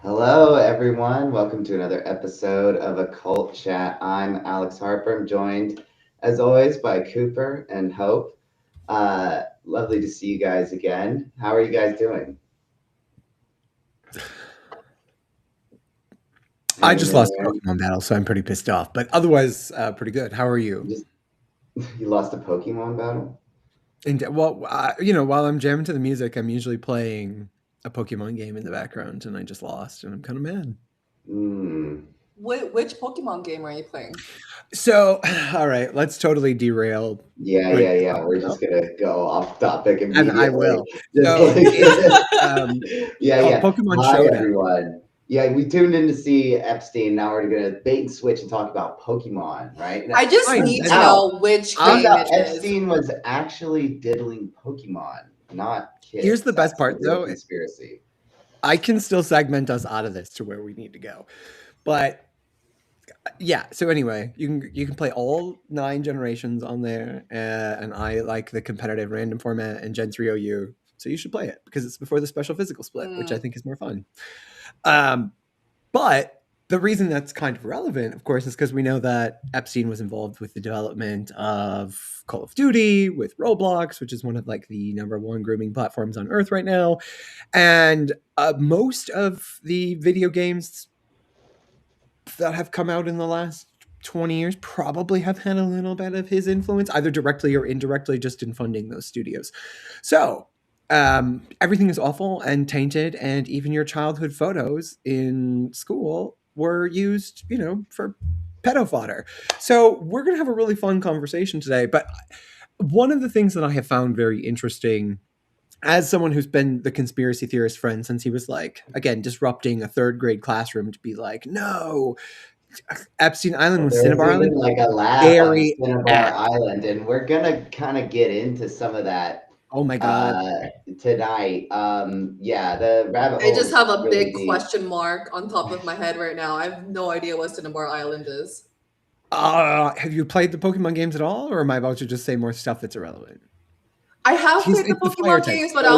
Hello, everyone. Welcome to another episode of Occult Chat. I'm Alex Harper. I'm joined, as always, by Cooper and Hope. Lovely to see you guys again. How are you guys doing? I just Hanging in lost a there? Pokemon battle, so I'm pretty pissed off. But otherwise, pretty good. How are you? Just you lost a Pokemon battle? And while I'm jamming to the music, I'm usually playing a Pokemon game in the background, and I just lost, and I'm kind of mad. Hmm. Which Pokemon game are you playing? So, all right, let's totally derail. Yeah. We're just gonna go off topic And I immediately. will. Just So like it's called yeah. Pokemon Hi, Showdown. everyone. Yeah, we tuned in to see Epstein. Now we're gonna bait and switch and talk about Pokemon, right? I just Fine. need to And know which I'm Turns game out it is. Epstein was actually diddling Pokemon, not Here's kids. the best That's the part, real though. conspiracy. I can still segment us out of this to where we need to go, but yeah. So anyway, you can play all 9 generations on there, and I like the competitive random format and Gen 3 OU. So you should play it because it's before the special physical split, which I think is more fun. But the reason that's kind of relevant, of course, is because we know that Epstein was involved with the development of Call of Duty, with Roblox, which is one of like the #1 grooming platforms on Earth right now, and most of the video games that have come out in the last 20 years probably have had a little bit of his influence, either directly or indirectly, just in funding those studios. So everything is awful and tainted, and even your childhood photos in school were used, for pedo fodder. So we're going to have a really fun conversation today. But one of the things that I have found very interesting as someone who's been the conspiracy theorist friend since he was like, again, disrupting a third grade classroom to be like, no, Epstein Island was There's Cinnabar even Island. like a lab on Very Cinnabar accurate. Island, and we're gonna kind of get into some of that Oh my god. tonight. Yeah, the rabbit I hole just is have a really big deep. question mark on top of my head right now. I have no idea what Cinnabar Island is. Have you played the Pokemon games at all, or am I about to just say more stuff that's irrelevant? I have played the It's the fire Pokemon type. games, but So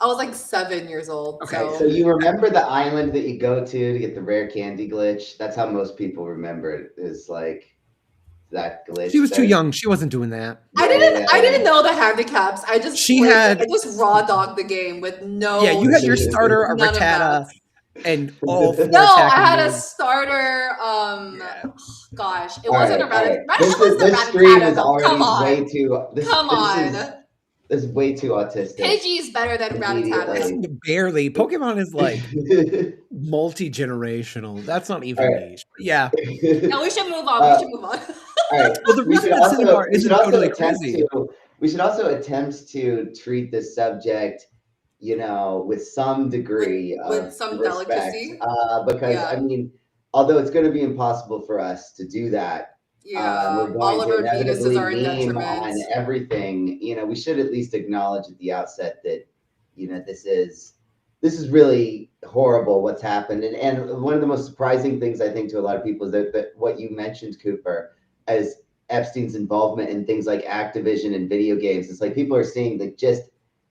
I was like 7 years old. Okay. so you remember the island that you go to get the rare candy glitch? That's how most people remember it, is like that She glitch was too that young. She wasn't doing that. I didn't know the handicaps. I just She played. had I just raw dogged the game with Yeah, you had your starter, a none of that. Rattata, and all 4 No, I attacking had a moves. starter. Yeah. Gosh, it All wasn't a right, all Rattata. right. Rattata was the This stream Rattata, is though. Come already way on, too come on. this is way too autistic. Pidgey's better than Rattata. Immediately. Barely. Pokemon is like multi-generational. That's not even All right. niche. But yeah. No, we should move on. We should move on. All right. Well, the reason that Cinnabar isn't totally crazy. We should also attempt to treat this subject, with some degree with of some respect, delicacy. because Yeah. I mean, although it's going to be impossible for us to do that, Yeah, we're all going of to our Venuses inevitably are in meme detriment. on everything. We should at least acknowledge at the outset that, this is really horrible what's happened. And one of the most surprising things I think to a lot of people is that what you mentioned, Cooper, as Epstein's involvement in things like Activision and video games. It's like people are seeing like just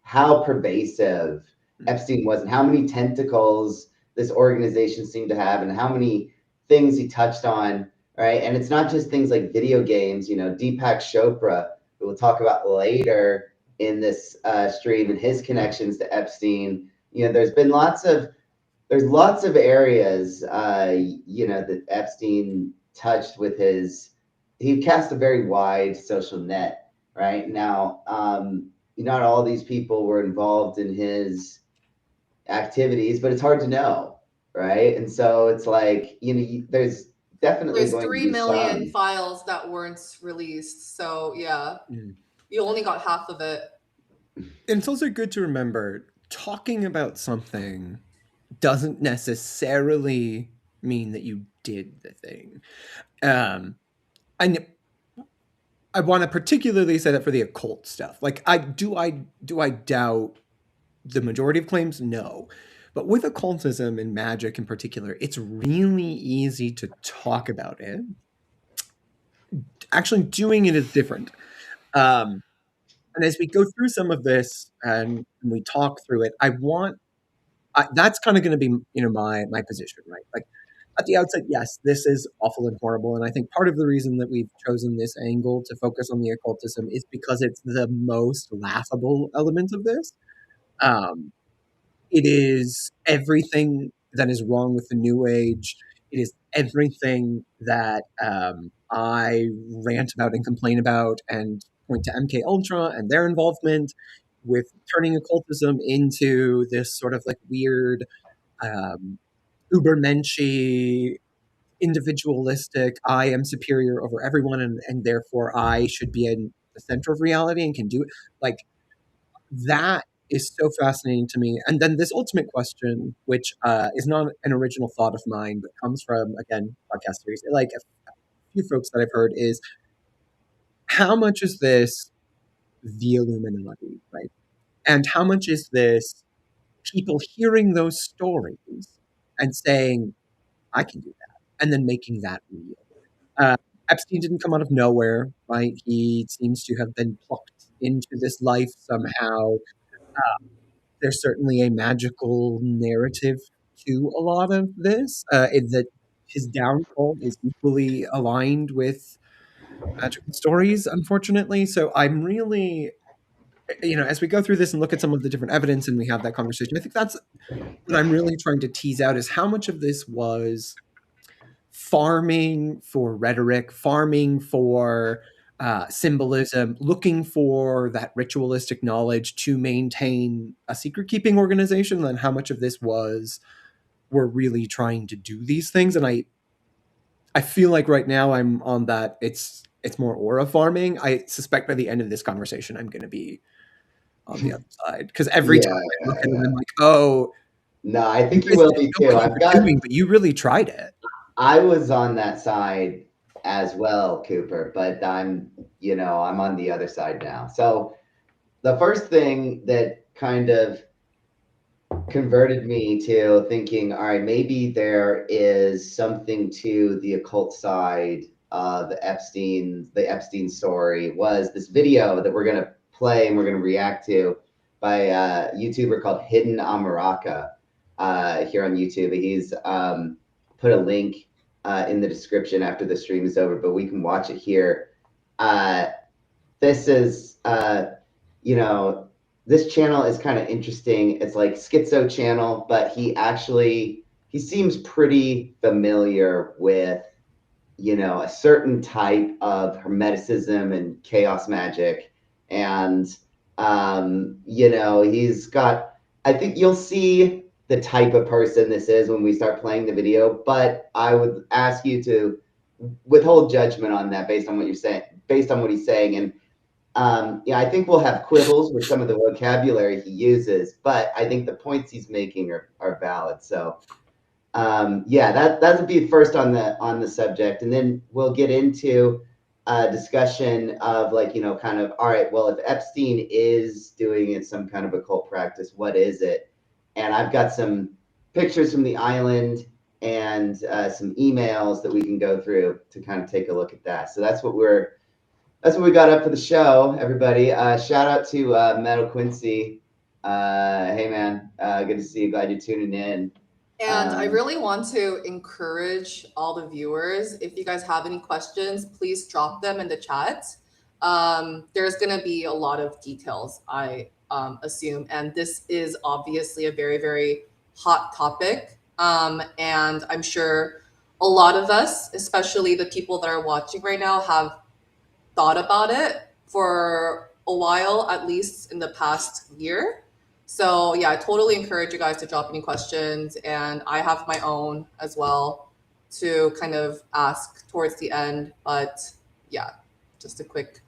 how pervasive Epstein was and how many tentacles this organization seemed to have and how many things he touched on, right? And it's not just things like video games, Deepak Chopra, who we'll talk about later in this stream, and his connections to Epstein. There's lots of areas, that Epstein touched with he cast a very wide social net, right? Now, not all these people were involved in his activities, but it's hard to know, right? And so it's like, there's definitely There's going to 3 be million some. files that weren't released. So yeah, Mm. you only got half of it. And it's also good to remember talking about something doesn't necessarily mean that you did the thing. And I want to particularly say that for the occult stuff. Like, do I doubt the majority of claims? No. But with occultism and magic in particular, it's really easy to talk about it. Actually doing it is different. And as we go through some of this and we talk through it, I want that's kind of going to be, my position, right? Like at the outset, yes, this is awful and horrible. And I think part of the reason that we've chosen this angle to focus on the occultism is because it's the most laughable element of this. It is everything that is wrong with the New Age. It is everything that I rant about and complain about and point to MK Ultra and their involvement with turning occultism into this sort of like weird ubermenschy, individualistic, I am superior over everyone and therefore I should be in the center of reality and can do it. Like that is so fascinating to me. And then this ultimate question, which is not an original thought of mine, but comes from, again, podcast series, like a few folks that I've heard, is how much is this the Illuminati, right? And how much is this people hearing those stories and saying, I can do that, and then making that real? Uh, Epstein didn't come out of nowhere, right? He seems to have been plucked into this life somehow. There's certainly a magical narrative to a lot of this, that his downfall is equally aligned with magical stories, unfortunately. So I'm really, as we go through this and look at some of the different evidence and we have that conversation, I think that's what I'm really trying to tease out, is how much of this was farming for rhetoric, farming for symbolism, looking for that ritualistic knowledge to maintain a secret keeping organization, and how much of this was we're really trying to do these things. And I feel like right now I'm on that it's more aura farming. I suspect by the end of this conversation I'm going to be on the other side, because every time I look at it, I'm like, oh, no, I think you guys will didn't be know too. what you were doing, but you really tried it. I was on that side as well, Cooper, but I'm on the other side now. So the first thing that kind of converted me to thinking, all right, maybe there is something to the occult side of the Epstein story, was this video that we're going to play and we're going to react to by a YouTuber called Hidden Amaraka here on YouTube. He's put a link in the description after the stream is over, but we can watch it here. This is, this channel is kind of interesting. It's like Schizo channel, but he seems pretty familiar with, a certain type of hermeticism and chaos magic. And, he's got, I think you'll see the type of person this is when we start playing the video, but I would ask you to withhold judgment on that based on what you're saying, based on what he's saying. And I think we'll have quibbles with some of the vocabulary he uses, but I think the points he's making are valid. So that would be first on the subject, and then we'll get into a discussion of kind of, all right, well, if Epstein is doing it some kind of occult practice, what is it? And I've got some pictures from the island and some emails that we can go through to kind of take a look at that. So that's what we got up for the show, everybody. Shout out to Metal Quincy. Hey, man. Good to see you. Glad you're tuning in. And I really want to encourage all the viewers, if you guys have any questions, please drop them in the chat. There's going to be a lot of details, I assume. And this is obviously a very, very hot topic. And I'm sure a lot of us, especially the people that are watching right now, have thought about it for a while, at least in the past year. So yeah, I totally encourage you guys to drop any questions, and I have my own as well to kind of ask towards the end. But yeah, just a quick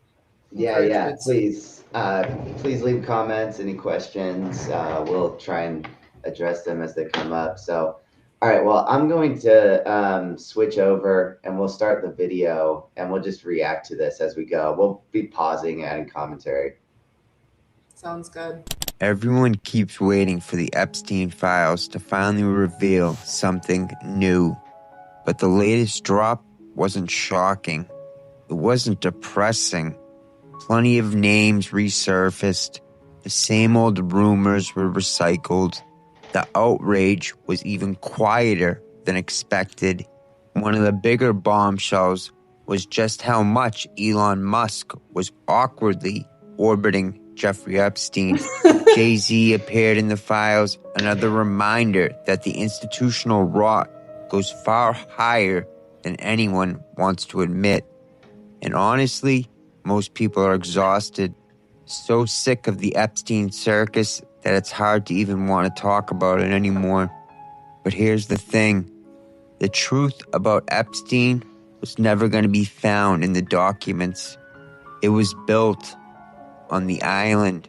encouragement. Please leave comments, any questions. We'll try and address them as they come up. So all right, well, I'm going to switch over and we'll start the video and we'll just react to this as we go. We'll be pausing, adding commentary. Sounds good. Everyone keeps waiting for the Epstein files to finally reveal something new. But the latest drop wasn't shocking. It wasn't depressing. Plenty of names resurfaced. The same old rumors were recycled. the outrage was even quieter than expected. One of the bigger bombshells was just how much Elon Musk was awkwardly orbiting Jeffrey Epstein. Jay-Z appeared in the files, another reminder that the institutional rot goes far higher than anyone wants to admit. And honestly, most people are exhausted, so sick of the Epstein circus that it's hard to even want to talk about it anymore. But here's the thing. The truth about Epstein was never going to be found in the documents. It was built on the island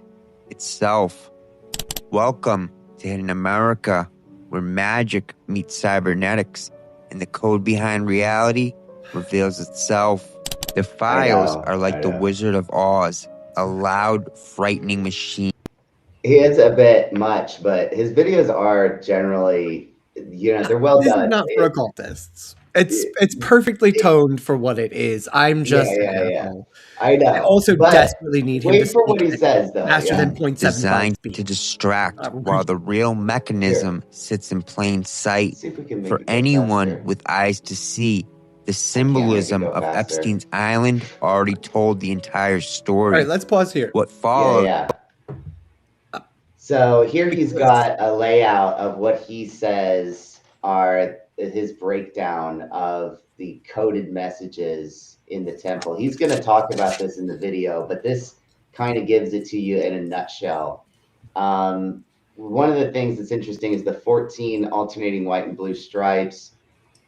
itself. Welcome to Hidden America, where magic meets cybernetics and the code behind reality reveals itself. The files are like the Wizard of Oz, a loud, frightening machine. He is a bit much, but his videos are generally, they're well This done. is not for occultists. It's perfectly toned for what it is. I'm just yeah. I know. I also desperately need him to wait for speak what he says, though. faster than 0.75 Designed speed. to distract while the real mechanism sits in plain sight. See if we can make For it go anyone faster. with eyes to see, the symbolism of faster. Epstein's island already told the entire story. All right, let's pause here. What followed? Yeah. So here he's got a layout of what he says are his breakdown of the coded messages in the temple. He's going to talk about this in the video, but this kind of gives it to you in a nutshell. One of the things that's interesting is the 14 alternating white and blue stripes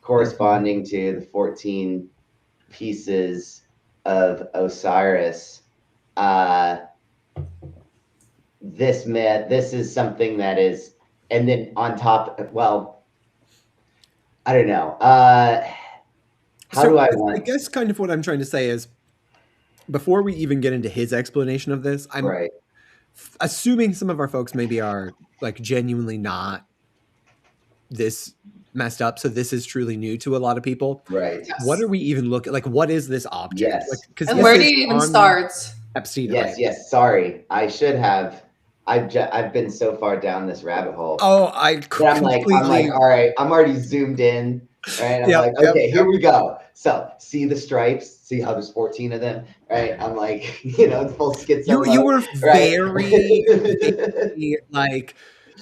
corresponding to the 14 pieces of Osiris. This myth, this is something that is, and then on top, well, I don't know. I guess kind of what I'm trying to say is, before we even get into his explanation of this, I'm assuming some of our folks maybe are like genuinely not this messed up, so this is truly new to a lot of people. Right. Yes. What are we even looking like? What is this object? Yes. Like, and where do you even start? Epstein. Yes. Sorry, I should have. I've been so far down this rabbit hole. Oh, I'm like, all right, I'm already zoomed in. Right. I'm like, okay, here we go. So see the stripes, see how there's 14 of them, right? I'm like, it's full schizo. You were very, very like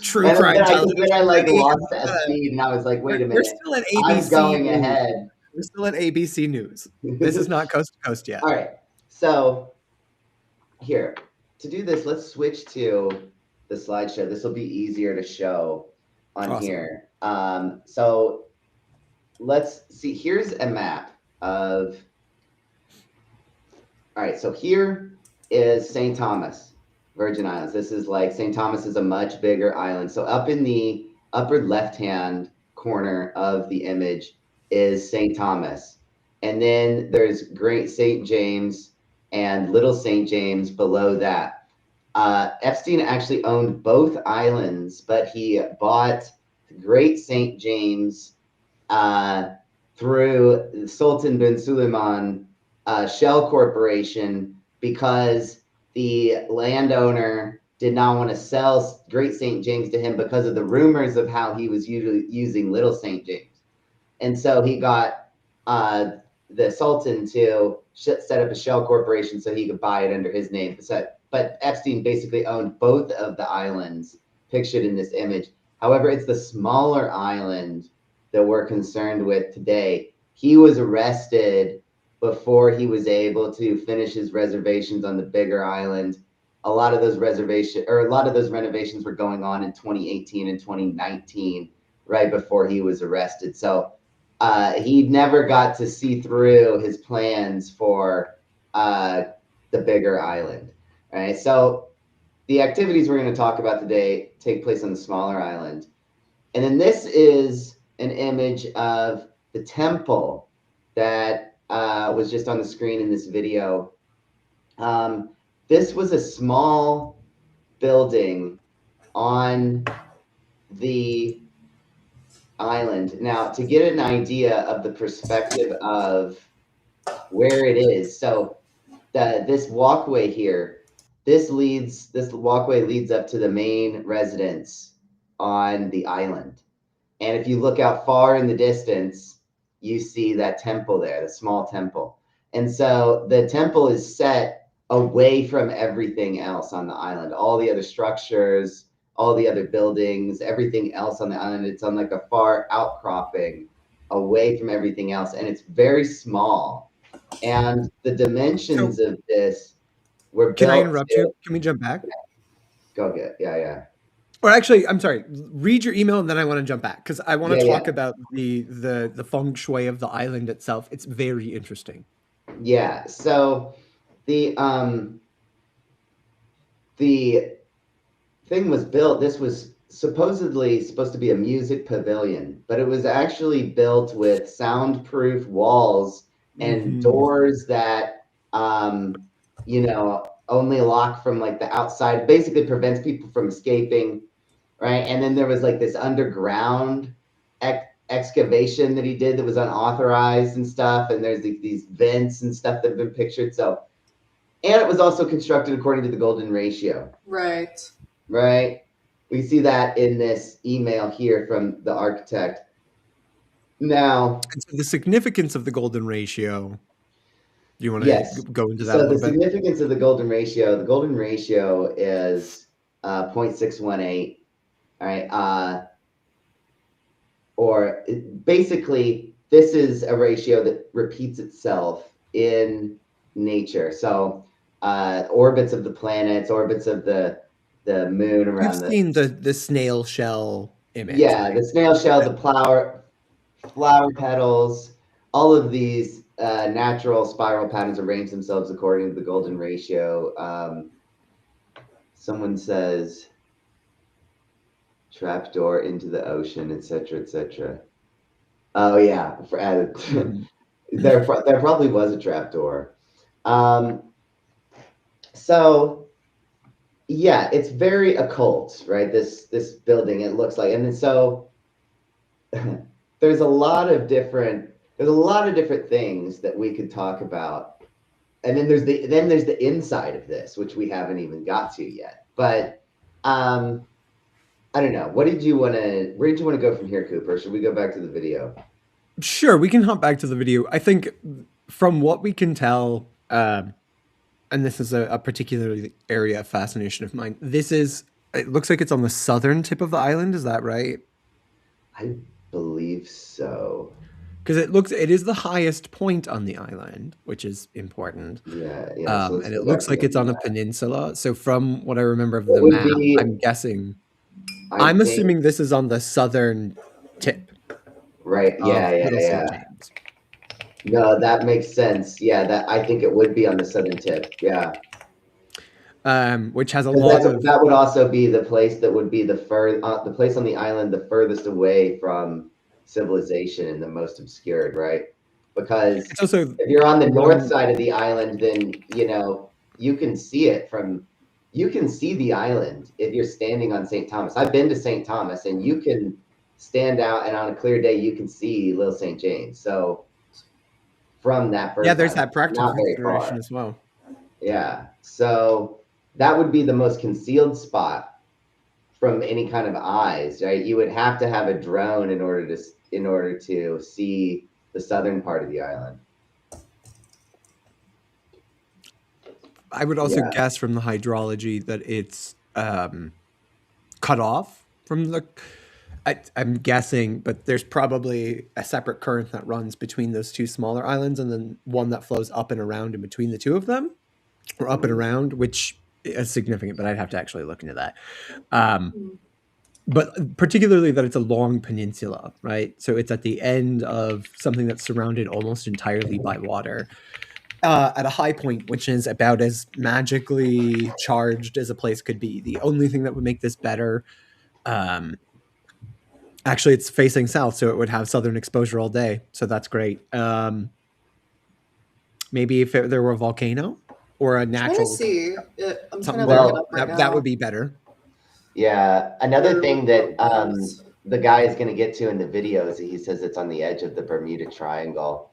true crime television. Then I lost that speed, and I was like, wait a minute. We're still at ABC. I'm going ahead. We're still at ABC News. This is not coast to coast yet. All right. So here, to do this, let's switch to the slideshow. This will be easier to show on here. So let's see. Here's a map of. All right. So here is St. Thomas, Virgin Islands. This is like St. Thomas is a much bigger island. So up in the upper left-hand corner of the image is St. Thomas. And then there's Great St. James and Little St. James below that. Epstein actually owned both islands, but he bought Great St. James through Sultan bin Suleiman Shell Corporation because the landowner did not want to sell Great St. James to him because of the rumors of how he was usually using Little St. James. And so he got the Sultan to set up a shell corporation so he could buy it under his name. But Epstein basically owned both of the islands pictured in this image. However, it's the smaller island that we're concerned with today. He was arrested before he was able to finish his reservations on the bigger island. A lot of those renovations were going on in 2018 and 2019, right before he was arrested. So he never got to see through his plans for the bigger island. All right. So the activities we're going to talk about today take place on the smaller island. And then this is an image of the temple that was just on the screen in this video. This was a small building on the island. Now, to get an idea of the perspective of where it is, so this walkway here, this walkway leads up to the main residence on the island. And if you look out far in the distance, you see that temple there, the small temple. And so the temple is set away from everything else on the island, all the other structures, all the other buildings, everything else on the island. It's on like a far outcropping away from everything else. And it's very small. And the dimensions of this were built. Can I interrupt you? Can we jump back? Go get, yeah. Or actually, I'm sorry. Read your email, and then I want to jump back because I want to talk about the feng shui of the island itself. It's very interesting. Yeah. So the thing was built. This was supposedly supposed to be a music pavilion, but it was actually built with soundproof walls and doors that only lock from like the outside, basically prevents people from escaping, right? And then there was like this underground excavation that he did that was unauthorized and stuff, and there's these vents and stuff that have been pictured. So, and it was also constructed according to the golden ratio. Right. We see that in this email here from the architect. Now, the significance of the golden ratio. Do you want to go into that a little bit? So the significance of the golden ratio is 0.618, all right? Or basically, this is a ratio that repeats itself in nature. So orbits of the planets, orbits of the moon around. You've seen the snail shell image. Yeah, right? The snail shell, the flower petals, all of these natural spiral patterns arrange themselves according to the golden ratio. Someone says trapdoor into the ocean, etc., etc. Oh yeah, there probably was a trapdoor. So yeah, it's very occult, right? This building, it looks like, and then so there's a lot of different things that we could talk about, and then there's the inside of this, which we haven't even got to yet. But I don't know. Where did you want to go from here, Cooper? Should we go back to the video? Sure, we can hop back to the video. I think from what we can tell, and this is a particular area of fascination of mine. It looks like it's on the southern tip of the island. Is that right? I believe so. Because it is the highest point on the island, which is important. Yeah. And it looks like it's on a peninsula. So from what I remember of the map, I'm guessing. I'm assuming this is on the southern tip. Right. Yeah. No, that makes sense. Yeah, I think it would be on the southern tip. Yeah. Which has a lot of. That would also be the place that would be the place on the island the furthest away from civilization and the most obscured, right? Because if you're on the north side of the island, then you can see the island if you're standing on St. Thomas. I've been to St. Thomas, and you can stand out, and on a clear day you can see Little St. James. So from that first there's that practical consideration as well. Yeah, so that would be the most concealed spot from any kind of eyes, right? You would have to have a drone in order to see the southern part of the island. I would also guess from the hydrology that it's cut off from the. I'm guessing, but there's probably a separate current that runs between those two smaller islands, and then one that flows up and around in between the two of them, or up and around, which is significant. But I'd have to actually look into that. But particularly that it's a long peninsula, right? So it's at the end of something that's surrounded almost entirely by water. At a high point, which is about as magically charged as a place could be. The only thing that would make this better, actually, it's facing south, so it would have southern exposure all day. So that's great. Maybe if there were a volcano or a natural. I'm trying to look it up right now. That would be better. Yeah. Another thing that the guy is going to get to in the video is he says it's on the edge of the Bermuda Triangle.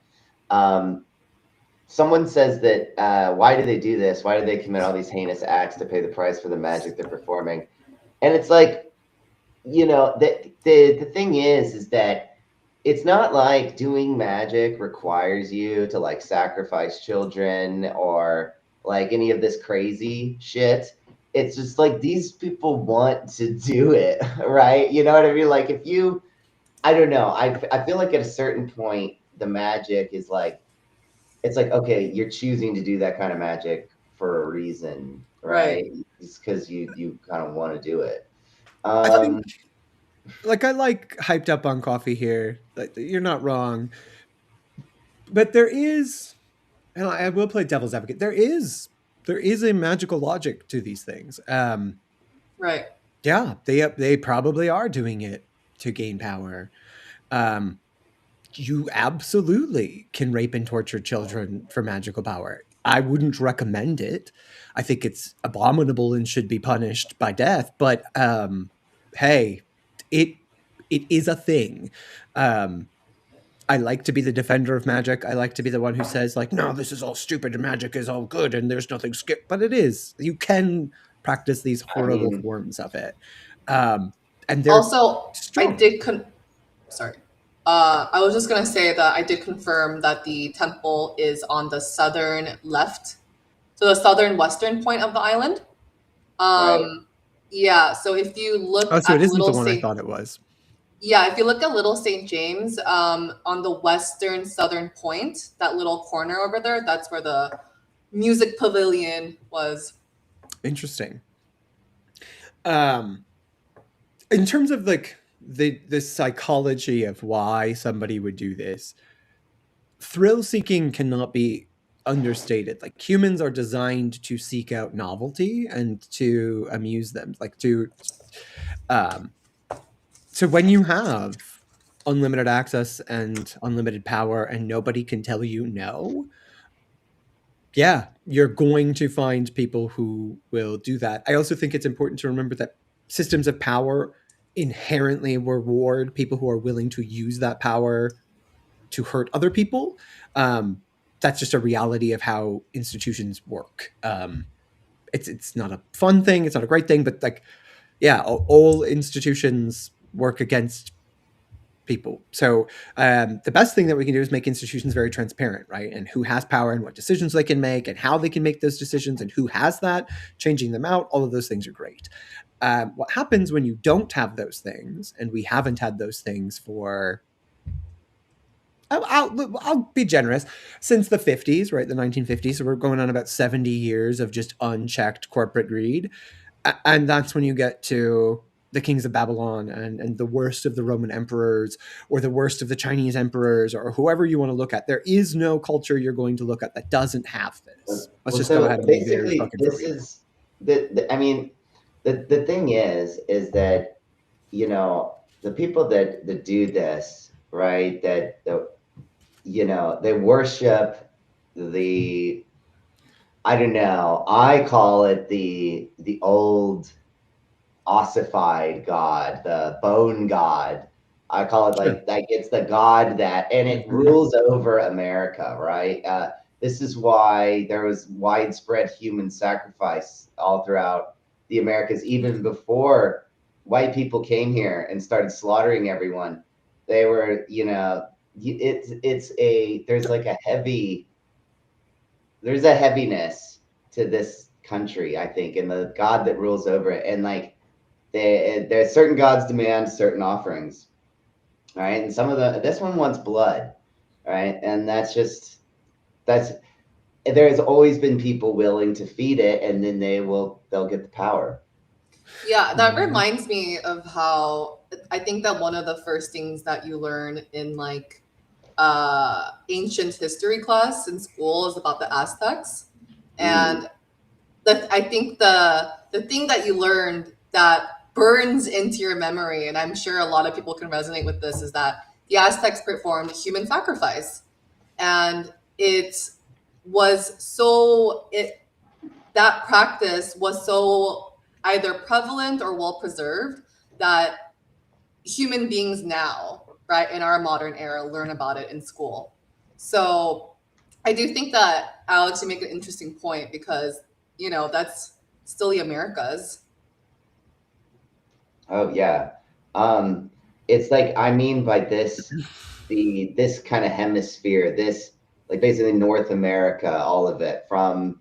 Someone says that why do they do this? Why do they commit all these heinous acts to pay the price for the magic they're performing? And it's like, you know, the thing is that it's not like doing magic requires you to like sacrifice children or like any of this crazy shit. It's just like these people want to do it, right? You know what I mean? Like if you, I don't know, I feel like at a certain point, the magic is like, it's like, okay, you're choosing to do that kind of magic for a reason, Right. right? It's because you kind of want to do it. I think, Um, like, I like hyped up on coffee here. Like, you're not wrong, but there is, and I will play devil's advocate. There is a magical logic to these things. Right. Yeah, they probably are doing it to gain power. Um, you absolutely can rape and torture children for magical power. I wouldn't recommend it. I think it's abominable and should be punished by death. But hey, it it is a thing. Um, I like to be the defender of magic. I like to be the one who says, like, no, this is all stupid and magic is all good and there's nothing skip. But it is. You can practice these I horrible mean, forms of it. Um, and they're Also, I strong. did sorry. I was just gonna say that I did confirm that the temple is on the southern left, so the southern western point of the island. right. Yeah. So if you look Oh, so it at isn't the Little one I Saint, thought it was. yeah, if you look at Little Saint James, on the western southern point, that little corner over there, that's where the music pavilion was. Interesting. Um, in terms of like the psychology of why somebody would do this, thrill seeking cannot be understated. Like humans are designed to seek out novelty and to amuse them, like to um so when you have unlimited access and unlimited power and nobody can tell you no, yeah, you're going to find people who will do that. I also think it's important to remember that systems of power inherently reward people who are willing to use that power to hurt other people. That's just a reality of how institutions work. It's not a fun thing. It's not a great thing, but like, yeah, all institutions work against people. So the best thing that we can do is make institutions very transparent, right? And who has power and what decisions they can make and how they can make those decisions and who has that, changing them out. All of those things are great. What happens when you don't have those things, and we haven't had those things for I'll be generous. Since the 50s, right? The 1950s. So we're going on about 70 years of just unchecked corporate greed. And that's when you get to the kings of Babylon and the worst of the Roman emperors or the worst of the Chinese emperors or whoever you want to look at. There is no culture you're going to look at that doesn't have this. Let's Well, just go so ahead and be very basically, fucking for this real. is I mean, the thing is that you know the people that do this, right? That you know they worship the, I don't know. I call it the old ossified god, the bone god. I call it Sure. like it's the god that, and it Mhm. rules over America, right? This is why there was widespread human sacrifice all throughout the Americas, even before white people came here and started slaughtering everyone. They were, you know, it's a there's like a heavy there's a heaviness to this country, I think, and the God that rules over it, and like there's certain gods demand certain offerings, right? And some of this one wants blood, right? And that's there's always been people willing to feed it, and then they'll get the power. Yeah, that Mhm. reminds me of how I think that one of the first things that you learn in like ancient history class in school is about the Aztecs. Mm. And I think the thing that you learned that burns into your memory, and I'm sure a lot of people can resonate with this, is that the Aztecs performed human sacrifice. And it was so it that practice was so either prevalent or well preserved that human beings now, right, in our modern era, learn about it in school. So I do think that, Alex, you make an interesting point because, that's still the Americas. Oh yeah. It's like, I mean by this, this kind of hemisphere, this like basically North America, all of it from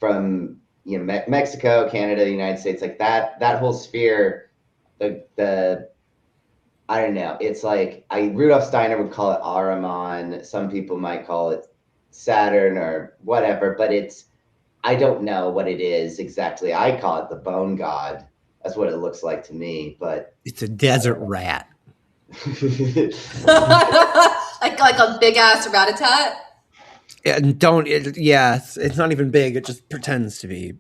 Mexico, Canada, the United States, like that whole sphere, the I don't know. It's like Rudolf Steiner would call it Ahriman. Some people might call it Saturn or whatever, but I don't know what it is exactly. I call it the bone god. That's what it looks like to me, but it's a desert rat. like a big ass rat-a-tat. It's not even big. It just pretends to be.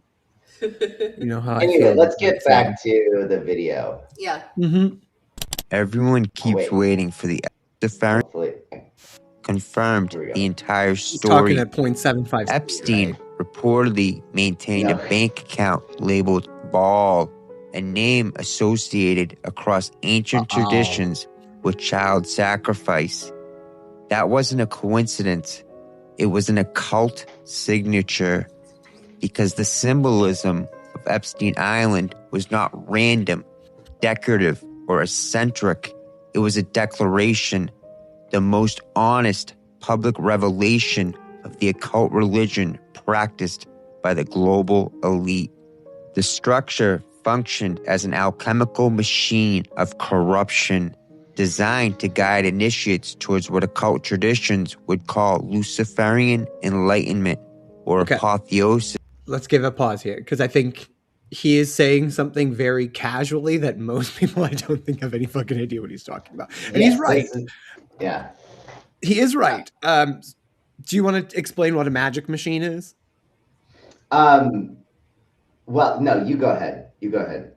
You know how anyway, I feel. Let's get back to the video. Yeah. Mm-hmm. Everyone keeps waiting for the Hopefully. confirmed the entire He's talking story. at 0.75. Epstein reportedly maintained No. a bank account labeled Ball, a name associated across ancient traditions with child sacrifice. That wasn't a coincidence. It was an occult signature, because the symbolism of Epstein Island was not random, decorative, or eccentric. It was a declaration, the most honest public revelation of the occult religion practiced by the global elite. The structure functioned as an alchemical machine of corruption, designed to guide initiates towards what occult traditions would call Luciferian enlightenment or apotheosis. Let's give a pause here, because I think he is saying something very casually that most people, I don't think, have any fucking idea what he's talking about. And he's right. He is right. Do you want to explain what a magic machine is? Well, no, you go ahead. You go ahead.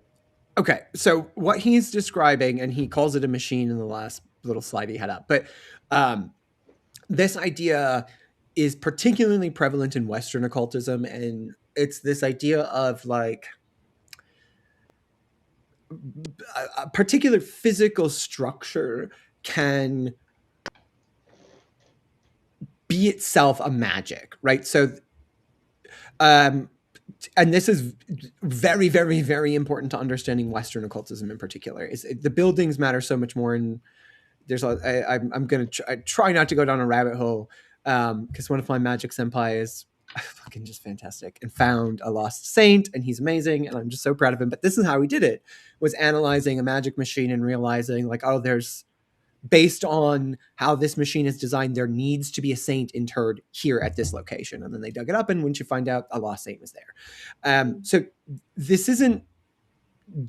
Okay, so what he's describing, and he calls it a machine in the last little slide he had up, but this idea is particularly prevalent in Western occultism, and it's this idea of like a particular physical structure can be itself a magic, right? So, and this is very, very, very important to understanding Western occultism in particular. The buildings matter so much more, and I'm going to try not to go down a rabbit hole, because one of my magic senpai is fucking just fantastic and found a lost saint, and he's amazing, and I'm just so proud of him. But this is how he did it: was analyzing a magic machine and realizing like, oh, based on how this machine is designed, there needs to be a saint interred here at this location. And then they dug it up, and once you find out, a lost saint was there. So this isn't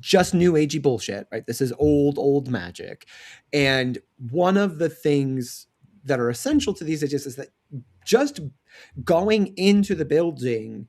just new agey bullshit, right? This is old magic. And one of the things that are essential to these ideas is that just going into the building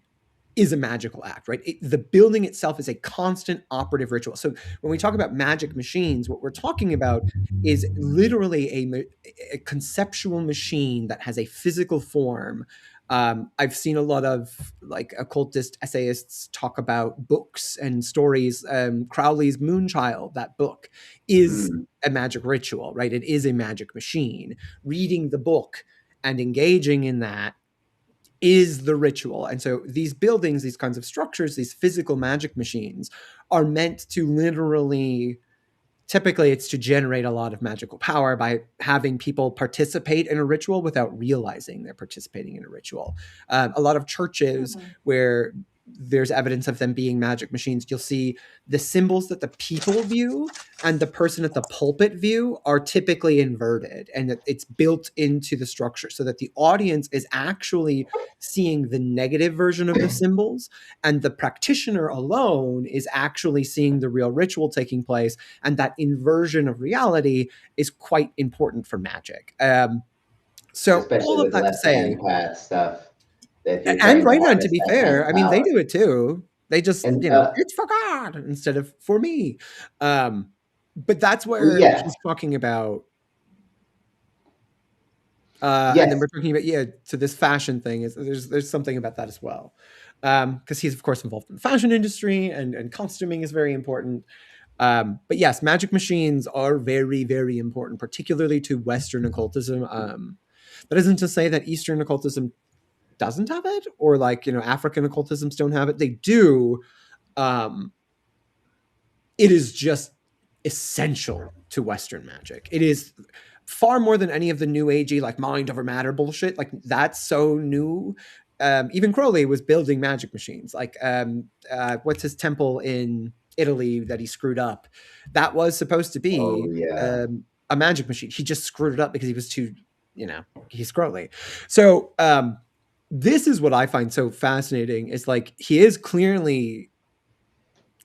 is a magical act, right? The building itself is a constant operative ritual. So when we talk about magic machines, what we're talking about is literally a conceptual machine that has a physical form. I've seen a lot of like occultist essayists talk about books and stories. Crowley's Moonchild, that book, is a magic ritual, right? It is a magic machine. Reading the book and engaging in that is the ritual. And so these buildings, these kinds of structures, these physical magic machines are meant to literally, typically it's to generate a lot of magical power by having people participate in a ritual without realizing they're participating in a ritual. A lot of churches where there's evidence of them being magic machines, you'll see the symbols that the people view and the person at the pulpit view are typically inverted, and it's built into the structure so that the audience is actually seeing the negative version of the symbols, and the practitioner alone is actually seeing the real ritual taking place. And that inversion of reality is quite important for magic. So especially all of with that to say, stuff. And right on, to be fair, I mean, they do it too. They just, it's for God instead of for me. But that's where he's talking about. And then we're talking about, so this fashion thing is there's something about that as well. Because he's of course involved in the fashion industry, and costuming is very important. But yes, magic machines are very, very important, particularly to Western occultism. That isn't to say that Eastern occultism doesn't have it, or like, African occultisms don't have it. They do. It is just essential to Western magic. It is far more than any of the new agey like mind over matter bullshit. Like that's so new. Even Crowley was building magic machines. Like what's his temple in Italy that he screwed up? That was supposed to be a magic machine. He just screwed it up because he was too, he's Crowley. So this is what I find so fascinating is like he is clearly,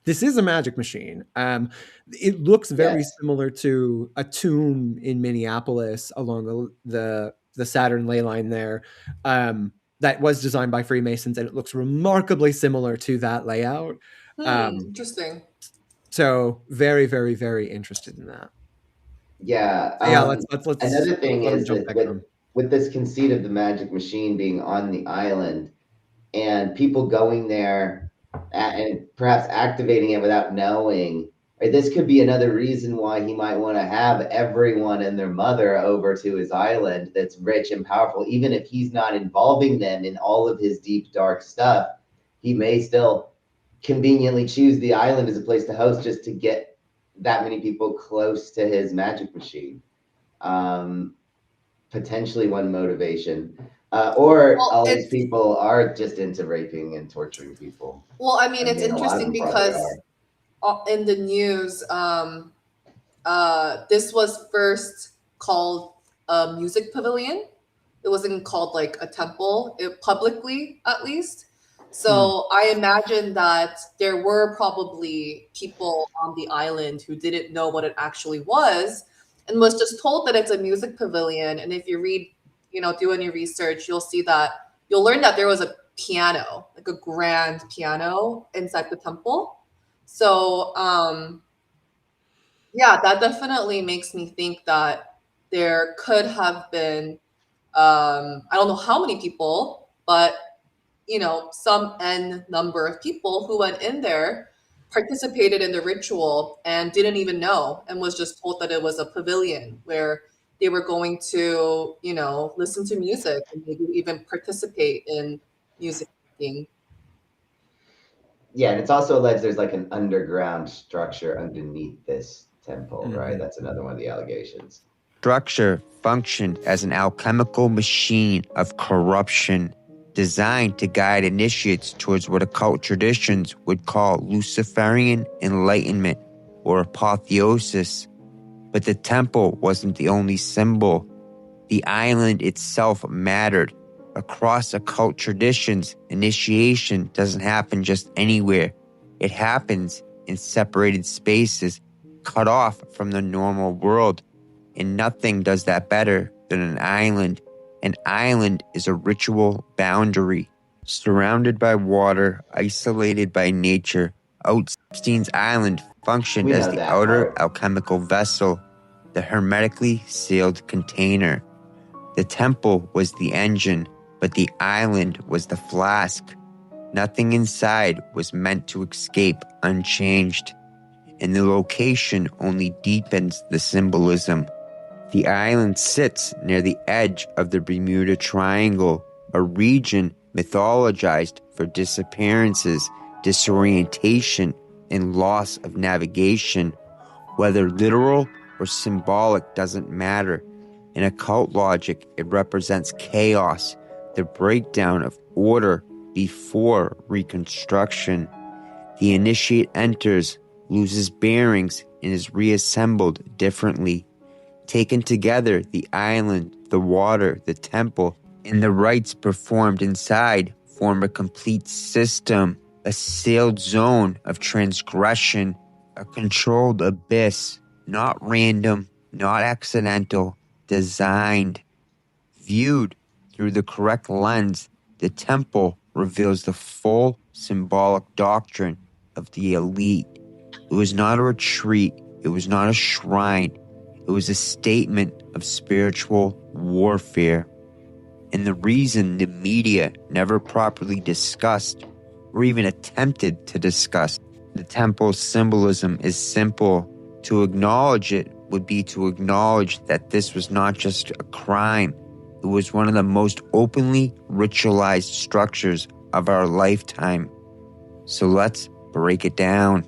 this is a magic machine. It looks very similar to a tomb in Minneapolis along the Saturn ley line there. That was designed by Freemasons, and it looks remarkably similar to that layout. Interesting. So very, very, very interested in that. Yeah. Let's another thing is that with this conceit of the magic machine being on the island and people going there and perhaps activating it without knowing, right, this could be another reason why he might want to have everyone and their mother over to his island that's rich and powerful. Even if he's not involving them in all of his deep, dark stuff, he may still conveniently choose the island as a place to host just to get that many people close to his magic machine. Potentially one motivation. All these people are just into raping and torturing people. Well, I mean, it's interesting because in the news, this was first called a music pavilion. It wasn't called like a temple, publicly at least. So I imagine that there were probably people on the island who didn't know what it actually was and was just told that it's a music pavilion. And if you read, do any research, you'll learn that there was a piano, like a grand piano inside the temple. So, that definitely makes me think that there could have been, I don't know how many people, but, some N number of people who went in there, participated in the ritual and didn't even know and was just told that it was a pavilion where they were going to, listen to music and maybe even participate in music making. Yeah, and it's also alleged there's like an underground structure underneath this temple, right? That's another one of the allegations. Structure functioned as an alchemical machine of corruption, designed to guide initiates towards what occult traditions would call Luciferian enlightenment or apotheosis. But the temple wasn't the only symbol. The island itself mattered. Across occult traditions, initiation doesn't happen just anywhere. It happens in separated spaces, cut off from the normal world. And nothing does that better than an island. An island is a ritual boundary, surrounded by water, isolated by nature. Epstein's island functioned as the outer alchemical vessel, the hermetically sealed container. The temple was the engine, but the island was the flask. Nothing inside was meant to escape unchanged, and the location only deepens the symbolism. The island sits near the edge of the Bermuda Triangle, a region mythologized for disappearances, disorientation, and loss of navigation. Whether literal or symbolic doesn't matter. In occult logic, it represents chaos, the breakdown of order before reconstruction. The initiate enters, loses bearings, and is reassembled differently. Taken together, the island, the water, the temple, and the rites performed inside form a complete system, a sealed zone of transgression, a controlled abyss, not random, not accidental, designed. Viewed through the correct lens, the temple reveals the full symbolic doctrine of the elite. It was not a retreat. It was not a shrine. It was a statement of spiritual warfare. And the reason the media never properly discussed or even attempted to discuss the temple's symbolism is simple. To acknowledge it would be to acknowledge that this was not just a crime. It was one of the most openly ritualized structures of our lifetime. So let's break it down.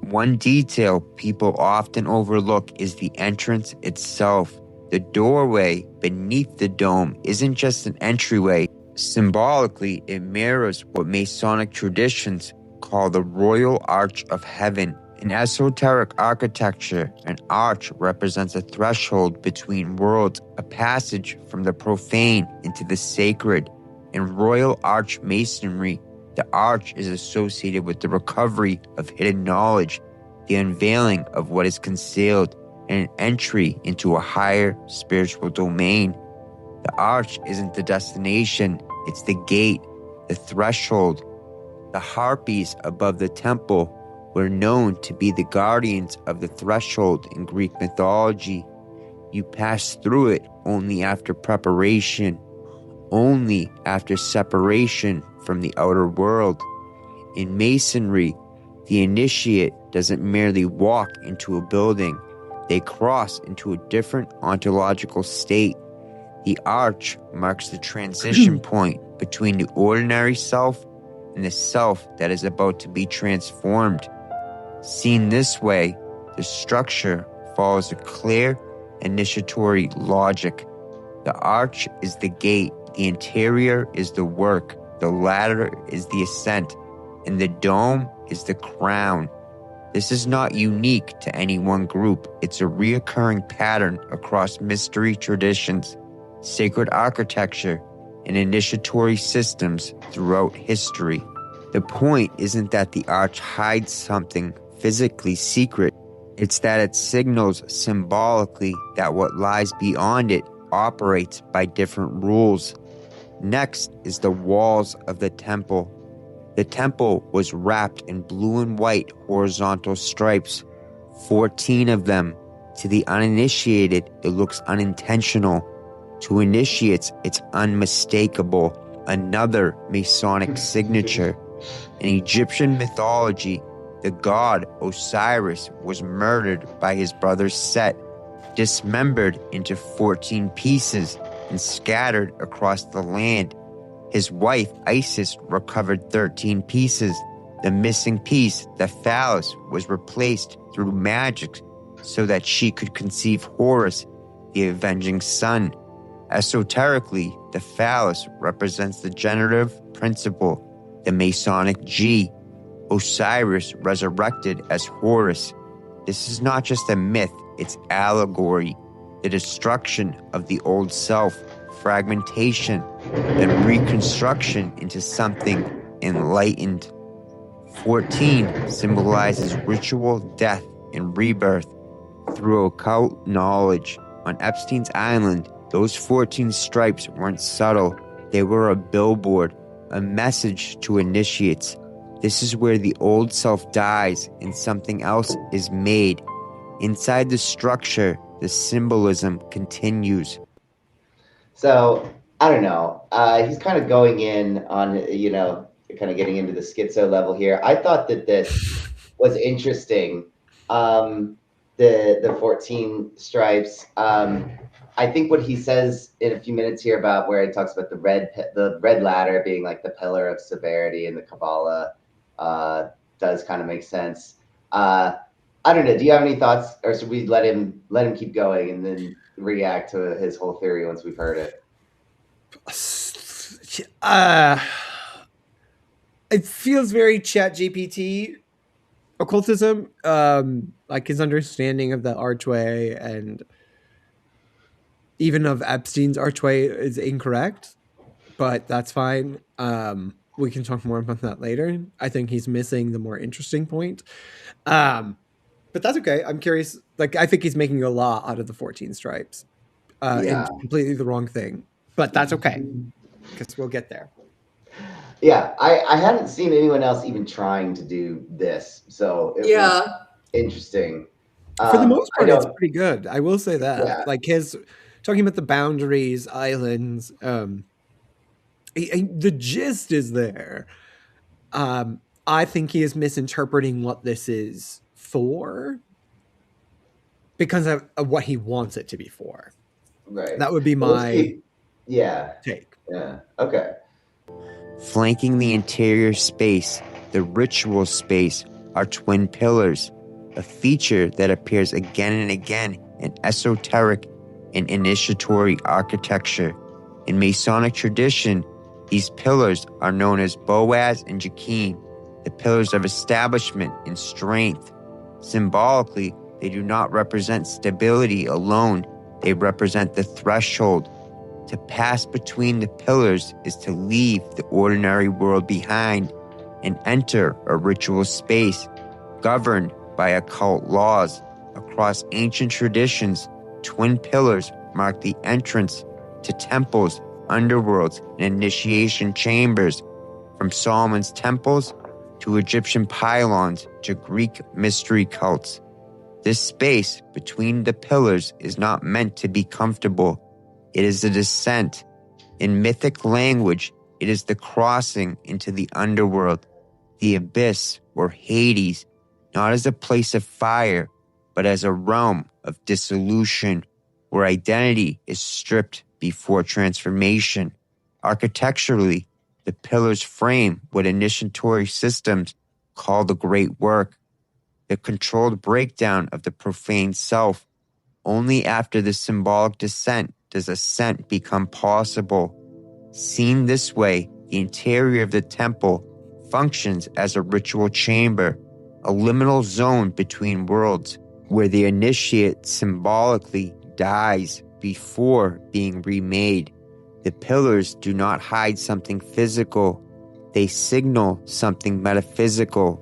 One detail people often overlook is the entrance itself. The doorway beneath the dome isn't just an entryway. Symbolically, it mirrors what Masonic traditions call the Royal Arch of Heaven. In esoteric architecture, an arch represents a threshold between worlds, a passage from the profane into the sacred. In Royal Arch Masonry, the arch is associated with the recovery of hidden knowledge, the unveiling of what is concealed, and an entry into a higher spiritual domain. The arch isn't the destination, it's the gate, the threshold. The harpies above the temple were known to be the guardians of the threshold in Greek mythology. You pass through it only after preparation, only after separation from the outer world. In Masonry, the initiate doesn't merely walk into a building, they cross into a different ontological state. The arch marks the transition point between the ordinary self and the self that is about to be transformed. Seen this way, the structure follows a clear initiatory logic. The arch is the gate, the interior is the work, the ladder is the ascent, and the dome is the crown. This is not unique to any one group. It's a reoccurring pattern across mystery traditions, sacred architecture, and initiatory systems throughout history. The point isn't that the arch hides something physically secret. It's that it signals symbolically that what lies beyond it operates by different rules. Next is the walls of the temple. The temple was wrapped in blue and white horizontal stripes, 14 of them. To the uninitiated, it looks unintentional. To initiates, it's unmistakable. Another Masonic signature. In Egyptian mythology, the god Osiris was murdered by his brother Set, dismembered into 14 pieces and scattered across the land. His wife Isis recovered 13 pieces. The missing piece, the phallus, was replaced through magic so that she could conceive Horus, the avenging son. Esoterically, the phallus represents the generative principle, the Masonic G. Osiris resurrected as Horus. This is not just a myth, it's allegory. The destruction of the old self, fragmentation, then reconstruction into something enlightened. 14 symbolizes ritual death and rebirth through occult knowledge. On Epstein's Island, those 14 stripes weren't subtle. They were a billboard, a message to initiates. This is where the old self dies and something else is made. Inside the structure, the symbolism continues. So, I don't know. He's kind of going in on, kind of getting into the schizo level here. I thought that this was interesting. The 14 stripes. I think what he says in a few minutes here about where he talks about the red ladder being like the pillar of severity in the Kabbalah does kind of make sense. I don't know. Do you have any thoughts, or should we let him keep going and then react to his whole theory once we've heard it? It feels very Chat GPT occultism, like his understanding of the archway and even of Epstein's archway is incorrect, but that's fine. We can talk more about that later. I think he's missing the more interesting point. But that's okay. I'm curious. Like, I think he's making a law out of the 14 stripes. And completely the wrong thing. But that's okay, because we'll get there. Yeah, I hadn't seen anyone else even trying to do this, so it was interesting. For the most part, it's pretty good. I will say that. Yeah. Like his talking about the boundaries, islands, the gist is there. I think he is misinterpreting what this is for because of what he wants it to be for. Right. That would be my take. Yeah. Okay. Flanking the interior space, the ritual space, are twin pillars, a feature that appears again and again in esoteric and initiatory architecture. In Masonic tradition, these pillars are known as Boaz and Jachin, the pillars of establishment and strength. Symbolically, they do not represent stability alone, they represent the threshold. To pass between the pillars is to leave the ordinary world behind and enter a ritual space governed by occult laws. Across ancient traditions, twin pillars mark the entrance to temples, underworlds, and initiation chambers, from Solomon's temples to Egyptian pylons to Greek mystery cults. This space between the pillars is not meant to be comfortable. It is a descent. In mythic language, it is the crossing into the underworld, the abyss or Hades, not as a place of fire, but as a realm of dissolution, where identity is stripped before transformation. Architecturally, the pillars frame what initiatory systems call the great work, the controlled breakdown of the profane self. Only after the symbolic descent does ascent become possible. Seen this way, the interior of the temple functions as a ritual chamber, a liminal zone between worlds, where the initiate symbolically dies before being remade. The pillars do not hide something physical, they signal something metaphysical.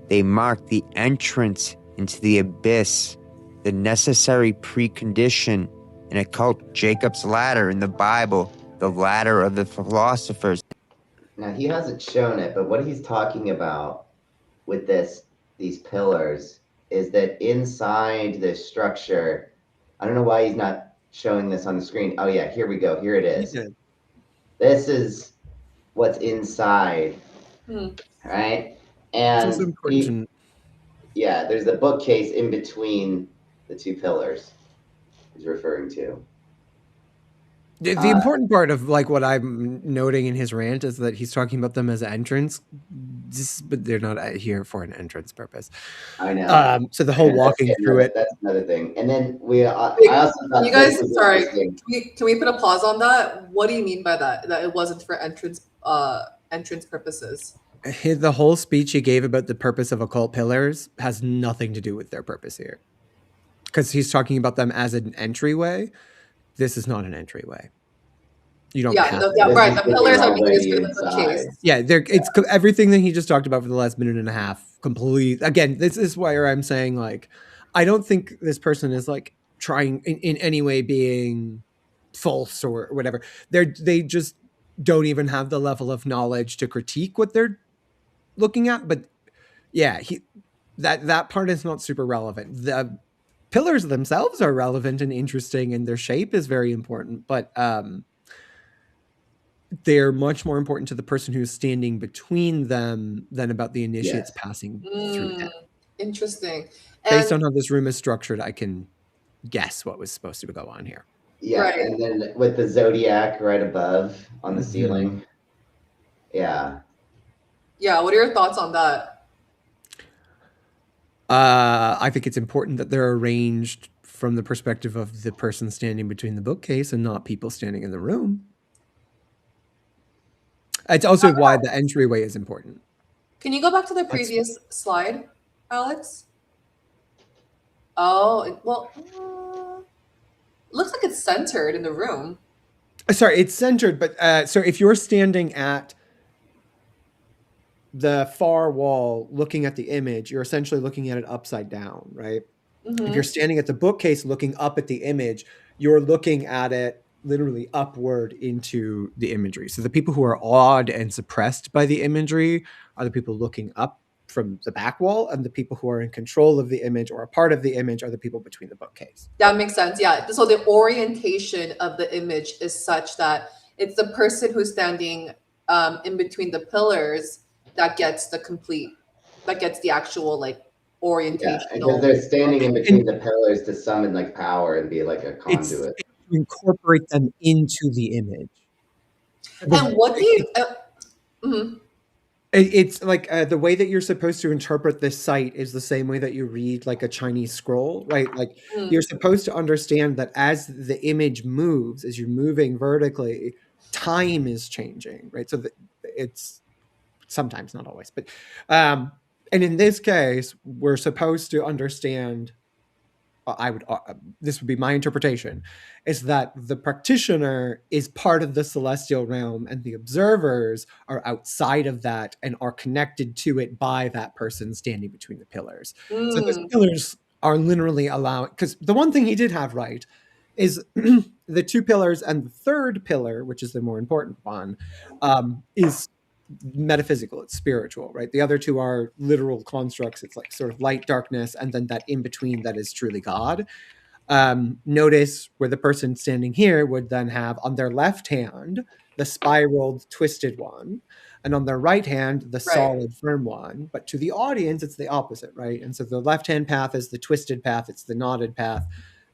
They mark the entrance into the abyss, the necessary precondition in occult Jacob's ladder in the Bible, the ladder of the philosophers. Now he hasn't shown it, but what he's talking about with these pillars is that inside this structure, I don't know why he's not showing this on the screen. Oh yeah, here we go. Here it is. Yeah. This is what's inside, right? It's also And important yeah, there's the bookcase in between the two pillars he's referring to. The important part of like what I'm noting in his rant is that he's talking about them as entrance, but they're not here for an entrance purpose. I know. So the whole walking through it. That's another thing. And then I also thought you guys, this was sorry, interesting. can we put a pause on that? What do you mean by that? That it wasn't for entrance purposes? The whole speech he gave about the purpose of occult pillars has nothing to do with their purpose here, because he's talking about them as an entryway. This is not an entryway. You don't. Yeah, right. The pillars are being used for the bookcase. Yeah, it's everything that he just talked about for the last minute and a half. Complete. Again, this is where I'm saying, like, I don't think this person is like trying in any way being false or whatever. They just don't even have the level of knowledge to critique what they're looking at. But yeah, that part is not super relevant. The pillars themselves are relevant and interesting, and their shape is very important, but they're much more important to the person who's standing between them than about the initiates passing through them. Interesting. Based on how this room is structured, I can guess what was supposed to go on here. Yeah, right. And then with the zodiac right above on the ceiling. Yeah. Yeah, what are your thoughts on that? I think it's important that they're arranged from the perspective of the person standing between the bookcase and not people standing in the room. It's also why the entryway is important. Can you go back to the previous slide, Alex? Oh, well, looks like it's centered in the room. Sorry, it's centered, but so if you're standing at the far wall looking at the image, you're essentially looking at it upside down, right? Mm-hmm. If you're standing at the bookcase looking up at the image, you're looking at it literally upward into the imagery. So the people who are awed and suppressed by the imagery are the people looking up from the back wall, and the people who are in control of the image or a part of the image are the people between the bookcase. That makes sense. Yeah. So the orientation of the image is such that it's the person who's standing in between the pillars that gets the actual like orientation. Yeah, because they're standing in between the pillars to summon like power and be like a conduit. It's to incorporate them into the image. And what do you? It's like the way that you're supposed to interpret this site is the same way that you read like a Chinese scroll, right? Like you're supposed to understand that as the image moves, as you're moving vertically, time is changing, right? So it's sometimes, not always, but and in this case, we're supposed to understand. I would this would be my interpretation, is that the practitioner is part of the celestial realm and the observers are outside of that and are connected to it by that person standing between the pillars. So those pillars are literally allowing, because the one thing he did have right is the two pillars, and the third pillar, which is the more important one, is metaphysical, it's spiritual, right? The other two are literal constructs. It's like sort of light, darkness, and then that in between that is truly God. Notice where the person standing here would then have on their left hand the spiraled, twisted one, and on their right hand the solid, firm one. But to the audience, it's the opposite, right? And so the left hand path is the twisted path, it's the knotted path.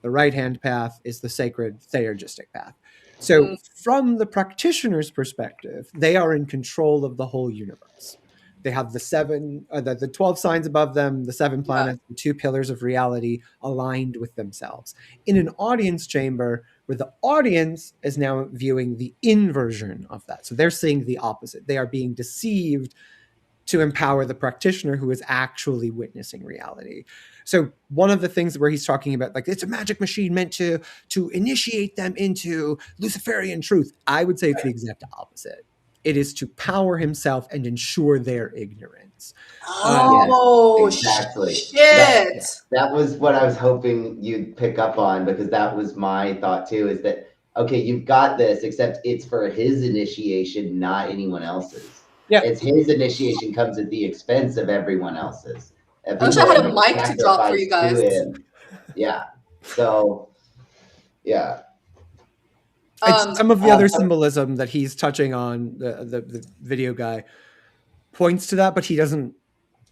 The right hand path is the sacred theurgistic path. So, from the practitioner's perspective, they are in control of the whole universe. They have the 12 signs above them, the 7 planets, the 2 pillars of reality aligned with themselves. In an audience chamber, where the audience is now viewing the inversion of that. So they're seeing the opposite. They are being deceived to empower the practitioner who is actually witnessing reality. So one of the things where he's talking about, like, it's a magic machine meant to initiate them into Luciferian truth, I would say it's the exact opposite. It is to power himself and ensure their ignorance. Oh, exactly. Shit. That was what I was hoping you'd pick up on, because that was my thought too, is that, okay, you've got this, except it's for his initiation, not anyone else's. Yeah. It's his initiation comes at the expense of everyone else's. I wish I had a mic to drop for you guys. Yeah. So, yeah. Some of the other symbolism that he's touching on, the video guy points to that, but he doesn't,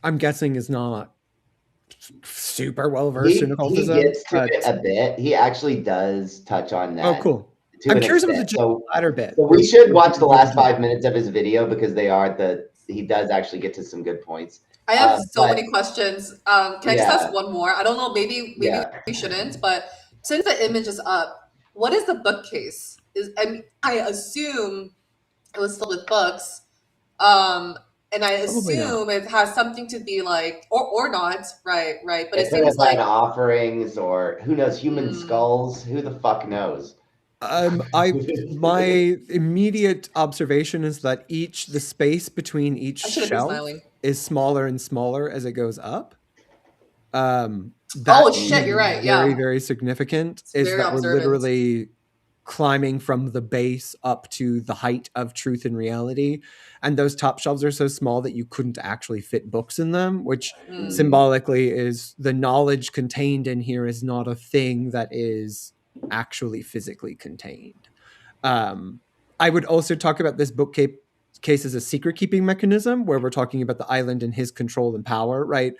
I'm guessing, is not super well versed in occultism. He gets to it a bit. He actually does touch on that. Oh, cool. I'm curious about the latter bit. So we should watch the last 5 minutes of his video, because he does actually get to some good points. I have so many questions. Can I just ask one more? I don't know, maybe we shouldn't, but since the image is up, what is the bookcase? I assume it was filled with books. And I assume it has something to be like, or not, right? But it seems like offerings, or who knows, human skulls. Who the fuck knows? My immediate observation is that the space between each shelf is smaller and smaller as it goes up. Oh shit, you're right. Very, very significant. Is that we're literally climbing from the base up to the height of truth and reality, and those top shelves are so small that you couldn't actually fit books in them, which symbolically is the knowledge contained in here is not a thing that is actually physically contained. I would also talk about this bookcase as a secret keeping mechanism, where we're talking about the island and his control and power, right?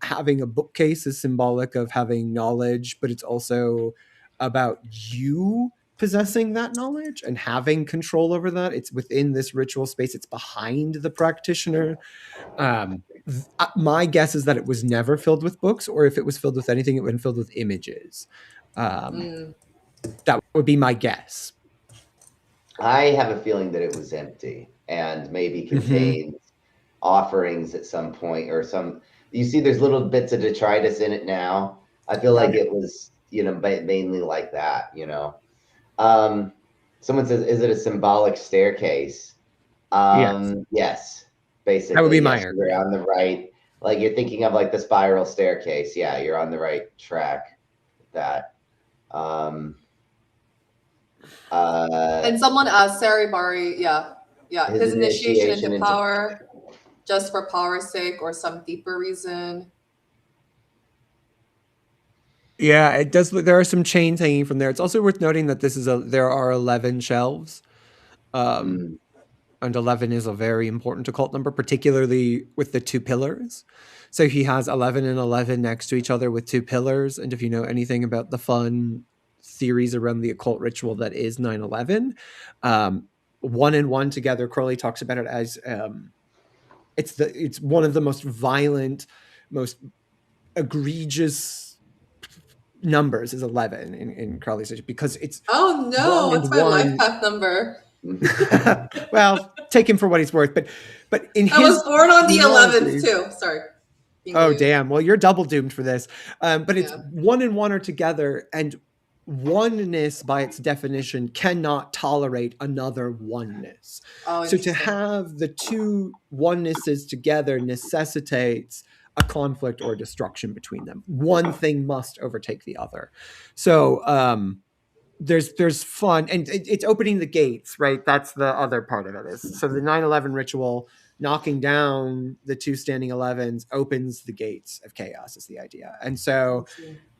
Having a bookcase is symbolic of having knowledge, but it's also about you possessing that knowledge and having control over that. It's within this ritual space. It's behind the practitioner. My guess is that it was never filled with books, or if it was filled with anything, it would have been filled with images. That would be my guess. I have a feeling that it was empty and maybe contained offerings at some point, or some. You see, there's little bits of detritus in it now. I feel like it was, mainly like that. Someone says, "Is it a symbolic staircase?" Yes, basically. That would be my answer. You're on the right. Like, you're thinking of like the spiral staircase. Yeah, you're on the right track with that. And someone asked Sari Bari, his initiation into power, just for power's sake or some deeper reason. Yeah, it does. There are some chains hanging from there. It's also worth noting that there are 11 shelves, and 11 is a very important occult number, particularly with the 2 pillars. So he has 11 and 11 next to each other with 2 pillars. And if you know anything about the fun theories around the occult ritual that is 9/11, 1 and 1 together, Crowley talks about it as it's one of the most violent, most egregious numbers is 11 in Crowley's Station, because it's Oh no, one it's and my life one. path number. Well, take him for what he's worth, but in I was born on the numerology- 11th too. Sorry. Oh damn! Well, you're double doomed for this. But it's Yeah. one and one are together, and oneness, by its definition, cannot tolerate another oneness. Oh, So to interesting. have the two onenesses together necessitates a conflict or destruction between them. One thing must overtake the other. So there's fun, and it's opening the gates, right? That's the other part of it. Is so the 9/11 ritual, knocking down the two standing 11s, opens the gates of chaos, is the idea. And so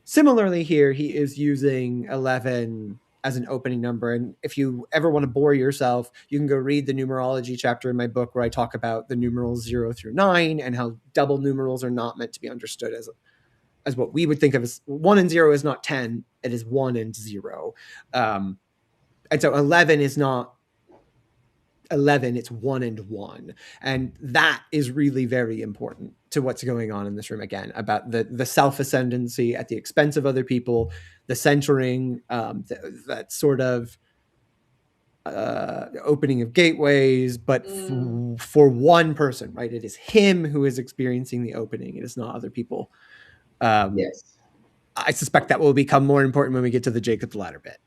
similarly here, he is using 11 as an opening number. And if you ever want to bore yourself, you can go read the numerology chapter in my book where I talk about the numerals 0 through 9 and how double numerals are not meant to be understood as what we would think of as 1 and 0 is not 10, it is 1 and 0. And so 11 is not 11, it's 1 and 1. And that is really very important to what's going on in this room, again, about the self-ascendancy at the expense of other people, the centering, that sort of opening of gateways, but for one person, right? It is him who is experiencing the opening. It is not other people. Yes. I suspect that will become more important when we get to the Jacob's Ladder bit.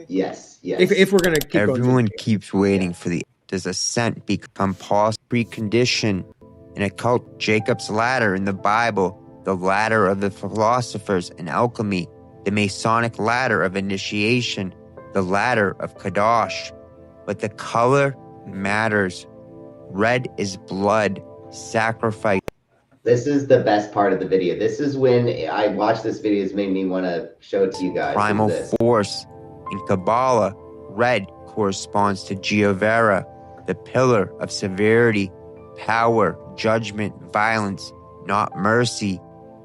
Yes. If we're going to keep Everyone going. keeps waiting for the does ascent become possible precondition in occult Jacob's ladder in the Bible, the ladder of the philosophers in alchemy, the Masonic ladder of initiation, the ladder of Kadosh. But the color matters. Red is blood, sacrifice. This is the best part of the video. This is when I watched this video. It's made me want to show it to you guys. Primal force. In Kabbalah, red corresponds to Jehovah, the pillar of severity, power, judgment, violence, not mercy.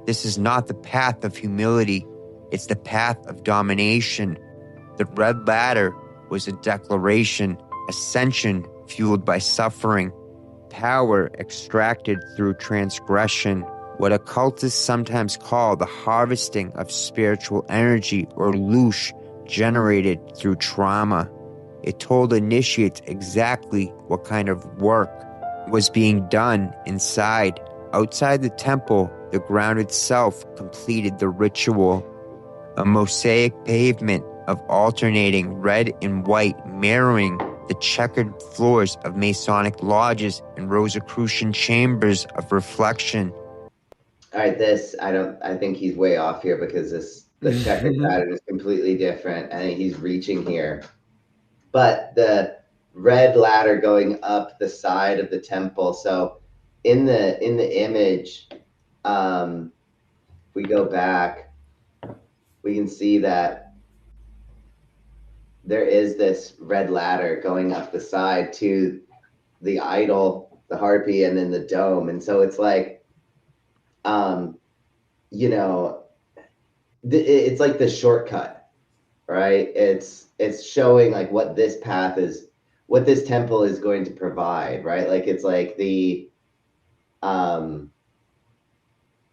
This is not the path of humility. It's the path of domination. The red ladder was a declaration, ascension fueled by suffering, power extracted through transgression, what occultists sometimes call the harvesting of spiritual energy, or loosh, generated through trauma. It told initiates exactly what kind of work was being done inside. Outside the temple, the ground itself completed the ritual. A mosaic pavement of alternating red and white, mirroring the checkered floors of Masonic lodges and Rosicrucian chambers of reflection. All right, I think he's way off here, because the checkered pattern is completely different. I think he's reaching here. But the red ladder going up the side of the temple. So in the image, if we go back, we can see that there is this red ladder going up the side to the idol, the harpy, and then the dome. And so it's like, it's like the shortcut, right? It's showing like what this path is, what this temple is going to provide, right? Like it's like the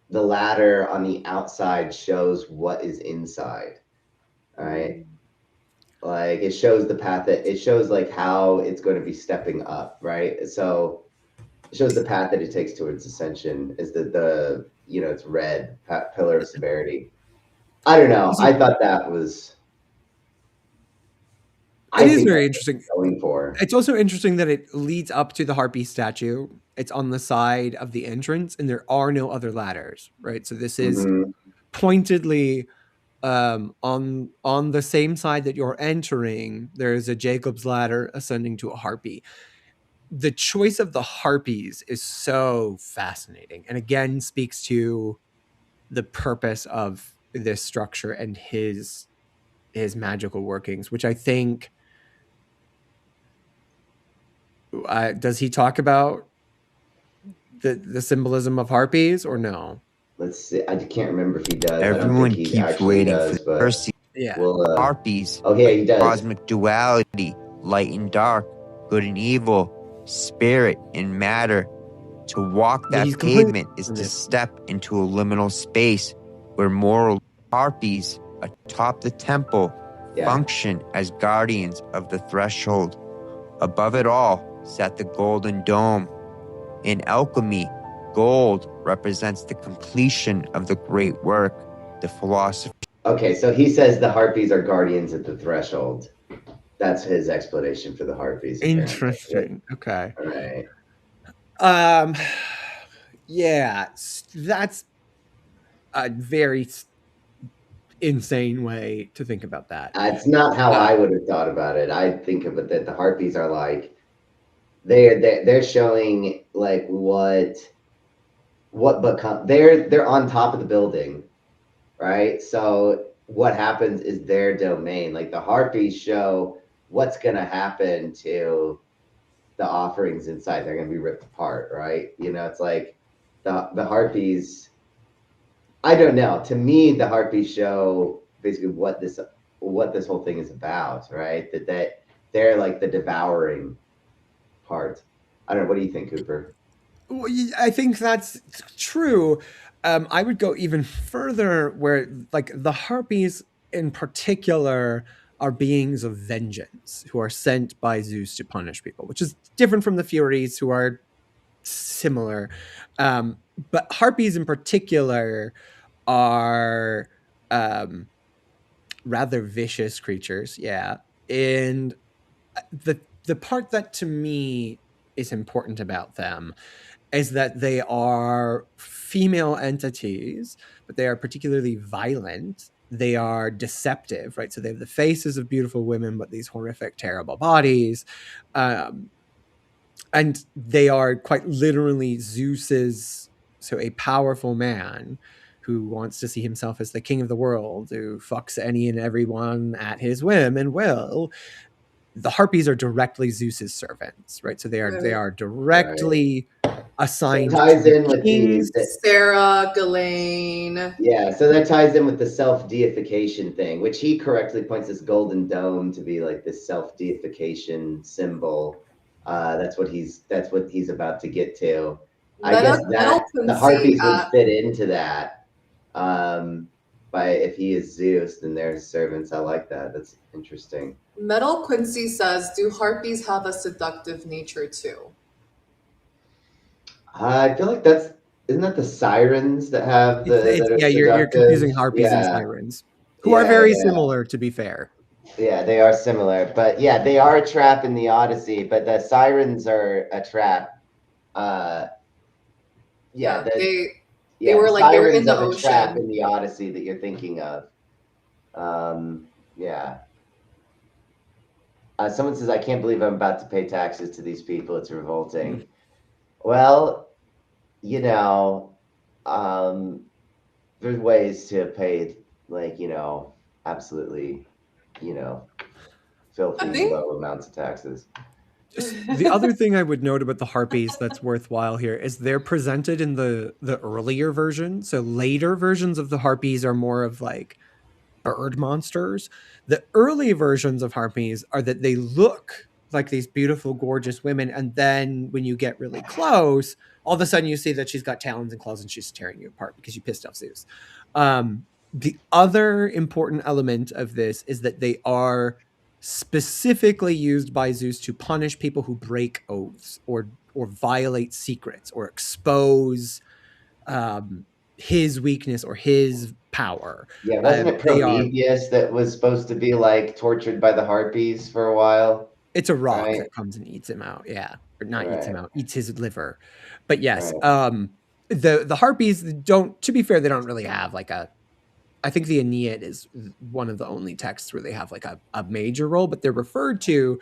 ladder on the outside shows what is inside, right? Like it shows the path, that it shows like how it's going to be stepping up, right? So it shows the path that it takes towards ascension is the it's red, pillar of severity. I don't know. I thought that was. It is very interesting. Going for. It's also interesting that it leads up to the harpy statue. It's on the side of the entrance, and there are no other ladders, right? So this is pointedly on the same side that you're entering. There is a Jacob's ladder ascending to a harpy. The choice of the harpies is so fascinating, and again speaks to the purpose of this structure and his magical workings, which I think. Does he talk about the symbolism of harpies or no? Let's see. I can't remember if he does. Everyone I don't think he keeps waiting does, for the mercy. Yeah. Harpies. Oh yeah, he does. Cosmic duality, light and dark, good and evil, spirit and matter. To walk Yeah, that he's completely pavement is to different. step into a liminal space where moral harpies atop the temple Yeah. function as guardians of the threshold. Above it all sat the golden dome. In alchemy, gold represents the completion of the great work. The philosophy. Okay, so he says the harpies are guardians at the threshold. That's his explanation for the harpies. Apparently. Interesting. Okay. All right. Yeah, that's a very insane way to think about that. It's not how I would have thought about it. I think of it that the harpies are like they're showing like what become they're on top of the building, right? So what happens is their domain. Like the harpies show what's gonna happen to the offerings inside. They're gonna be ripped apart, right? You know, it's like the harpies. I don't know. To me, the harpies show basically what this whole thing is about, right? That they're like the devouring part. I don't know. What do you think, Cooper? Well, I think that's true. I would go even further where, like, the harpies in particular are beings of vengeance who are sent by Zeus to punish people, which is different from the Furies, who are similar. But harpies in particular are rather vicious creatures. Yeah. And the part that to me is important about them is that they are female entities, but they are particularly violent. They are deceptive, right? So they have the faces of beautiful women, but these horrific, terrible bodies. And they are quite literally Zeus's, so a powerful man who wants to see himself as the king of the world, who fucks any and everyone at his whim and will. The harpies are directly Zeus's servants, right? So they are directly assigned So it ties to in with kings. Sarah, Ghislaine. Yeah, so that ties in with the self-deification thing, which he correctly points this golden dome to be like this self-deification symbol. That's what he's about to get to. I guess that the harpies would fit into that. By if he is Zeus, then they're his servants. I like that. That's interesting. Metal Quincy says, "Do harpies have a seductive nature too?" I feel like isn't that the sirens that have that are Yeah, you're seductive? confusing harpies and Yeah. sirens, who are very Yeah. similar, to be fair. Yeah, they are similar, but yeah, they are a trap in the Odyssey. But the sirens are a trap. They were like they were in the sirens are ocean. Trap in the Odyssey that you're thinking of. Yeah. Someone says, "I can't believe I'm about to pay taxes to these people. It's revolting." Well, you know, there's ways to pay, like, absolutely, filthy low amounts of taxes. The other thing I would note about the harpies that's worthwhile here is they're presented in the earlier version. So later versions of the harpies are more of like bird monsters. The early versions of harpies are that they look like these beautiful, gorgeous women, and then when you get really close, all of a sudden you see that she's got talons and claws and she's tearing you apart because you pissed off Zeus. The other important element of this is that they are specifically used by Zeus to punish people who break oaths or violate secrets or expose his weakness or his power. Yeah, wasn't it Prometheus that was supposed to be like tortured by the harpies for a while? It's a rock that comes and eats him out. Yeah, or not eats him out, eats his liver. But yes, the harpies don't. To be fair, they don't really have like a. I think the Aeneid is one of the only texts where they have like a major role, but they're referred to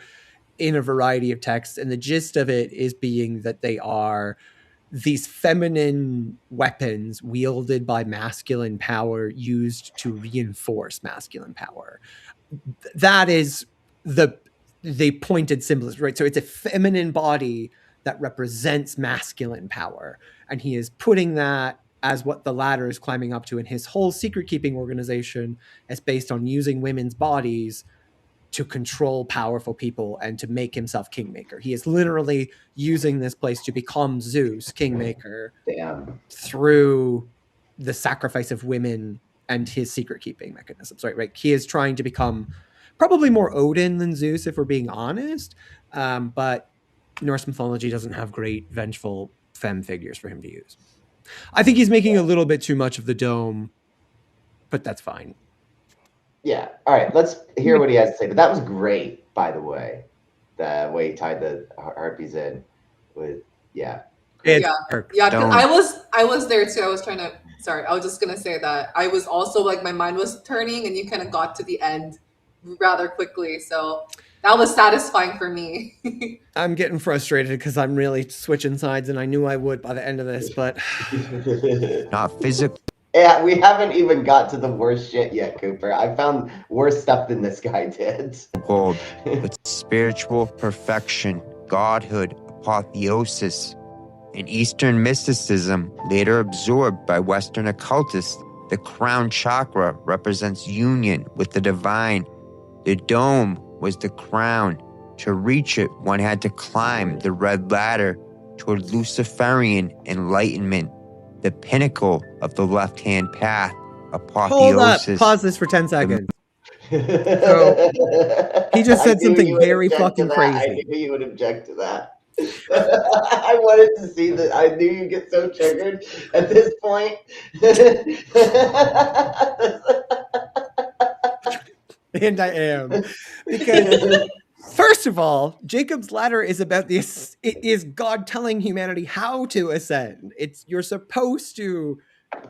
in a variety of texts, and the gist of it is being that they are these feminine weapons wielded by masculine power used to reinforce masculine power. That is the pointed symbolism, right? So it's a feminine body that represents masculine power, and he is putting that as what the ladder is climbing up to, and his whole secret keeping organization is based on using women's bodies to control powerful people and to make himself kingmaker. He is literally using this place to become Zeus, kingmaker, Damn. through the sacrifice of women and his secret keeping mechanisms, right? He is trying to become probably more Odin than Zeus, if we're being honest. But Norse mythology doesn't have great vengeful femme figures for him to use. I think he's making a little bit too much of the dome, but that's fine. Yeah. All right. Let's hear what he has to say. But that was great, by the way. The way he tied the harpies in with, yeah. It's Yeah. I was there too. I was just gonna say that I was also like, my mind was turning, and you kind of got to the end rather quickly. So that was satisfying for me. I'm getting frustrated because I'm really switching sides, and I knew I would by the end of this, but Not physical. Yeah, we haven't even got to the worst shit yet, Cooper. I found worse stuff than this guy did. Gold, but spiritual perfection, godhood, apotheosis. In Eastern mysticism, later absorbed by Western occultists, the crown chakra represents union with the divine. The dome was the crown. To reach it, one had to climb the red ladder toward Luciferian enlightenment, the pinnacle of the left-hand path, hold up, apotheosis. pause this for 10 seconds. So, he just said something very fucking crazy. I knew you would object to that. I wanted to see that. I knew you'd get so triggered at this point. And I am. Because, first of all, Jacob's ladder is about this. It is God telling humanity how to ascend. You're supposed to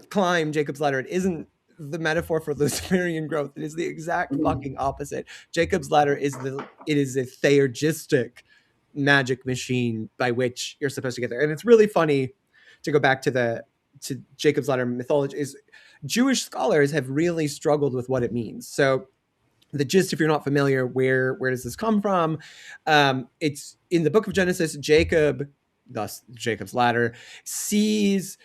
climb Jacob's ladder. It isn't the metaphor for Luciferian growth. It is the exact fucking opposite. Jacob's ladder is a theurgistic magic machine by which you're supposed to get there. And it's really funny to go back to Jacob's ladder mythology. Is Jewish scholars have really struggled with what it means. So the gist, if you're not familiar, where does this come from? It's in the book of Genesis. Jacob, thus Jacob's ladder, sees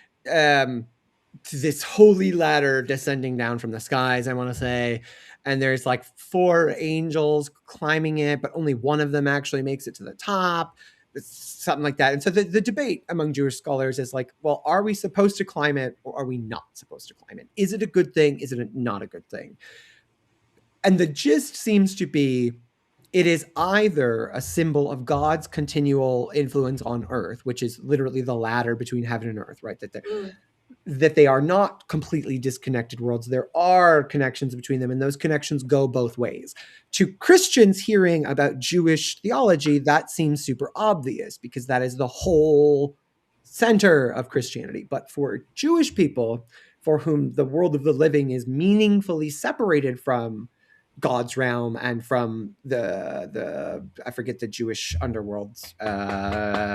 this holy ladder descending down from the skies, I want to say. And there's like 4 angels climbing it, but only one of them actually makes it to the top. It's something like that. And so the debate among Jewish scholars is like, well, are we supposed to climb it or are we not supposed to climb it? Is it a good thing? Is it not a good thing? And the gist seems to be, it is either a symbol of God's continual influence on earth, which is literally the ladder between heaven and earth, right? That they are not completely disconnected worlds. There are connections between them, and those connections go both ways. To Christians hearing about Jewish theology, that seems super obvious because that is the whole center of Christianity. But for Jewish people, for whom the world of the living is meaningfully separated from God's realm and from the I forget the Jewish underworlds,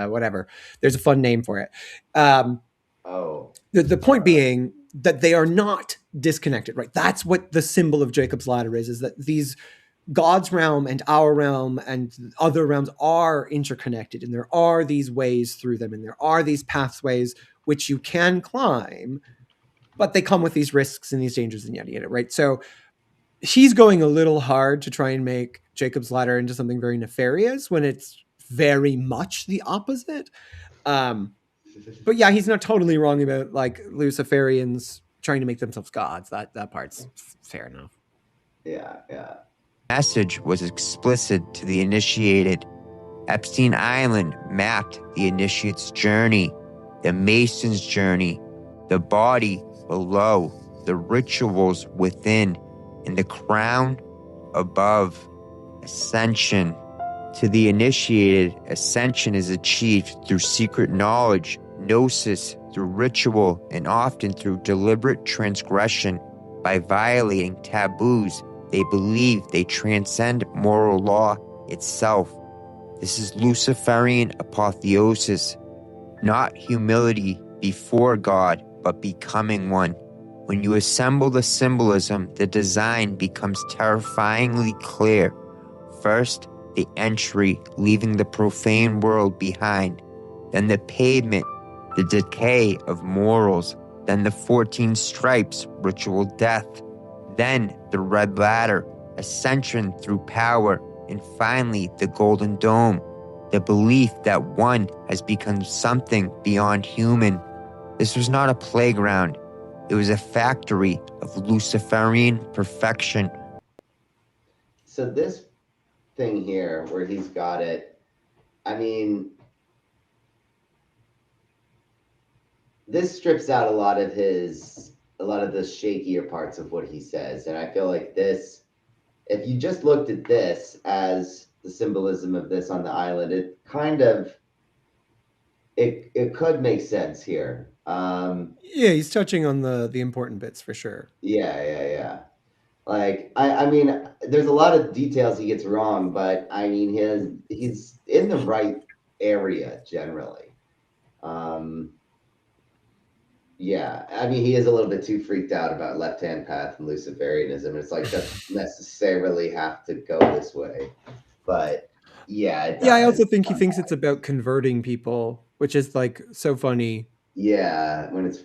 whatever. There's a fun name for it. The point being that they are not disconnected, right? That's what the symbol of Jacob's ladder is that these God's realm and our realm and other realms are interconnected, and there are these ways through them, and there are these pathways which you can climb, but they come with these risks and these dangers and yada yada, right? So he's going a little hard to try and make Jacob's ladder into something very nefarious when it's very much the opposite. But yeah, he's not totally wrong about like Luciferians trying to make themselves gods. That part's fair enough. Yeah. Message was explicit to the initiated. Epstein Island mapped the initiate's journey, the Mason's journey, the body below, the rituals within, and the crown above. Ascension. To the initiated, ascension is achieved through secret knowledge, gnosis, through ritual, and often through deliberate transgression. By violating taboos, they believe they transcend moral law itself. This is Luciferian apotheosis, not humility before God, but becoming one. When you assemble the symbolism, the design becomes terrifyingly clear. First, the entry, leaving the profane world behind. Then the pavement, the decay of morals. Then the 14 stripes, ritual death. Then the red ladder, ascension through power, and finally the Golden Dome, the belief that one has become something beyond human. This was not a playground. It was a factory of Luciferian perfection. So this thing here where he's got it, I mean, this strips out a lot of the shakier parts of what he says. And I feel like this, if you just looked at this as the symbolism of this on the island, it kind of, it could make sense here. Yeah, he's touching on the important bits for sure. Yeah. Like, I mean, there's a lot of details he gets wrong, but I mean, he's in the right area generally. Yeah, I mean, he is a little bit too freaked out about left-hand path and Luciferianism. It's like, doesn't necessarily have to go this way, but yeah, it does. Yeah, I also think he thinks it's about converting people, which is like so funny. Yeah, when it's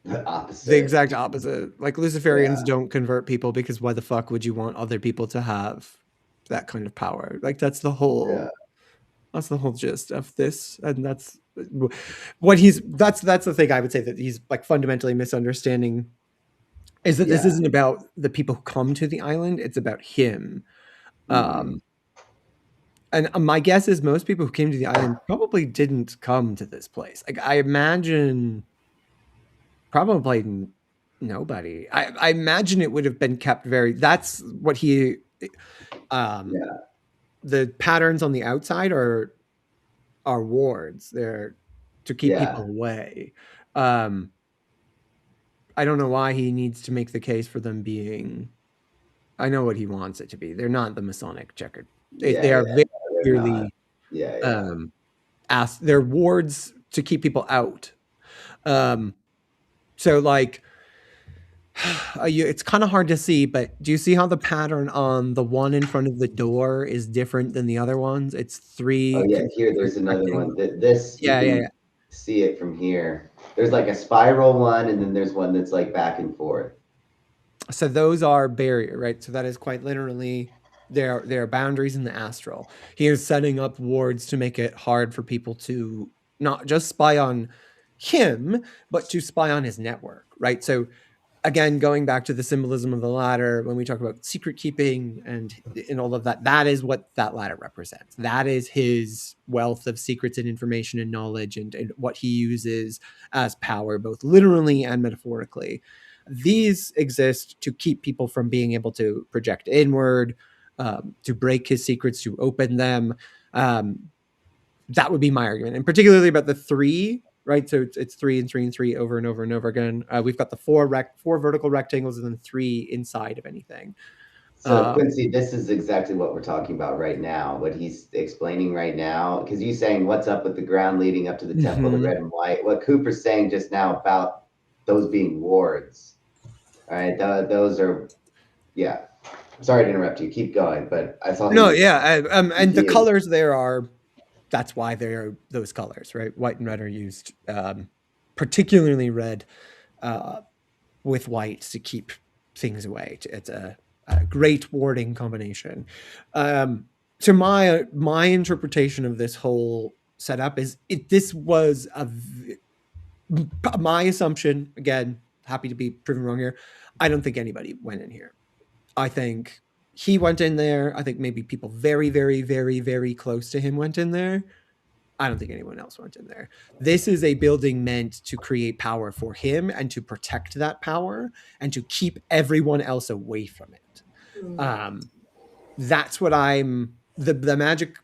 the opposite. The exact opposite. Like Luciferians don't convert people because why the fuck would you want other people to have that kind of power? Like that's the whole gist of this, and that's what that's the thing I would say that he's like fundamentally misunderstanding is that this isn't about the people who come to the island, it's about him. And my guess is most people who came to the island probably didn't come to this place. Like I imagine probably nobody. I imagine it would have been kept very, that's what he the patterns on the outside are wards. They're to keep people away. I don't know why he needs to make the case for them being, I know what he wants it to be. They're not the Masonic checkered. They are very clearly asked. They're wards to keep people out. So like, it's kind of hard to see, but do you see how the pattern on the one in front of the door is different than the other ones? It's three. Oh yeah, here there's another one. This you can see it from here. There's like a spiral one, and then there's one that's like back and forth. So those are barrier, right? So that is quite literally there are boundaries in the astral. He is setting up wards to make it hard for people to not just spy on him, but to spy on his network, right? So again, going back to the symbolism of the ladder, when we talk about secret keeping and all of that, that is what that ladder represents. That is his wealth of secrets and information and knowledge and what he uses as power, both literally and metaphorically. These exist to keep people from being able to project inward, to break his secrets, to open them. That would be my argument. And particularly about the three, right? So it's 3 and 3 and 3 over and over and over again. We've got the four vertical rectangles and then 3 inside of anything. So Quincy, this is exactly what we're talking about right now. What he's explaining right now, because he's saying what's up with the ground leading up to the temple, the red and white. What Cooper's saying just now about those being wards. All right, those are, Sorry to interrupt you. Keep going, but I saw. No, and the colors there are. That's why they are those colors, right? White and red are used, particularly red with white to keep things away. It's a great warding combination. So my interpretation of this whole setup is this was my assumption. Again, happy to be proven wrong here. I don't think anybody went in here. I think he went in there. I think maybe people very, very, very, very close to him went in there. I don't think anyone else went in there. This is a building meant to create power for him and to protect that power and to keep everyone else away from it. That's what the magic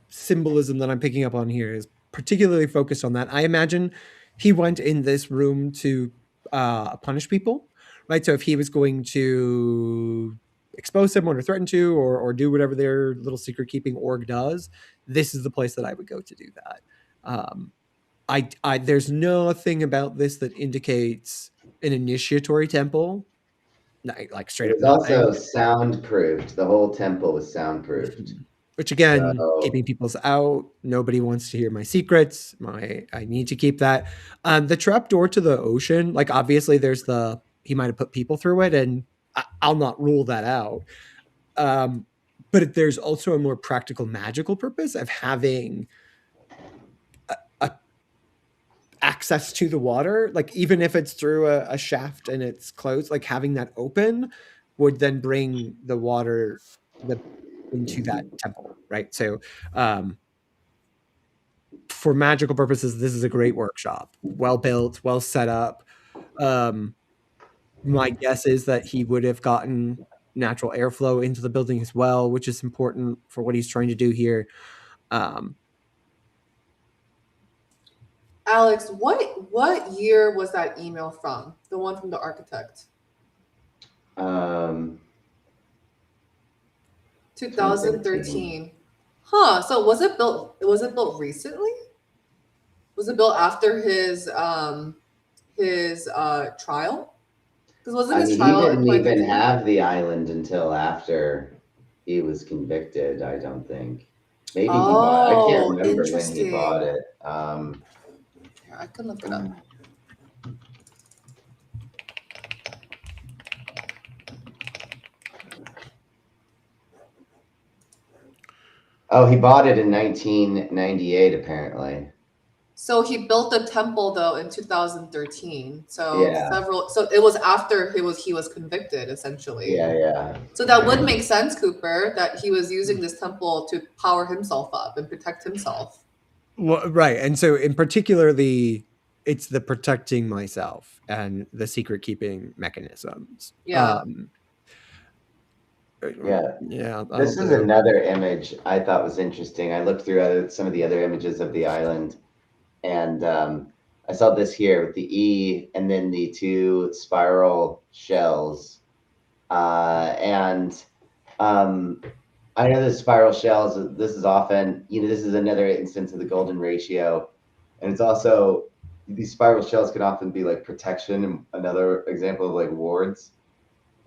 symbolism that I'm picking up on here is particularly focused on that. I imagine he went in this room to punish people, right? So if he was going to expose someone or threaten to or do whatever their little secret keeping org does, this is the place that I would go to do that. There's nothing about this that indicates an initiatory temple. Like straight up. It's also soundproofed. The whole temple was soundproofed. Which again, keeping people's out. Nobody wants to hear my secrets. I need to keep that. The trapdoor to the ocean, like obviously there's he might have put people through it, and I'll not rule that out. But there's also a more practical magical purpose of having a access to the water, like even if it's through a shaft and it's closed, like having that open would then bring the water into that temple, right? So for magical purposes, this is a great workshop, well built, well set up. My guess is that he would have gotten natural airflow into the building as well, which is important for what he's trying to do here. Alex, what year was that email from? The one from the architect? 2013. Huh. So was it built recently? Was it built after his trial? Because wasn't his trial he in didn't even 2013? have the island until after he was convicted, I don't think. Maybe he bought it. I can't remember when he bought it. Here, I can look it up. Oh, he bought it in 1998, apparently. So he built the temple though in 2013. So Yeah. So it was after he was convicted, essentially. Yeah. So that would make sense, Cooper, that he was using this temple to power himself up and protect himself. Well, right. And so in particularly, it's the protecting myself and the secret keeping mechanisms. Yeah. Yeah. This is another image I thought was interesting. I looked through some of the other images of the island, and I saw this here with the E and then the two spiral shells. I know the spiral shells, this is often, this is another instance of the golden ratio. And it's also, these spiral shells can often be like protection, and another example of like wards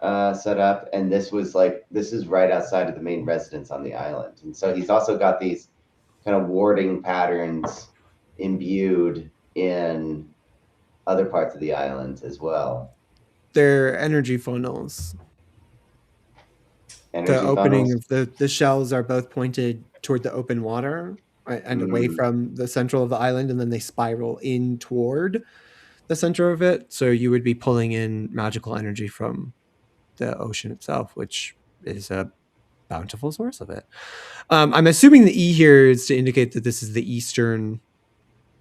set up. And this is right outside of the main residence on the island. And so he's also got these kind of warding patterns imbued in other parts of the island as well. They're energy funnels. The opening of the shells are both pointed toward the open water, right, and away from the central of the island, and then they spiral in toward the center of it. So you would be pulling in magical energy from the ocean itself, which is a bountiful source of it. I'm assuming the E here is to indicate that this is the eastern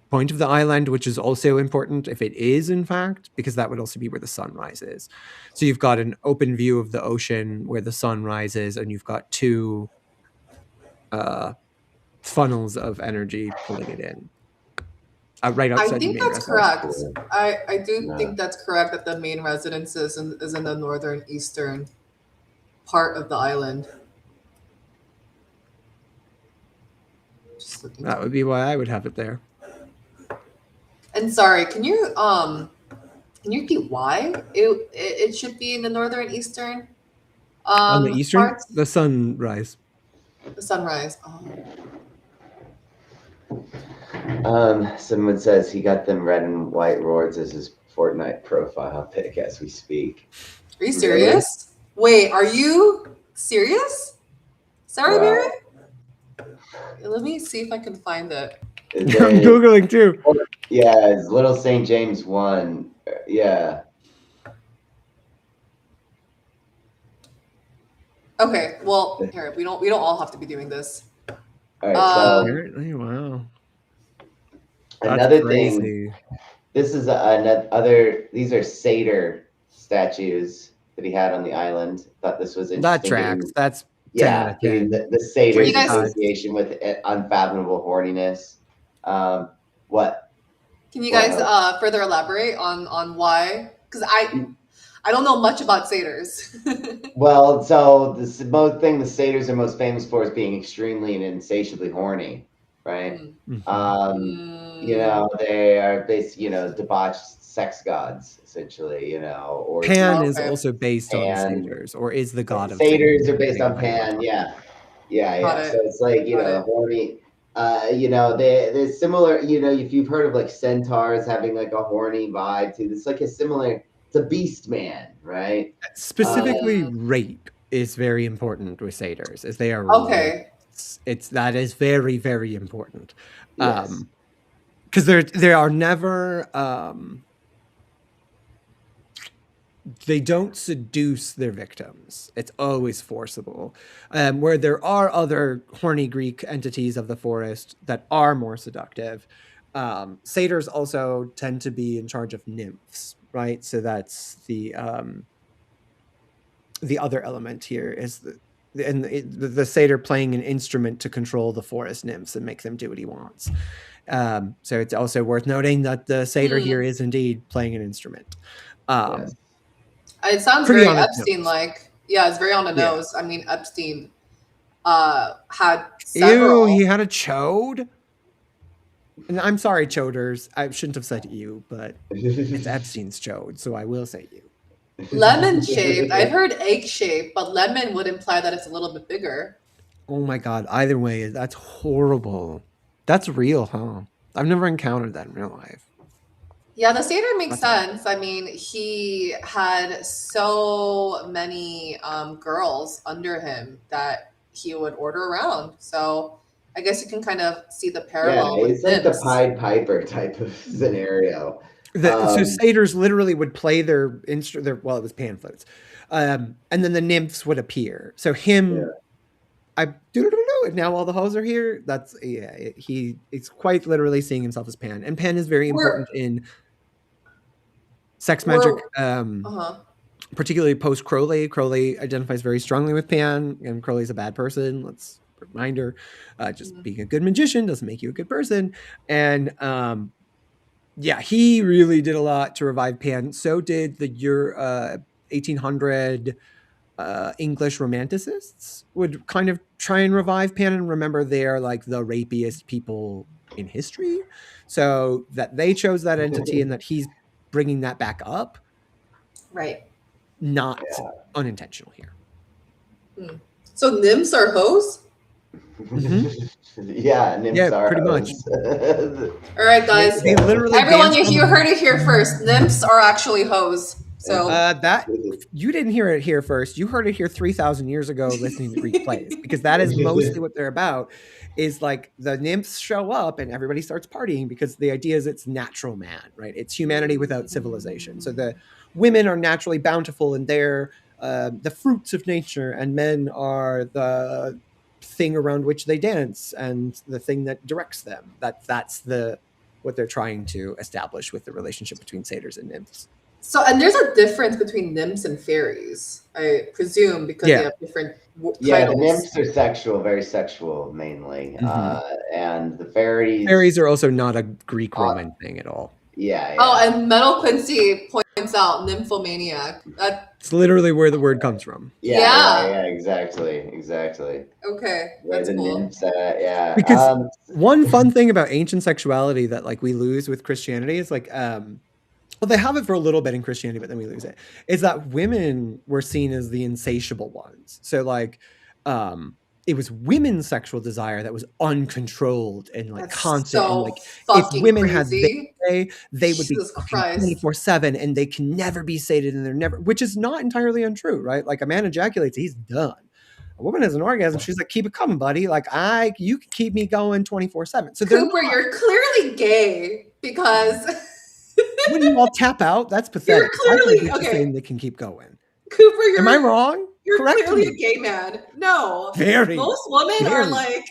point of the island, which is also important if it is, in fact, because that would also be where the sun rises. So you've got an open view of the ocean where the sun rises, and you've got two funnels of energy pulling it in. Right outside. I think that's correct. I do think that's correct, that the main residence is in the northern eastern part of the island. That would be why I would have it there. And sorry, can you repeat why it should be in the northern eastern? On the eastern parts? The sunrise. The sunrise. Someone says he got them red and white wards as his Fortnite profile pic as we speak. Are you serious? Really? Wait, are you serious? Sarah Berry? Let me see if I can find it. I'm Googling too. Yeah, it's Little St. James 1. Yeah. Okay, well, here, we don't all have to be doing this. All right, apparently, wow. Another thing, this is these are satyr statues that he had on the island. Thought this was interesting. That tracks. That's the satyr association with unfathomable horniness. What? Can you guys further elaborate on why? Because I don't know much about satyrs. Well, so the satyrs are most famous for is being extremely and insatiably horny, right? They are basically, debauched sex gods, essentially, or Pan is also based on satyrs, or is the god of satyrs are based on Pan, yeah. So it's like, horny. They're similar, if you've heard of like centaurs having like a horny vibe too, it's like it's a beast man, right? Specifically rape is very important with satyrs, is they are Okay. that is very, very important. Yes. Because they are never they don't seduce their victims. It's always forcible. Where there are other horny Greek entities of the forest that are more seductive. Satyrs also tend to be in charge of nymphs, right? So that's the other element here is the satyr playing an instrument to control the forest nymphs and make them do what he wants. So it's also worth noting that the satyr here is indeed playing an instrument. Yes. It sounds Pretty very on its Epstein-like. Yeah, it's very on the Yeah. nose. I mean, Epstein had several. Ew, he had a chode? And I'm sorry, choders. I shouldn't have said ew, but it's Epstein's chode, so I will say ew. Lemon-shaped. I've heard egg-shaped, but lemon would imply that it's a little bit bigger. Oh my god, either way, that's horrible. That's real, huh? I've never encountered that in real life. Yeah, the satyr makes sense. I mean, he had so many girls under him that he would order around. So I guess you can kind of see the parallel with it's like the nymphs. Pied Piper type of scenario. So satyrs literally would play their instrument. Well, it was pan flutes, and then the nymphs would appear. So him, I do and now all the hoes are here. That's he's quite literally seeing himself as Pan, and Pan is very important in sex magic, particularly post Crowley. Crowley identifies very strongly with Pan, and Crowley's a bad person. Let's reminder, just being a good magician doesn't make you a good person. And yeah, he really did a lot to revive Pan. So did the 1800 English romanticists would kind of try and revive Pan, and remember they're like the rapiest people in history. So that they chose that entity and that he's bringing that back up. Right. Not unintentional here. So nymphs are hoes? Yeah, nymphs are pretty hoes. Much. All right, guys. They literally everyone, you heard it here first. Nymphs are actually hoes. So that you didn't hear it here first. You heard it here 3,000 years ago listening to Greek plays, because that is mostly what they're about. Is like the nymphs show up and everybody starts partying because the idea is it's natural man, right? It's humanity without civilization. So the women are naturally bountiful and they're the fruits of nature, and men are the thing around which they dance and the thing that directs them. That's what they're trying to establish with the relationship between satyrs and nymphs. So, and there's a difference between nymphs and fairies, I presume, because they have different titles. Yeah, the nymphs are sexual, very sexual mainly. And the fairies... Fairies are also not a Greek Roman thing at all. Yeah. Oh, and Metal Quincy points out nymphomaniac. It's literally where the word comes from. Yeah, exactly. Okay, where that's the cool. nymphs yeah. Because one fun thing about ancient sexuality that like we lose with Christianity is like well, they have it for a little bit in Christianity, but then we lose it. Is that women were seen as the insatiable ones. So like it was women's sexual desire that was uncontrolled and like constant. And like if women had they would be 24/7 and they can never be sated, and they're never, which is not entirely untrue, right? Like a man ejaculates, he's done. A woman has an orgasm, she's like, keep it coming, buddy. Like you can keep me going 24/7. So Cooper, you're clearly gay because when you all tap out, that's pathetic. You're clearly just saying they can keep going. Cooper, am I wrong? You're Correct clearly me. a gay man. No. Very. Most women are like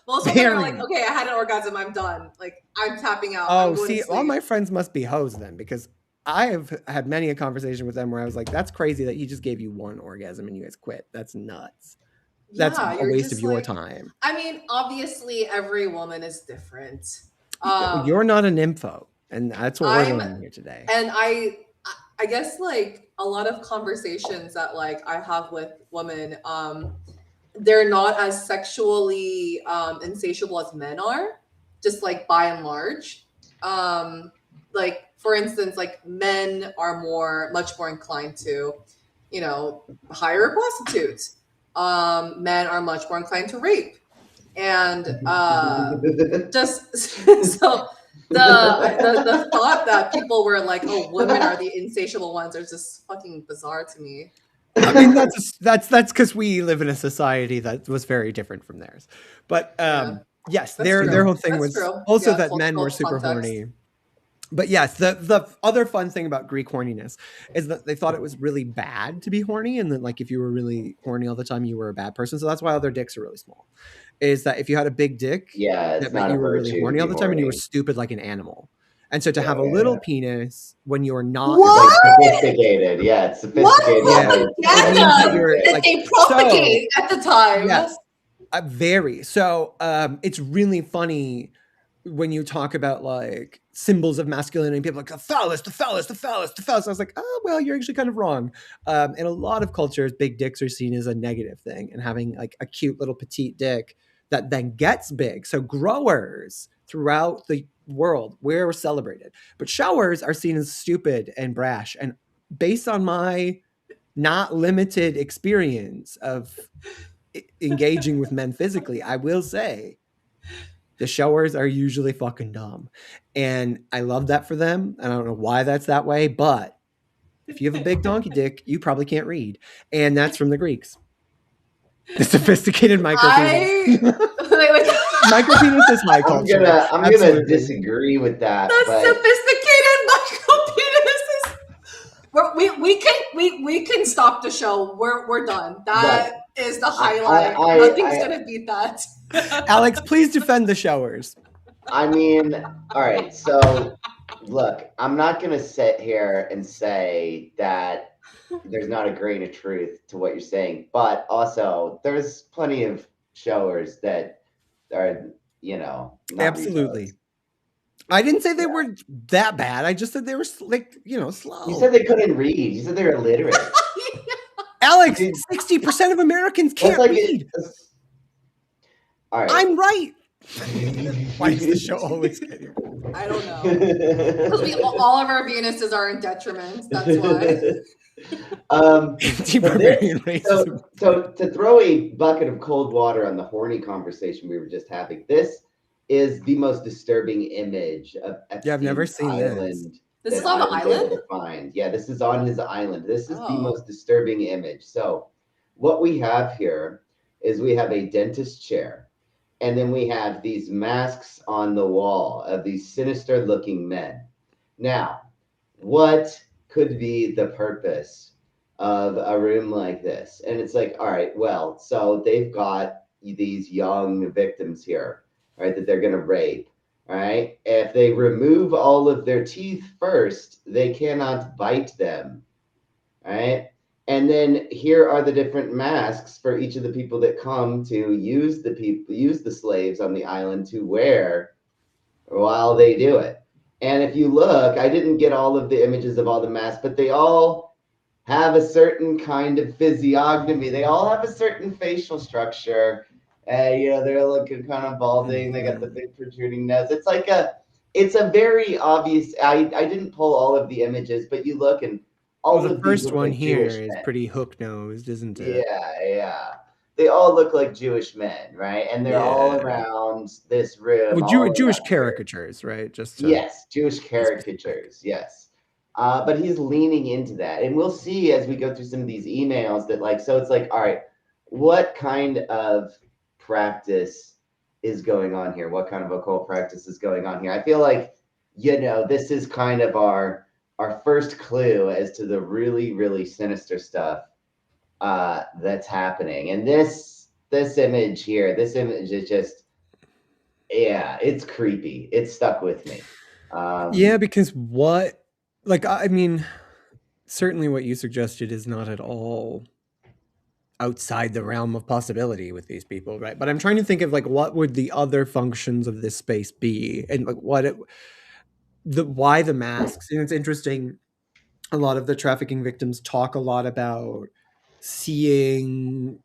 most women are like, okay, I had an orgasm, I'm done. Like I'm tapping out. Oh, see, all my friends must be hoes then, because I have had many a conversation with them where I was like, that's crazy that he just gave you one orgasm and you guys quit. That's nuts. That's a waste of your time. I mean, obviously every woman is different. You're not an nympho, and that's what we're learning here today. And I guess like a lot of conversations that like I have with women, they're not as sexually insatiable as men are, just like by and large. Like for instance, like men are much more inclined to, hire a prostitute. Men are much more inclined to rape, and just so. The thought that people were like, oh, women are the insatiable ones, are just fucking bizarre to me. I mean, that's because we live in a society that was very different from theirs. But yes, That's their true. whole thing That's was true. also Yeah, that men were cultural super context. horny. But yes, the other fun thing about Greek horniness is that they thought it was really bad to be horny, and that like if you were really horny all the time, you were a bad person. So that's why all their dicks are really small. Is that if you had a big dick, Yeah, it's that meant not a you were really virtue to horny all be the time, and you were horny. stupid like an animal. And so to Yeah, have a yeah, little yeah. penis when you're not It's like What? sophisticated. Yeah, it's What sophisticated. Yeah, Like, it means that you're that like they propagate at the time? yes, very. So it's really funny when you talk about like symbols of masculinity, people are like the phallus, the phallus, the phallus, the phallus. I was like, oh well, you're actually kind of wrong. In a lot of cultures, big dicks are seen as a negative thing, and having like a cute little petite dick that then gets big. So growers throughout the world we're celebrated, but showers are seen as stupid and brash. And based on my not limited experience of engaging with men physically, I will say the showers are usually fucking dumb. And I love that for them. I don't know why that's that way, but if you have a big donkey dick, you probably can't read. And that's from the Greeks. The sophisticated micro penis. Micro penis is high culture. I'm gonna Absolutely. disagree with that. The But sophisticated micro penises. We can stop the show. We're done. That is the highlight. Nothing's gonna beat that. Alex, please defend the showers. I mean, all right. So, look, I'm not gonna sit here and say that there's not a grain of truth to what you're saying, but also there's plenty of showers that are, not Absolutely. retards. I didn't say they were that bad. I just said they were like, slow. You said they couldn't read. You said they were illiterate. Alex, 60% of Americans can't read. All right. I'm right. Why does the show always get here? I don't know. Because all of our Venuses are in detriment. That's why. So to throw a bucket of cold water on the horny conversation we were just having, this is the most disturbing image of Epstein's I've never seen island. This is on the island? Yeah, this is on his island. This is the most disturbing image. So what we have here is we have a dentist chair, and then we have these masks on the wall of these sinister looking men. Now, what could be the purpose of a room like this? And it's like, all right, well, so they've got these young victims here, right, that they're going to rape, right? If they remove all of their teeth first, they cannot bite them, right? And then here are the different masks for each of the people that come to use the slaves on the island to wear while they do it. And if you look, I didn't get all of the images of all the masks, but they all have a certain kind of physiognomy. They all have a certain facial structure. They're looking kind of balding. They got the big protruding nose. It's a very obvious. I didn't pull all of the images, but you look and all the of first these one like here Jewish is men. pretty hook-nosed, isn't it? Yeah. They all look like Jewish men, right? And they're all around this room. Well, Jewish caricatures, right? Yes, Jewish caricatures, yes. But he's leaning into that. And we'll see as we go through some of these emails that so it's like, all right, what kind of practice is going on here? What kind of occult practice is going on here? I feel like, this is kind of our first clue as to the really, really sinister stuff that's happening. And this image here, this image is just, it's creepy. It's stuck with me. Because certainly what you suggested is not at all outside the realm of possibility with these people, right? But I'm trying to think of what would the other functions of this space be, and why the masks. And it's interesting. A lot of the trafficking victims talk a lot about seeing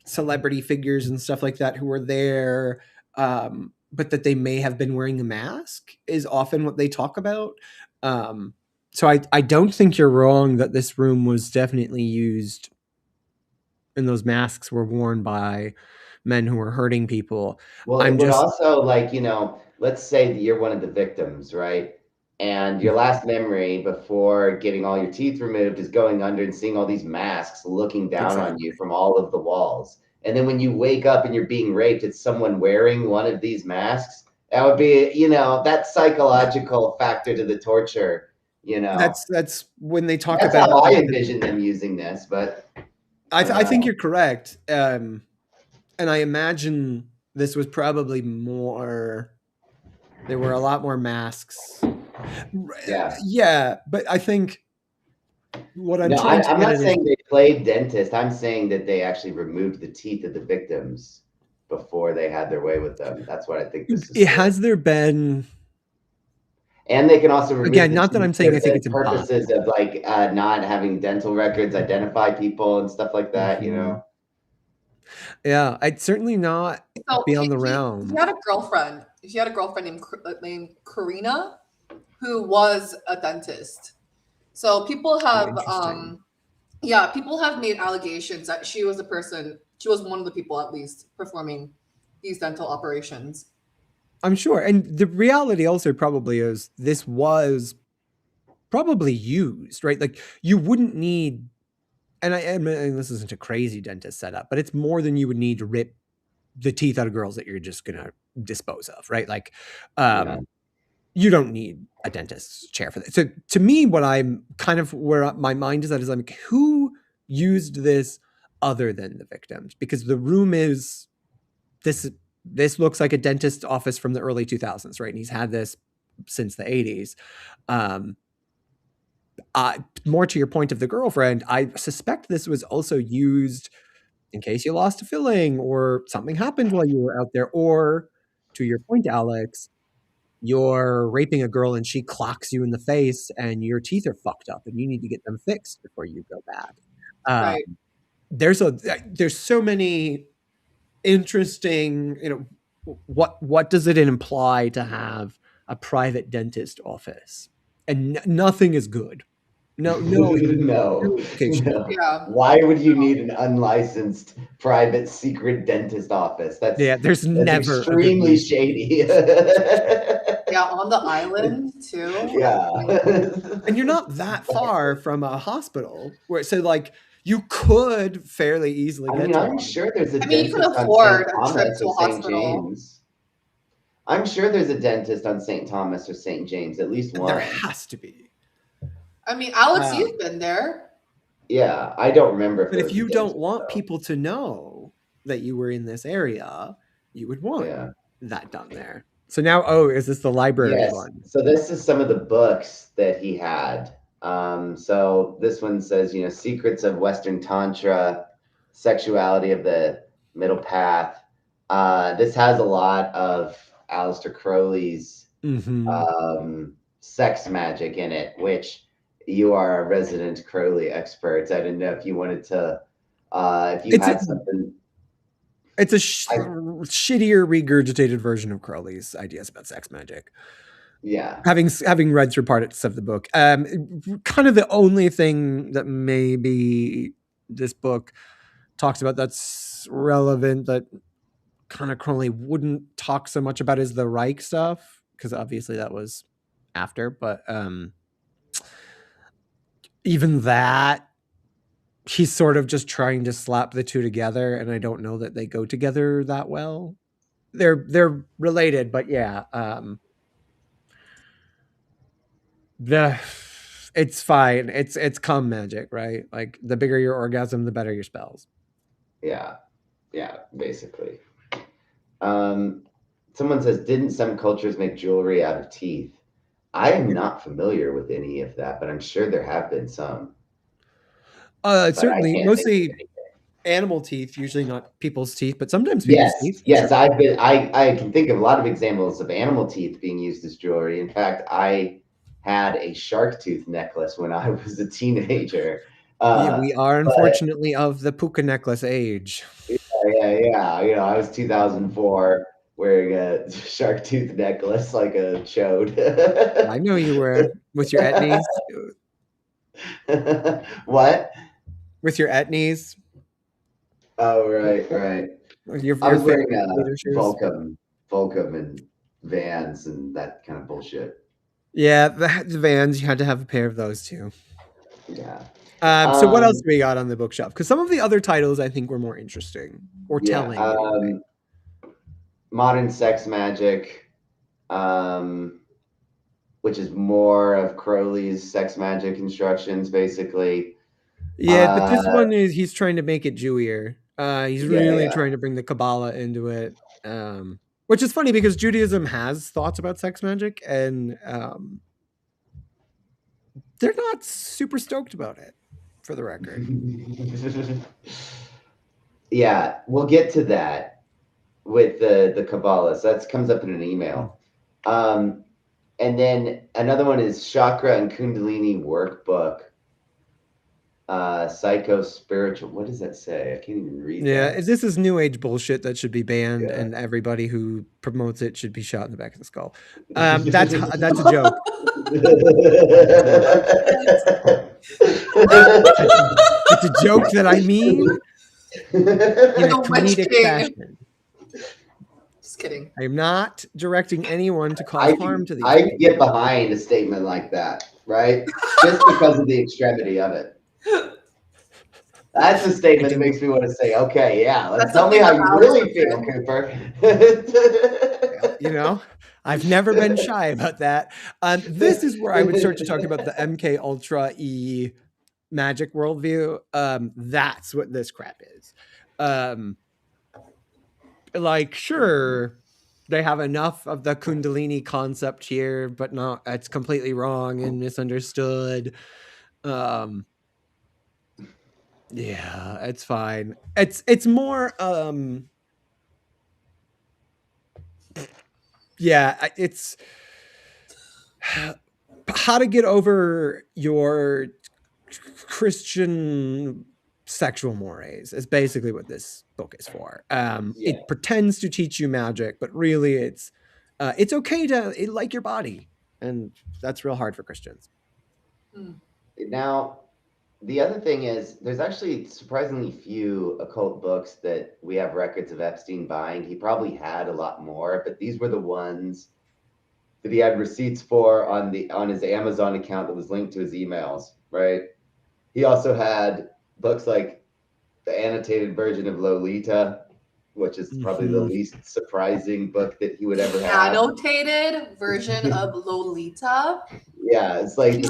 celebrity figures and stuff like that who were there, but that they may have been wearing a mask is often what they talk about. So I don't think you're wrong that this room was definitely used and those masks were worn by men who were hurting people. Well, it would also let's say that you're one of the victims, right? And your last memory before getting all your teeth removed is going under and seeing all these masks looking down on you from all of the walls. And then when you wake up and you're being raped, it's someone wearing one of these masks. That would be, that psychological factor to the torture, That's when they talk That's about how I like, envision them using this, but I think you're correct. And I imagine this was probably more. There were a lot more masks. yeah. Yeah, but I think what I'm No, trying to I'm get not at is saying they played dentist. I'm saying that they actually removed the teeth of the victims before they had their way with them. That's what I think this is. has there been. And they can also remove Again, the not that teeth I'm saying for I think the it's purposes impossible. of like not having dental records, identify people and stuff like that, Yeah, I'd certainly not So be on the he realm. had a girlfriend. He had a girlfriend named Karina, who was a dentist. So people have, Interesting. people have made allegations that she was one of the people at least performing these dental operations. I'm sure. And the reality also probably is this was probably used, right? Like you wouldn't need, and this isn't a crazy dentist setup, but it's more than you would need to rip the teeth out of girls that you're just going to dispose of, right? Like, Yeah. you don't need a dentist's chair for that. So to me, what I'm kind of where my mind is at is I'm like, who used this other than the victims? Because the room is this looks like a dentist office from the early 2000s, right? And he's had this since the 80s. More to your point of the girlfriend, I suspect this was also used in case you lost a filling or something happened while you were out there. Or to your point, Alex, you're raping a girl and she clocks you in the face and your teeth are fucked up and you need to get them fixed before you go back. Right. There's so many interesting, what does it imply to have a private dentist office? And nothing is good. No no. indication. Yeah. Why would you need an unlicensed private secret dentist office? That's There's never extremely shady. Yeah, on the island too. Yeah. And you're not that far from a hospital where you could fairly easily get to I'm one. sure there's a you dentist can on afford St. a trip Thomas to or a St. hospital. James. I'm sure there's a dentist on St. Thomas or St. James, at least one. There has to be. I mean, Alex, you've been there. Yeah, I don't remember. But if you don't want people to know that you were in this area, you would want that done there. So now, is this the library one? So this is some of the books that he had. So this one says, Secrets of Western Tantra, Sexuality of the Middle Path. This has a lot of Aleister Crowley's sex magic in it, which you are a resident Crowley expert. I didn't know if you wanted to, if you had something. It's a shittier regurgitated version of Crowley's ideas about sex magic. Yeah. Having read through parts of the book, kind of the only thing that maybe this book talks about that's relevant that kind of Crowley wouldn't talk so much about is the Reich stuff, because obviously that was after, but even that, he's sort of just trying to slap the two together, and I don't know that they go together that well. They're related, but yeah, it's fine. It's cum magic, right? Like the bigger your orgasm, the better your spells. Yeah, basically. Someone says, didn't some cultures make jewelry out of teeth? I am not familiar with any of that, but I'm sure there have been some. Certainly, mostly animal teeth, usually not people's teeth, but sometimes people's teeth. Yes, sure. I can think of a lot of examples of animal teeth being used as jewelry. In fact, I had a shark tooth necklace when I was a teenager. We are unfortunately of the puka necklace age. Yeah. I was 2004 wearing a shark tooth necklace like a chode. I know you were with your etnies. What? With your etnies. Oh, right. I was wearing Volcom and Vans and that kind of bullshit. Yeah, the Vans, you had to have a pair of those too. Yeah. So what else do we got on the bookshelf? Because some of the other titles I think were more interesting or telling. Anyway. Modern Sex Magic, which is more of Crowley's sex magic instructions, basically. Yeah, but this one is he's trying to make it Jewier. He's really yeah. trying to bring the Kabbalah into it, which is funny because Judaism has thoughts about sex magic, and they're not super stoked about it, for the record. Yeah, we'll get to that with the Kabbalah. So that comes up in an email. And then another one is Chakra and Kundalini Workbook. Psycho spiritual. What does that say? I can't even read that. Yeah, this is new age bullshit that should be banned, and everybody who promotes it should be shot in the back of the skull. That's a joke. It's a joke that I mean in a comedic fashion. Just kidding. I am not directing anyone to cause harm to these I people. get behind a statement like that, right? Just because of the extremity of it. That's a statement that makes me want to say, okay, yeah, tell me how you really feel, Cooper. You know, I've never been shy about that. This is where I would start to talk about the MK Ultra E magic worldview. That's what this crap is. Like, sure, they have enough of the Kundalini concept here, but not, it's completely wrong and misunderstood. Yeah, it's fine. It's more yeah, it's how to get over your Christian sexual mores is basically what this book is for. It pretends to teach you magic, but really it's okay to like your body, and that's real hard for Christians. Now, the other thing is, there's actually surprisingly few occult books that we have records of Epstein buying. He probably had a lot more, but these were the ones that he had receipts for on his Amazon account that was linked to his emails, right? He also had books like the annotated version of Lolita, which is probably the least surprising book that he would ever have. Annotated version of Lolita. Yeah, it's like the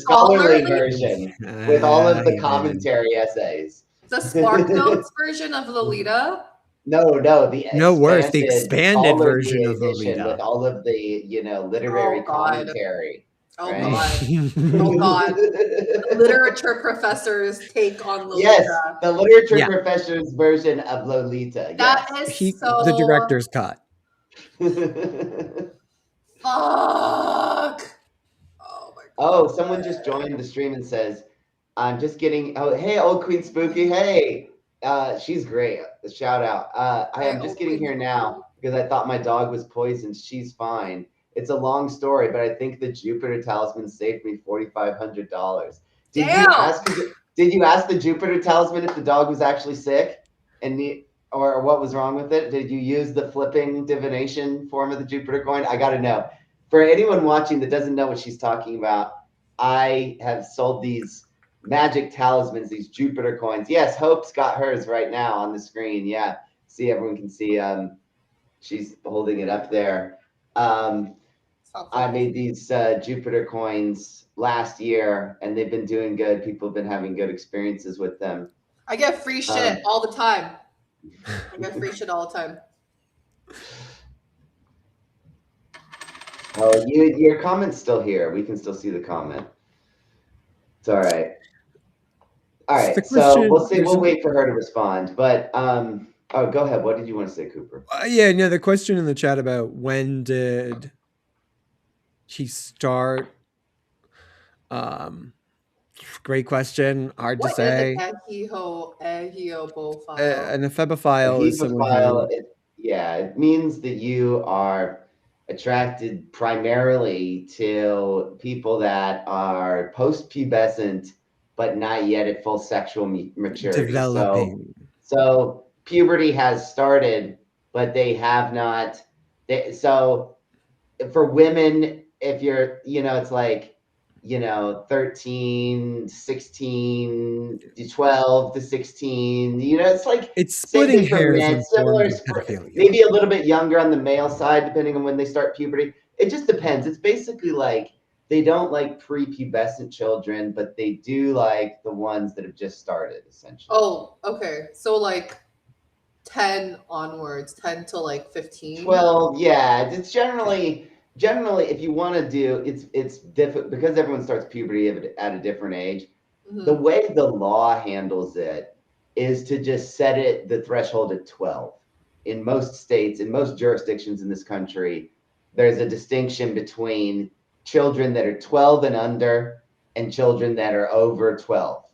scholarly version with all of the commentary essays. The Spark Notes version of Lolita. No, the expanded version of Lolita with all of the literary commentary. Oh right? God! Oh God! The literature professor's take on Lolita. Yes, the literature professor's version of Lolita. That is the director's cut. Fuck! Oh my God! Oh, someone just joined the stream and says, "I'm just getting." Oh, hey, old Queen Spooky. Hey, she's great. Shout out. I am just getting here now because I thought my dog was poisoned. She's fine. It's a long story, but I think the Jupiter talisman saved me $4,500. Did you ask the Jupiter talisman if the dog was actually sick or what was wrong with it? Did you use the flipping divination form of the Jupiter coin? I got to know. For anyone watching that doesn't know what she's talking about, I have sold these magic talismans, these Jupiter coins. Yes, Hope's got hers right now on the screen. Yeah, see, everyone can see. She's holding it up there. I made these Jupiter coins last year, and they've been doing good. People have been having good experiences with them. I get free shit all the time. I get free shit all the time. Oh, your comment's still here. We can still see the comment. It's all right. All right, so we'll see. We'll wait for her to respond. But oh, go ahead. What did you want to say, Cooper? The question in the chat about when did he start? Great question. Hard to say. What is an ehebophile? An ephebophile is someone who... it means that you are attracted primarily to people that are post-pubescent but not yet at full sexual maturity. Developing. So puberty has started, but they have not. So for women, if you're, it's like, 13, 16, 12 to 16, it's like It's same splitting thing for hairs men, on similar, forms of pedophilia. maybe a little bit younger on the male side, depending on when they start puberty. It just depends. It's basically like they don't like prepubescent children, but they do like the ones that have just started, essentially. Oh, okay. So like 10 onwards, 10 to like 15. 12, yeah. It's generally if you want to do it's difficult because everyone starts puberty at a different age. The way the law handles it is to just set the threshold at 12. In most states, in most jurisdictions in this country, there's a distinction between children that are 12 and under and children that are over 12,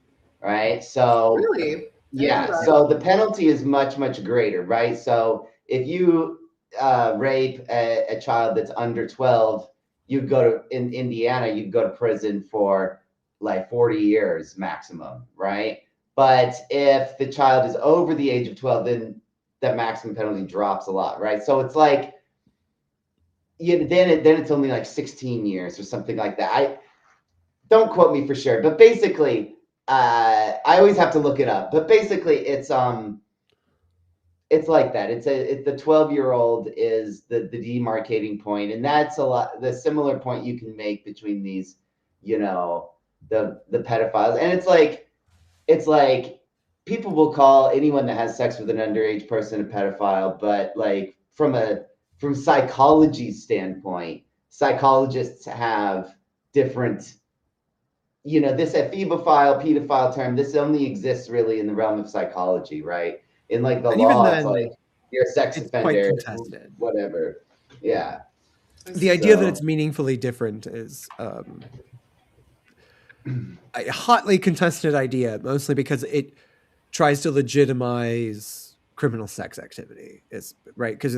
right? So Really? yeah, so the penalty is much, much greater, right? So if you rape a child that's under 12, you'd go to, in Indiana, you'd go to prison for like 40 years maximum, right? But if the child is over the age of 12, then the maximum penalty drops a lot, right? So it's like, then it's only like 16 years or something like that. I don't quote me for sure, but basically, I always have to look it up. But basically, it's like that. It's the 12-year-old is the demarcating point, and that's a lot. The similar point you can make between these, the pedophiles, and it's like people will call anyone that has sex with an underage person a pedophile, but like from psychology standpoint, psychologists have different. This ephebophile, pedophile term, this only exists really in the realm of psychology, right? In like the And even law, then, it's like you're a sex it's quite offender, contested. whatever. Yeah. The idea that it's meaningfully different is a hotly contested idea, mostly because it tries to legitimize criminal sex activity. Is right because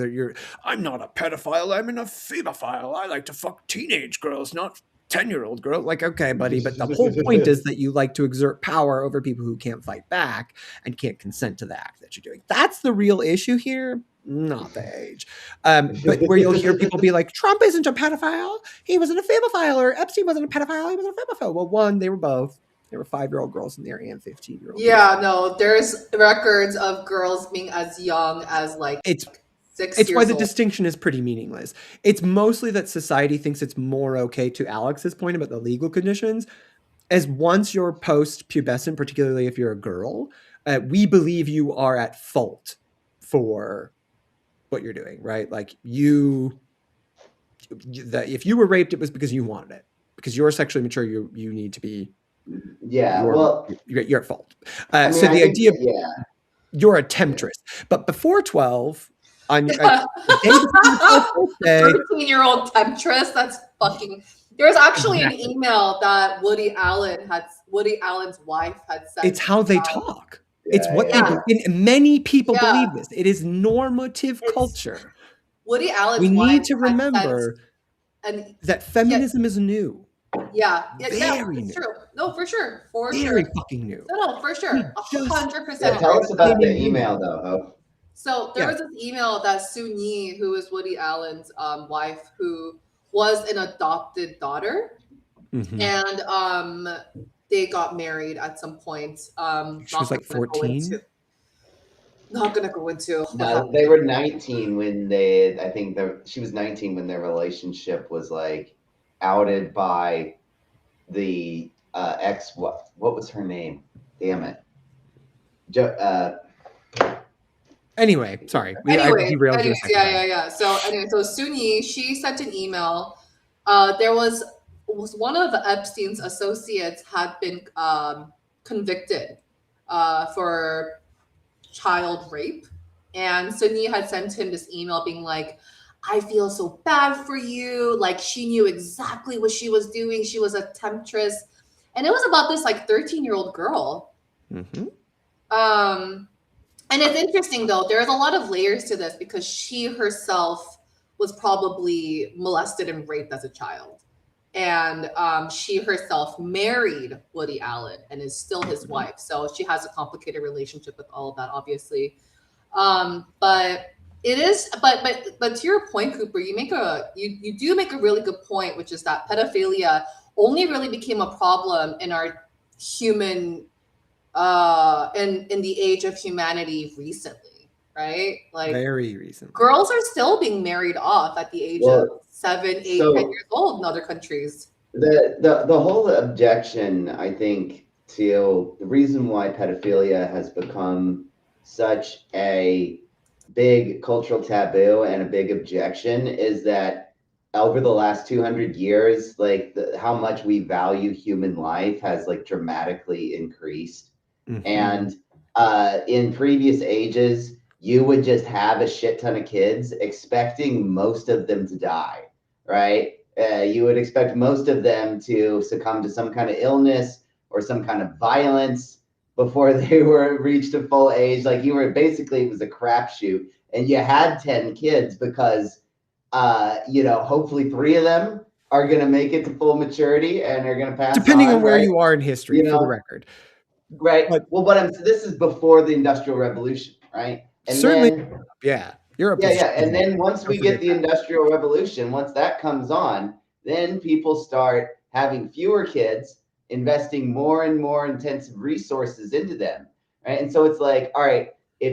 I'm not a pedophile. I'm an ephebophile. I like to fuck teenage girls, not 10-year-old girl. Like, okay, buddy, but the whole point is that you like to exert power over people who can't fight back and can't consent to the act that you're doing. That's the real issue here, not the age. But where you'll hear people be like, Trump isn't a pedophile. He was an ephebophile, or Epstein wasn't a pedophile. He was an ephebophile. Well, one, they were both. There were 5-year-old girls in there and 15-year-old. Yeah, no, there's records of girls being as young as like 6 years It's why the old. distinction is pretty meaningless. It's mostly that society thinks it's more okay, to Alex's point about the legal conditions, as once you're post-pubescent, particularly if you're a girl, we believe you are at fault for what you're doing, right? Like if you were raped, it was because you wanted it. Because you're sexually mature, you need to be. Yeah, you're at fault. So the idea, you're a temptress, but before 12, on the day before your 13-year-old temptress. That's fucking. There's actually an email that Woody Allen's wife had sent. It's how they talk. It's what they do. And many people believe this. It is normative culture. Woody Allen's we wife need to remember that feminism is new. Yeah, Very it's new. true. No, for sure. Very fucking new. No, for sure. 100%. Tell us about the email, though. So there was this email that Suni, who is Woody Allen's wife, who was an adopted daughter, and they got married at some point. She was like 14. Not gonna go into. No, they were 19 when she was 19 when their relationship was like outed by the ex. What was her name? Damn it. Anyway, sorry. Yeah. So Suni, she sent an email. There was one of Epstein's associates had been convicted for child rape, and Suni had sent him this email being like, I feel so bad for you. Like, she knew exactly what she was doing. She was a temptress. And it was about this like 13-year-old girl. And it's interesting, though. There's a lot of layers to this because she herself was probably molested and raped as a child. And she herself married Woody Allen and is still his wife. So she has a complicated relationship with all of that, obviously. But It is, but to your point, Cooper, you do make a really good point, which is that pedophilia only really became a problem in our human in the age of humanity recently, right? Like Very recently. girls are still being married off at the age of 7, 8, 10 years old in other countries. The whole objection, I think, to the reason why pedophilia has become such a big cultural taboo and a big objection is that over the last 200 years, like how much we value human life has like dramatically increased. Mhm. And in previous ages, you would just have a shit ton of kids expecting most of them to die, right? You would expect most of them to succumb to some kind of illness or some kind of violence before they were reached a full age. Like you were basically, it was a crapshoot, and you had 10 kids because, hopefully 3 of them are going to make it to full maturity and are going to pass Depending on where right? you are in history, for the record. Right. But well, this is before the Industrial Revolution, right? And certainly, then yeah, Europe. yeah. And then once we get the Industrial Revolution, once that comes on, then people start having fewer kids, investing more and more intensive resources into them, right? And so it's like, all right, so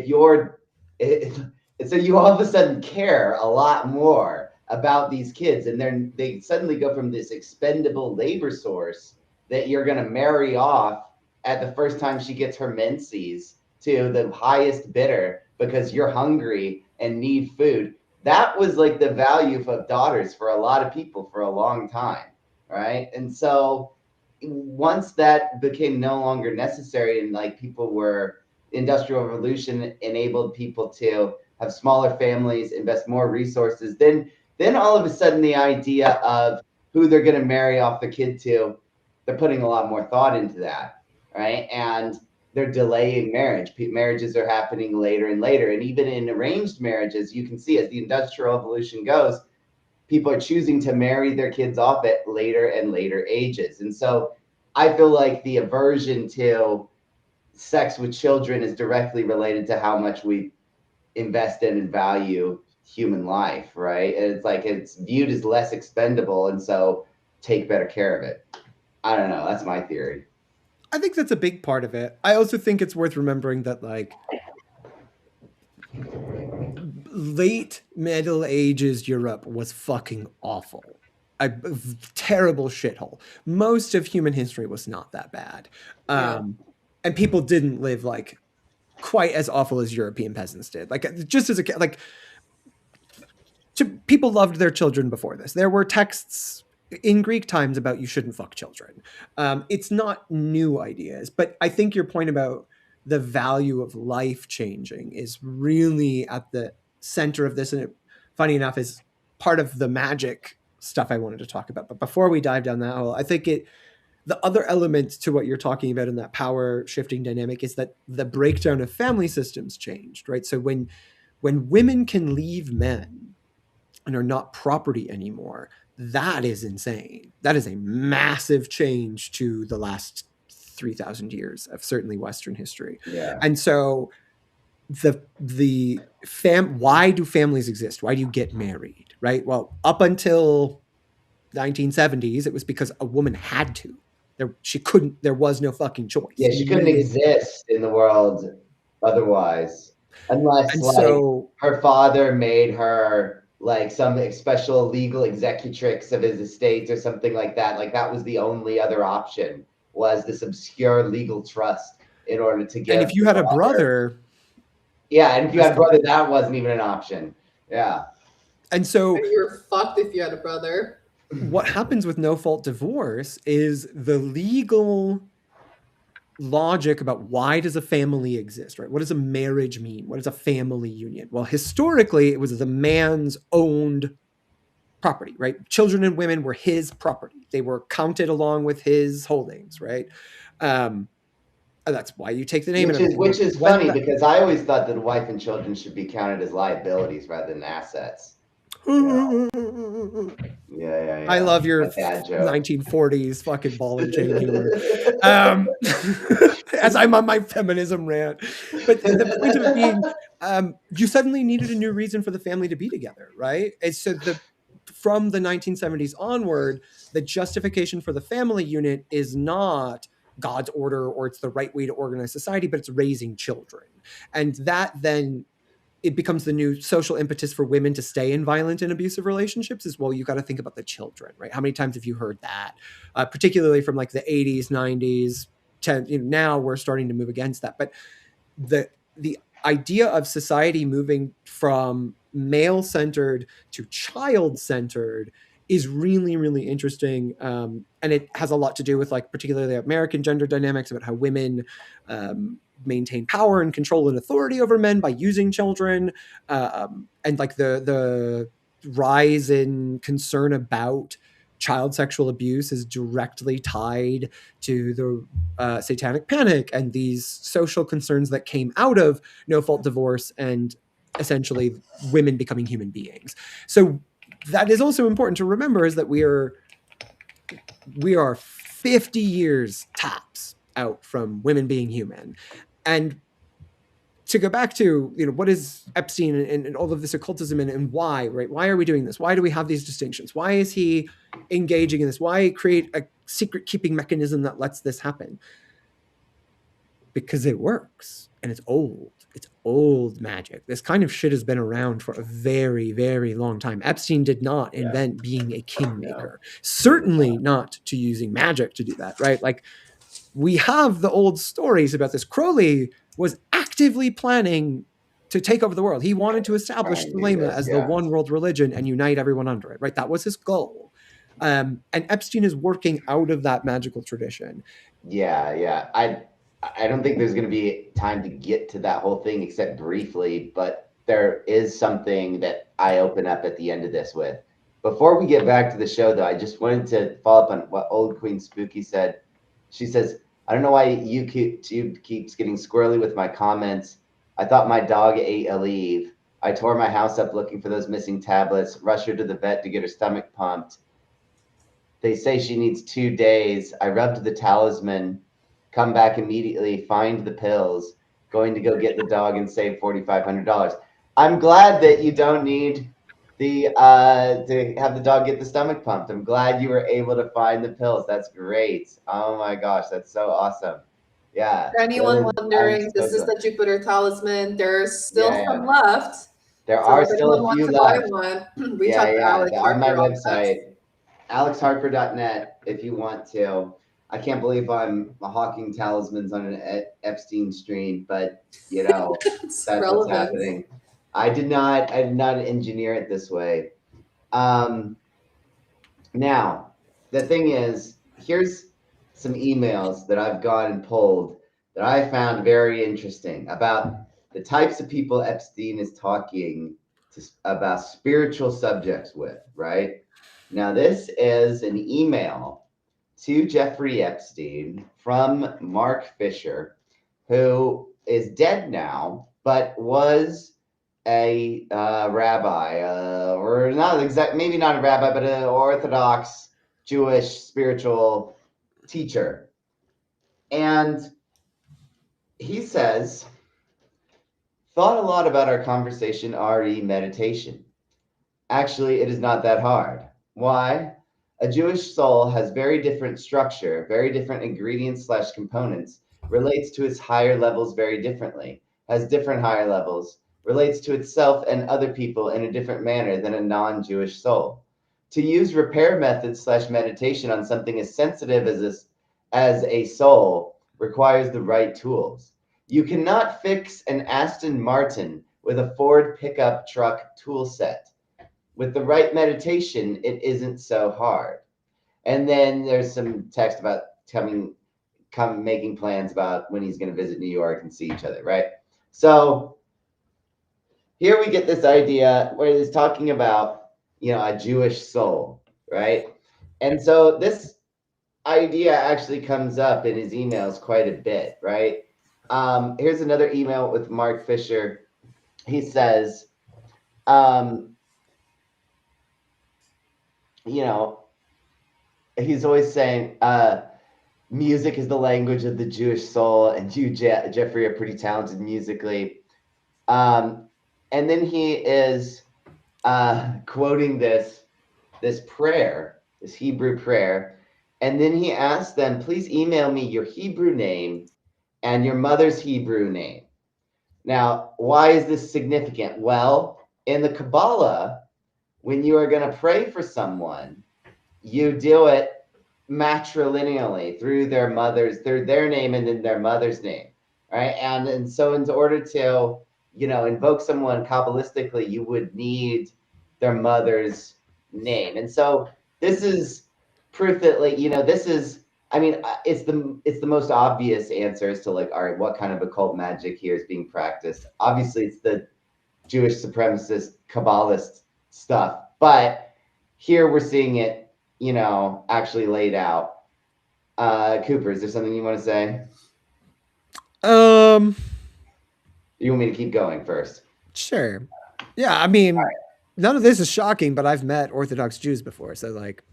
you all of a sudden care a lot more about these kids, and then they suddenly go from this expendable labor source that you're going to marry off at the first time she gets her menses to the highest bidder because you're hungry and need food. That was like the value of daughters for a lot of people for a long time, right? And so once that became no longer necessary and like industrial revolution enabled people to have smaller families, invest more resources, then all of a sudden the idea of who they're going to marry off the kid to, they're putting a lot more thought into that, right? And they're delaying marriage. Marriages are happening later and later. And even in arranged marriages, you can see as the Industrial Revolution goes, people are choosing to marry their kids off at later and later ages. And so I feel like the aversion to sex with children is directly related to how much we invest in and value human life, right? And it's like it's viewed as less expendable, and so take better care of it. I don't know. That's my theory. I think that's a big part of it. I also think it's worth remembering that like late Middle Ages Europe was fucking awful. A terrible shithole. Most of human history was not that bad. And people didn't live like quite as awful as European peasants did. Like just as a like people loved their children before this. There were texts in Greek times about you shouldn't fuck children. It's not new ideas, but I think your point about the value of life changing is really at the center of this. And it, funny enough, is part of the magic stuff I wanted to talk about. But before we dive down that hole, I think the other element to what you're talking about in that power shifting dynamic is that the breakdown of family systems changed, right? So when women can leave men and are not property anymore, that is insane. That is a massive change to the last 3,000 years of certainly Western history. Yeah. And so why do families exist? Why do you get married, right? Well, up until 1970s, it was because a woman had to. There was no fucking choice. Yeah, she couldn't exist in the world otherwise, unless her father made her like some special legal executrix of his estate or something like that. Like that was the only other option, was this obscure legal trust in order to get. And if you had a brother. Yeah, and if you had a brother, that wasn't even an option. Yeah. And so you were fucked if you had a brother. What happens with no-fault divorce is the legal logic about why does a family exist, right? What does a marriage mean? What is a family union? Well, historically, it was the man's owned property, right? Children and women were his property. They were counted along with his holdings, right? And that's why you take the name. Which is funny because I always thought that wife and children should be counted as liabilities rather than assets. Yeah. I love your 1940s fucking ball and chain humor. As I'm on my feminism rant. But the point of it being, you suddenly needed a new reason for the family to be together, right? And so from the 1970s onward, the justification for the family unit is not God's order or it's the right way to organize society, but it's raising children. And that then it becomes the new social impetus for women to stay in violent and abusive relationships as well. You got to think about the children, right? How many times have you heard that? Particularly from like the 80s, 90s, now we're starting to move against that. But the idea of society moving from male-centered to child-centered is really, really interesting. And it has a lot to do with like particularly American gender dynamics about how women maintain power and control and authority over men by using children, and like the rise in concern about child sexual abuse is directly tied to the satanic panic and these social concerns that came out of no-fault divorce and essentially women becoming human beings. So that is also important to remember, is that we are 50 years tops out from women being human. And to go back to, what is Epstein and all of this occultism and why, right? Why are we doing this? Why do we have these distinctions? Why is he engaging in this? Why create a secret keeping mechanism that lets this happen? Because it works and it's old. It's old magic. This kind of shit has been around for a very, very long time. Epstein did not invent being a kingmaker. Certainly not to using magic to do that, right? Like, we have the old stories about this. Crowley was actively planning to take over the world. He wanted to establish Thelema as the one world religion and unite everyone under it, right? That was his goal. And Epstein is working out of that magical tradition. Yeah. I don't think there's going to be time to get to that whole thing except briefly, but there is something that I open up at the end of this with. Before we get back to the show, though, I just wanted to follow up on what Old Queen Spooky said. She says, I don't know why YouTube keeps getting squirrely with my comments. I thought my dog ate a leaf. I tore my house up looking for those missing tablets, rushed her to the vet to get her stomach pumped. They say she needs 2 days. I rubbed the talisman, come back immediately, find the pills, going to go get the dog and save $4,500. I'm glad that you don't need to have the dog get the stomach pumped. I'm glad you were able to find the pills. That's great. Oh my gosh, that's so awesome. Yeah. For anyone wondering, this is the Jupiter talisman. There's still some left. There are still a few left. Reach out to Alex on my website, alexharper.net, if you want to. I can't believe I'm hawking talismans on an Epstein stream, but that's what's happening. I did not engineer it this way. Now, the thing is, here's some emails that I've gone and pulled that I found very interesting about the types of people Epstein is talking about spiritual subjects with, right? Now, this is an email to Jeffrey Epstein from Mark Fisher, who is dead now, but was a rabbi, or not exact, maybe not a rabbi, but an Orthodox Jewish spiritual teacher. And he says, thought a lot about our conversation, RE meditation. Actually, it is not that hard. Why? A Jewish soul has very different structure, very different ingredients/components, relates to its higher levels very differently, has different higher levels, relates to itself and other people in a different manner than a non-Jewish soul. To use repair methods/meditation on something as sensitive as a soul requires the right tools. You cannot fix an Aston Martin with a Ford pickup truck tool set. With the right meditation, it isn't so hard. And then there's some text about making plans about when he's going to visit New York and see each other, right? So here we get this idea where he's talking about, a Jewish soul, right? And so this idea actually comes up in his emails quite a bit, right? Here's another email with Mark Fisher. He says, he's always saying, music is the language of the Jewish soul, and you, Jeffrey, are pretty talented musically. And then he is quoting this prayer, this Hebrew prayer. And then he asks them, please email me your Hebrew name and your mother's Hebrew name. Now, why is this significant? Well, in the Kabbalah, when you are going to pray for someone, you do it matrilineally through their name and then their mother's name, right? And so in order to, invoke someone Kabbalistically, you would need their mother's name. And so this is proof that, like, this is, I mean, it's the most obvious answer as to, like, all right, what kind of occult magic here is being practiced? Obviously, it's the Jewish supremacist Kabbalist stuff, but here we're seeing it, actually laid out. Cooper, is there something you want to say? You want me to keep going first? Sure. Yeah, I mean, none of this is shocking, but I've met Orthodox Jews before, so like.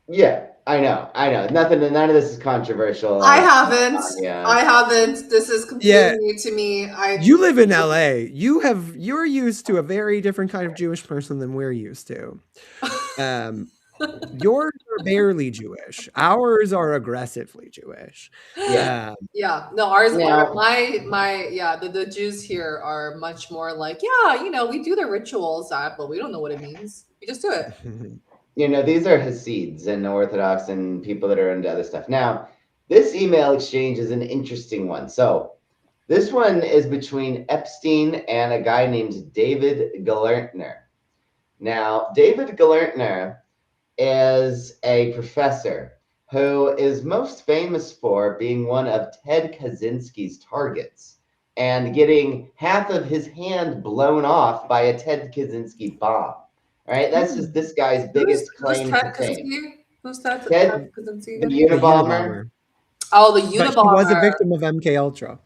Yeah, I know. None of this is controversial. I haven't. Yeah. I haven't. This is completely new to me. You live in LA. You're used to a very different kind of Jewish person than we're used to. Yours are barely Jewish. Ours are aggressively Jewish. Yeah. No, ours are the Jews here are much more like, we do the rituals, but we don't know what it means. We just do it. These are Hasids and Orthodox and people that are into other stuff. Now, this email exchange is an interesting one. So this one is between Epstein and a guy named David Galertner. Now, David Galertner is a professor who is most famous for being one of Ted Kaczynski's targets and getting half of his hand blown off by a Ted Kaczynski bomb. All right, that's just this guy's biggest claim to fame. Who's Ted Kaczynski? The Unabomber. Oh, the Unabomber. But he was a victim of MK Ultra.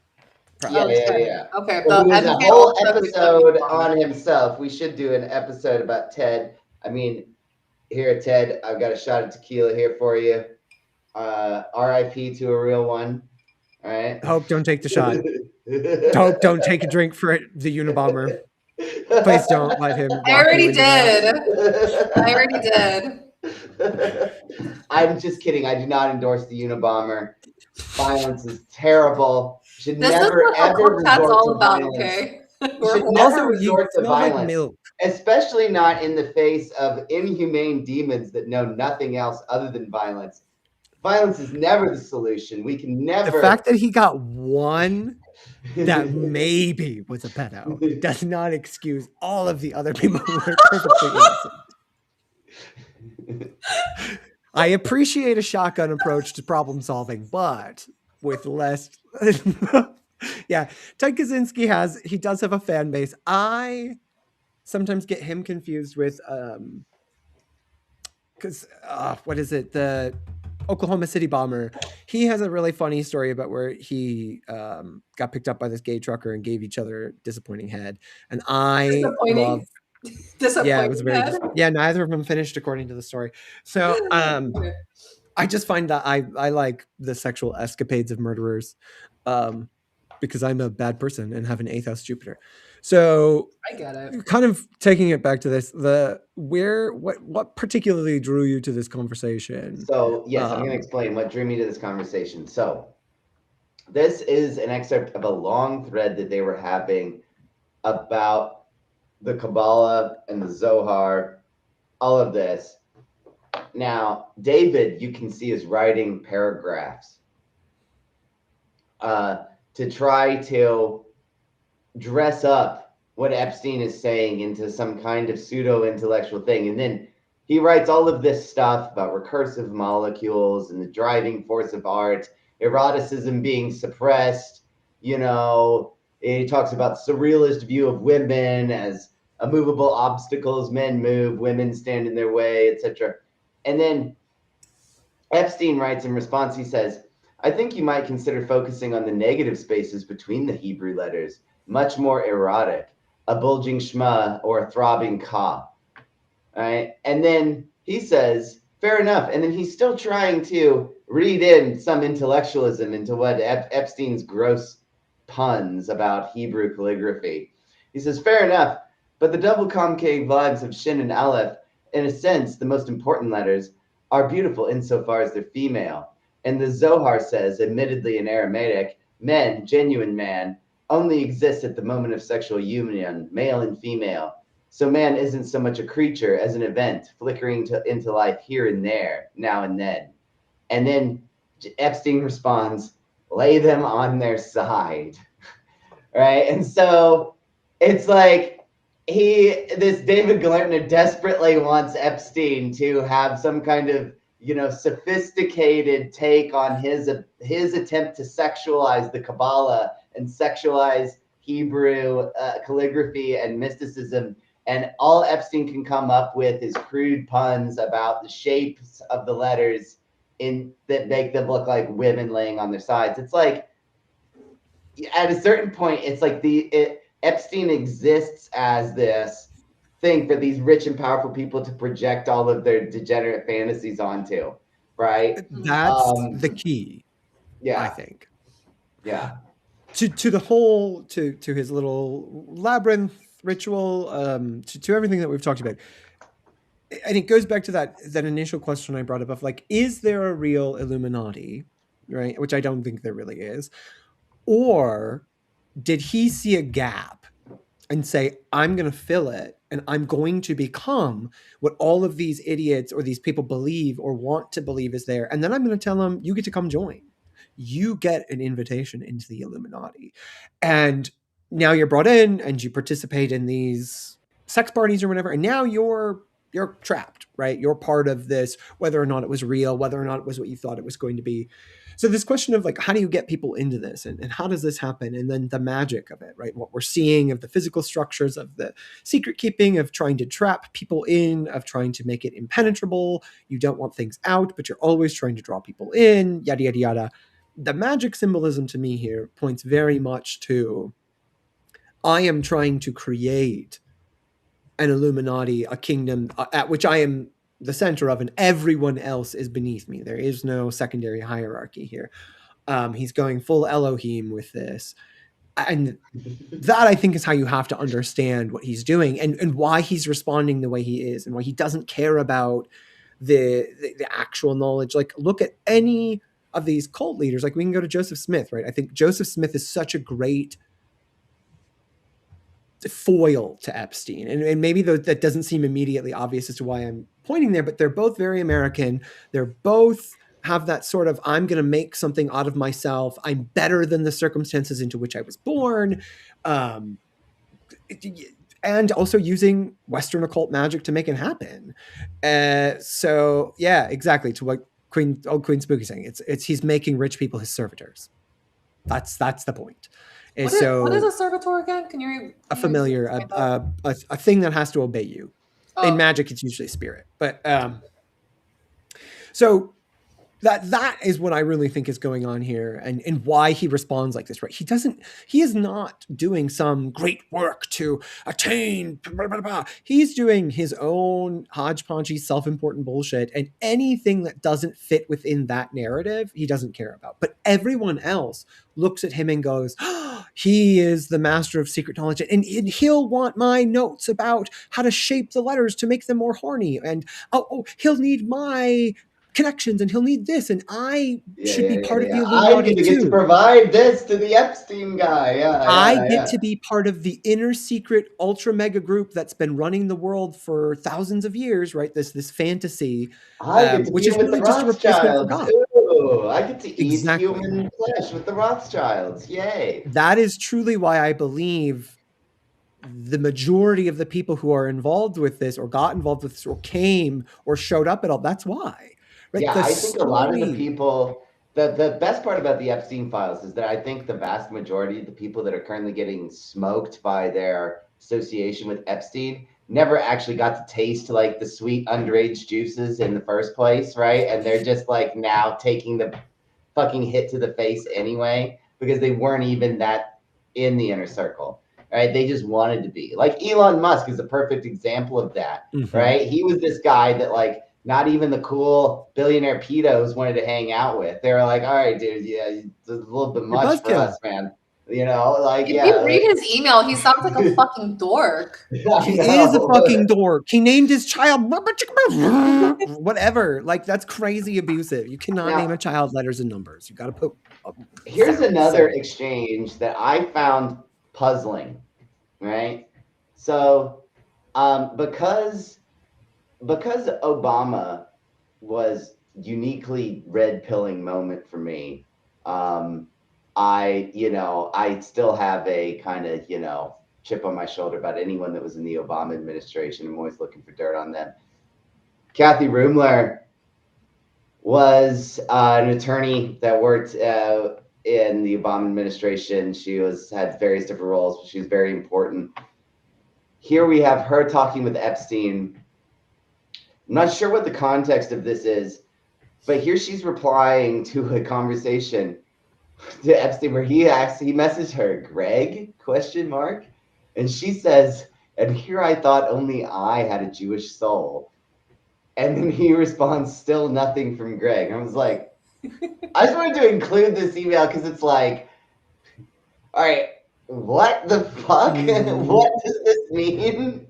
Yeah. Okay, well, he has a whole episode on himself. We should do an episode about Ted. I mean, here, Ted, I've got a shot of tequila here for you. R.I.P. to a real one. All right. Hope don't take the shot. Hope don't take a drink for the Unabomber. Please don't let him. I already did. I'm just kidding. I do not endorse the Unabomber. Violence is terrible. Should never ever resort to violence. Okay? Should never resort to violence, especially not in the face of inhumane demons that know nothing else other than violence. Violence is never the solution. We can never. The fact that he got one that maybe was a pedo does not excuse all of the other people who are perfectly innocent. I appreciate a shotgun approach to problem solving, but with less. Yeah, Ted Kaczynski he does have a fan base. I sometimes get him confused with because what is it, the Oklahoma City bomber? He has a really funny story about where he got picked up by this gay trucker and gave each other disappointing head, and I love. Yeah, it was very. Neither of them finished according to the story. So I just find that I like the sexual escapades of murderers. Because I'm a bad person and have an 8th house Jupiter. So I get it. Kind of taking it back to this, what particularly drew you to this conversation? So yes, I'm going to explain what drew me to this conversation. So this is an excerpt of a long thread that they were having about the Kabbalah and the Zohar, all of this. Now, David, you can see, is writing paragraphs to try to dress up what Epstein is saying into some kind of pseudo-intellectual thing. And then he writes all of this stuff about recursive molecules and the driving force of art, eroticism being suppressed. He talks about the surrealist view of women as immovable obstacles. Men move, women stand in their way, etc. And then Epstein writes in response, he says, I think you might consider focusing on the negative spaces between the Hebrew letters, much more erotic, a bulging shma or a throbbing ka. All right. And then he says, fair enough. And then he's still trying to read in some intellectualism into what Epstein's gross puns about Hebrew calligraphy. He says, fair enough, but the double concave lives of Shin and Aleph, in a sense, the most important letters, are beautiful insofar as they're female. And the Zohar says, admittedly in Aramaic, men, genuine man, only exist at the moment of sexual union, male and female. So man isn't so much a creature as an event, flickering into life here and there, now and then. And then Epstein responds, lay them on their side. Right? And so it's like this David Galertner desperately wants Epstein to have some kind of, sophisticated take on his attempt to sexualize the Kabbalah and sexualize Hebrew calligraphy and mysticism. And all Epstein can come up with is crude puns about the shapes of the letters that make them look like women laying on their sides. It's like, at a certain point, it's like Epstein exists as this thing for these rich and powerful people to project all of their degenerate fantasies onto, right? That's the key, Yeah, I think. Yeah. To the whole, to his little labyrinth ritual, to everything that we've talked about. And it goes back to that initial question I brought up of like, is there a real Illuminati, right? Which I don't think there really is. Or did he see a gap and say, I'm going to fill it and I'm going to become what all of these idiots or these people believe or want to believe is there. And then I'm going to tell them, you get to come join. You get an invitation into the Illuminati. And now you're brought in and you participate in these sex parties or whatever. And now you're trapped, right? You're part of this, whether or not it was real, whether or not it was what you thought it was going to be. So this question of like, how do you get people into this and how does this happen? And then the magic of it, right? What we're seeing of the physical structures of the secret keeping, of trying to trap people in, of trying to make it impenetrable. You don't want things out, but you're always trying to draw people in, yada, yada, yada. The magic symbolism to me here points very much to, I am trying to create an Illuminati, a kingdom at which I am the center of, and everyone else is beneath me. There is no secondary hierarchy here. He's going full Elohim with this. And that, I think, is how you have to understand what he's doing and why he's responding the way he is and why he doesn't care about the actual knowledge. Like, look at any of these cult leaders. Like, we can go to Joseph Smith, right? I think Joseph Smith is such a great foil to Epstein. And maybe that doesn't seem immediately obvious as to why I'm pointing there, but they're both very American. They're both have that sort of, I'm going to make something out of myself. I'm better than the circumstances into which I was born. And also using Western occult magic to make it happen. So yeah, exactly. To what Queen Spooky saying, it's he's making rich people his servitors. That's the point. What is a servitor again? Can you a familiar, a thing that has to obey you. In magic, it's usually a spirit. But so that is what I really think is going on here, and why he responds like this, right? He is not doing some great work to attain, blah, blah, blah. He's doing his own hodgepodgey, self-important bullshit, and anything that doesn't fit within that narrative, he doesn't care about. But everyone else looks at him and goes, oh, he is the master of secret knowledge, and he'll want my notes about how to shape the letters to make them more horny, and he'll need my connections, and he'll need this, and I should be part of the Illuminati too. I get to provide this to the Epstein guy. I get to be part of the inner secret ultra mega group that's been running the world for thousands of years, right? This fantasy, which is really just a replacement for God. Ooh, I get to eat human flesh with the Rothschilds. Yay! That is truly why I believe the majority of the people who are involved with this, or got involved with this, or came or showed up at all, that's why. Right? Yeah, I think a lot of the people, the best part about the Epstein files is that I think the vast majority of the people that are currently getting smoked by their association with Epstein never actually got to taste like the sweet underage juices in the first place, right? And they're just like now taking the fucking hit to the face anyway, because they weren't even that in the inner circle, right? They just wanted to be. Like Elon Musk is a perfect example of that, right? He was this guy that like, not even the cool billionaire pedos wanted to hang out with. They were like, all right, dude, yeah, it's a little bit much for us, man. You know, like, If yeah, you read like, his email, he sounds like a fucking dork. I He is a know. fucking dork. He named his child whatever. Like, that's crazy abusive. You cannot name Now, a child letters and numbers. You got to put here's sounds. another So exchange that I found puzzling, right? So, because Obama was uniquely red pilling moment for me. I still have a kind of, chip on my shoulder about anyone that was in the Obama administration. I'm always looking for dirt on them. Kathy Rumler was an attorney that worked in the Obama administration. She had various different roles, but she was very important. Here we have her talking with Epstein. I'm not sure what the context of this is, but here she's replying to a conversation to Epstein where he messaged her, Greg, question mark. And she says, and here I thought only I had a Jewish soul. And then he responds, still nothing from Greg. And I was like, I just wanted to include this email because it's like, all right, what the fuck? What does this mean?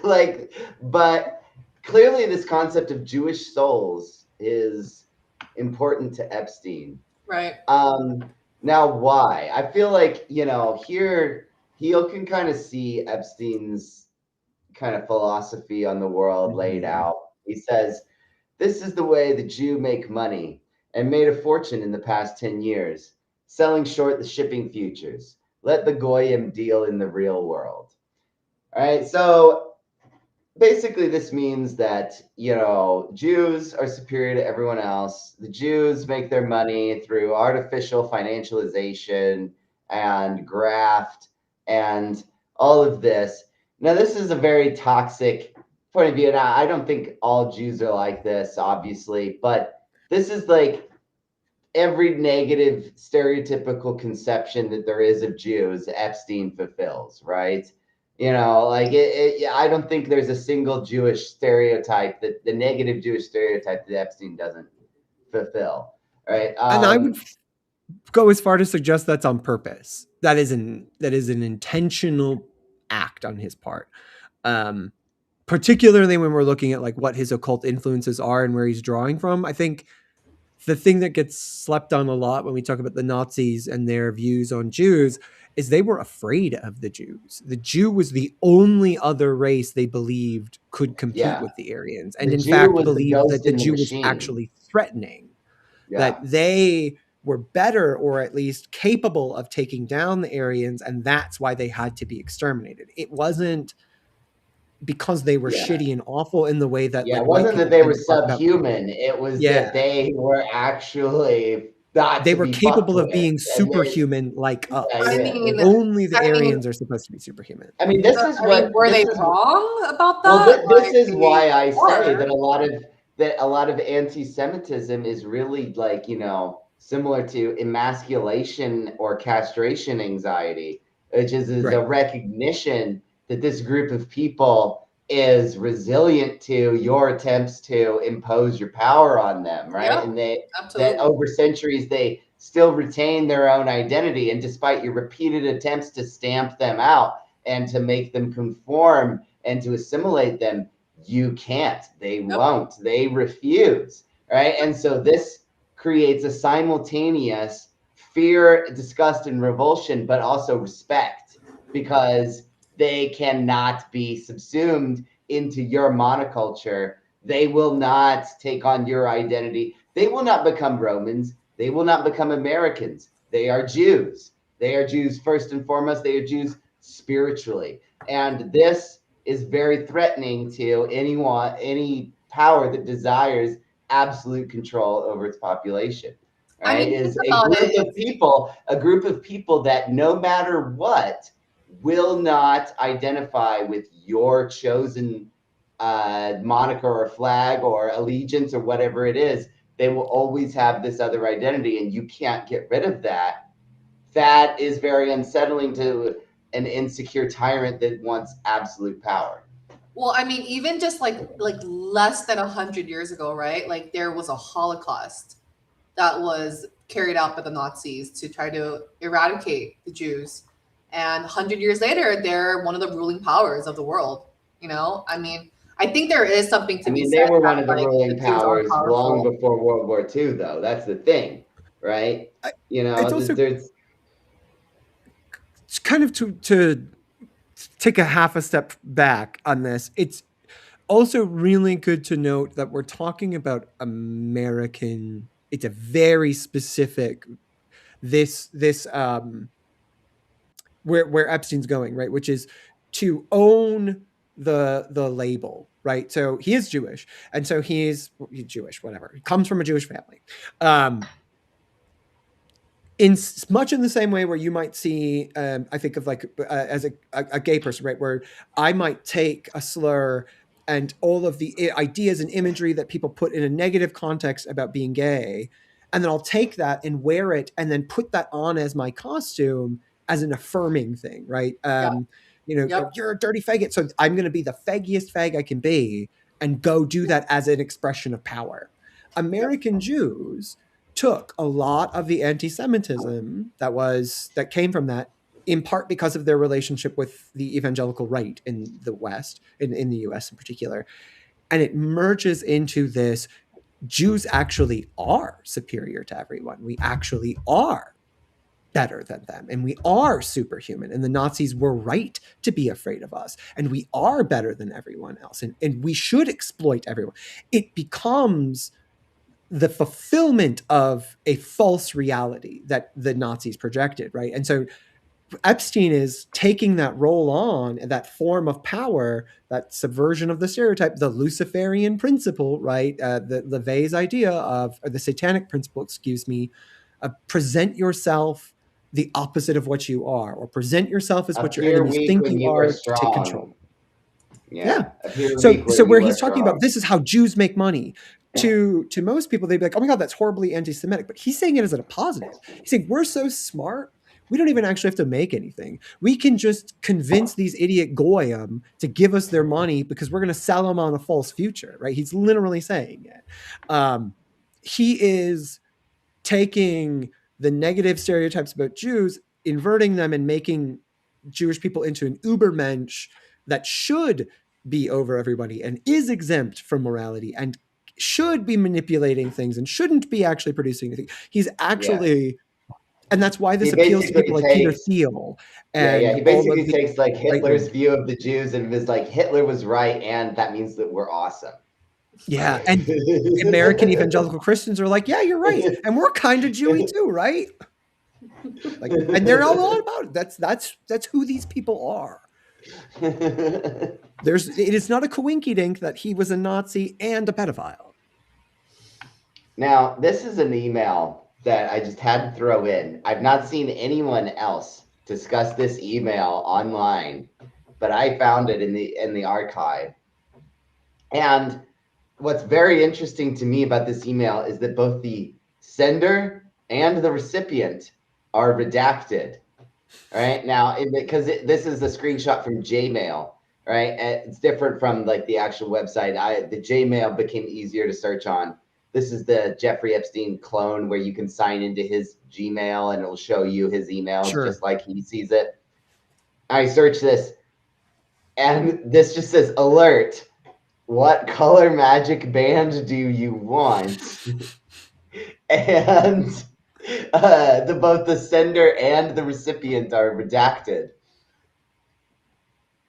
Like, but clearly this concept of Jewish souls is important to Epstein. Right. Now why? I feel like, here you can kind of see Epstein's kind of philosophy on the world laid out. He says, this is the way the Jew make money and made a fortune in the past 10 years, selling short the shipping futures. Let the Goyim deal in the real world. All right, so basically this means that, Jews are superior to everyone else. The Jews make their money through artificial financialization and graft and all of this. Now, this is a very toxic point of view. Now, I don't think all Jews are like this, obviously, but this is like every negative stereotypical conception that there is of Jews, Epstein fulfills, right? I don't think there's a single Jewish stereotype that the negative Jewish stereotype that Epstein doesn't fulfill, right? and I would go as far to suggest that's on purpose. That is an intentional act on his part. Particularly when we're looking at like what his occult influences are and where he's drawing from. I think the thing that gets slept on a lot when we talk about the Nazis and their views on Jews is they were afraid of the Jews. The Jew was the only other race they believed could compete with the Aryans, and The in Jew fact was the believed that ghost the in the Jew was machine. actually threatening, Yeah. that they were better or at least capable of taking down the Aryans, and that's why they had to be exterminated. It wasn't because they were shitty and awful in the way that it like wasn't white that people they tend were to talk about. subhuman. It was that they were actually not They to were be capable fucked of being with. superhuman like us. I mean, Only the I mean, Aryans are supposed to be superhuman. This is what. were this they is, wrong about Well, that? this Like, is why I say or- that a lot of anti-Semitism is really like, similar to emasculation or castration anxiety, which is Right. a recognition that this group of people is resilient to your attempts to impose your power on them, right? Yeah, and absolutely. that over centuries they still retain their own identity, and despite your repeated attempts to stamp them out and to make them conform and to assimilate them, you can't. They won't. They refuse, right? And so this creates a simultaneous fear, disgust, and revulsion, but also respect, because they cannot be subsumed into your monoculture. They will not take on your identity. They will not become Romans. They will not become Americans. They are Jews. They are Jews first and foremost. They are Jews spiritually. And this is very threatening to any power that desires absolute control over its population. Right? I mean, Is think a about group of people that no matter what will not identify with your chosen moniker or flag or allegiance or whatever it is. They will always have this other identity, and you can't get rid of that. That is very unsettling to an insecure tyrant that wants absolute power. Well, I mean, even just like less than 100 years ago, right? Like there was a Holocaust that was carried out by the Nazis to try to eradicate the Jews. And 100 years later, they're one of the ruling powers of the world. You know, I mean, I think there is something to I be mean, said they were one that of the like ruling the Jews are powers long powerful. before World War II, though. That's the thing, right? You know, It's also there's kind of to take a half a step back on this. It's also really good to note that we're talking about American. It's a very specific this where Epstein's going, right? Which is to own the label, right? So he is Jewish, and so he's Jewish, whatever. He comes from a Jewish family. In much in the same way where you might see, I think of like as a gay person, right? Where I might take a slur and all of the ideas and imagery that people put in a negative context about being gay, and then I'll take that and wear it and then put that on as my costume as an affirming thing, right? You know, Yep. you're a dirty faggot, so I'm going to be the faggiest fag I can be and go do that as an expression of power. American Jews took a lot of the anti-Semitism that came from that, in part because of their relationship with the evangelical right in the West, in the US in particular, and it merges into this: Jews actually are superior to everyone. We actually are better than them, and we are superhuman, and the Nazis were right to be afraid of us, and we are better than everyone else, and we should exploit everyone. It becomes the fulfillment of a false reality that the Nazis projected, right? And so Epstein is taking that role on, that form of power, that subversion of the stereotype, the Luciferian principle, right? The LaVey's idea of, or the satanic principle, excuse me, present yourself the opposite of what you are, or present yourself as what your appear enemies weak think when you you are are to take control. strong. Yeah. Appear So weak when where you are he's talking about strong. this is how Jews make money. To most people, they'd be like, "Oh my God, that's horribly anti-Semitic." But he's saying it as a positive. He's saying we're so smart, we don't even actually have to make anything. We can just convince these idiot goyim to give us their money because we're going to sell them on a false future, right? He's literally saying it. He is taking the negative stereotypes about Jews, inverting them, and making Jewish people into an Ubermensch that should be over everybody and is exempt from morality and should be manipulating things and shouldn't be actually producing anything. He's actually, and that's why this He appeals to basically people like Peter takes Thiel yeah. and He all of basically the takes like right Hitler's wing. view of the Jews and is like, Hitler was right, and that means that we're awesome. Yeah, and American evangelical Christians are like, yeah, you're right, and we're kind of Jewy too, right? Like, and they're all about it. That's who these people are. It is not a coinky dink that he was a Nazi and a pedophile. Now, this is an email that I just had to throw in. I've not seen anyone else discuss this email online, but I found it in the archive. And what's very interesting to me about this email is that both the sender and the recipient are redacted. Right now, because this is a screenshot from Gmail, right? It's different from like the actual website. The Gmail became easier to search on. This is the Jeffrey Epstein clone where you can sign into his Gmail and it'll show you his emails just like he sees it. I search this, and this just says, "Alert! What color magic band do you want?" And both the sender and the recipient are redacted.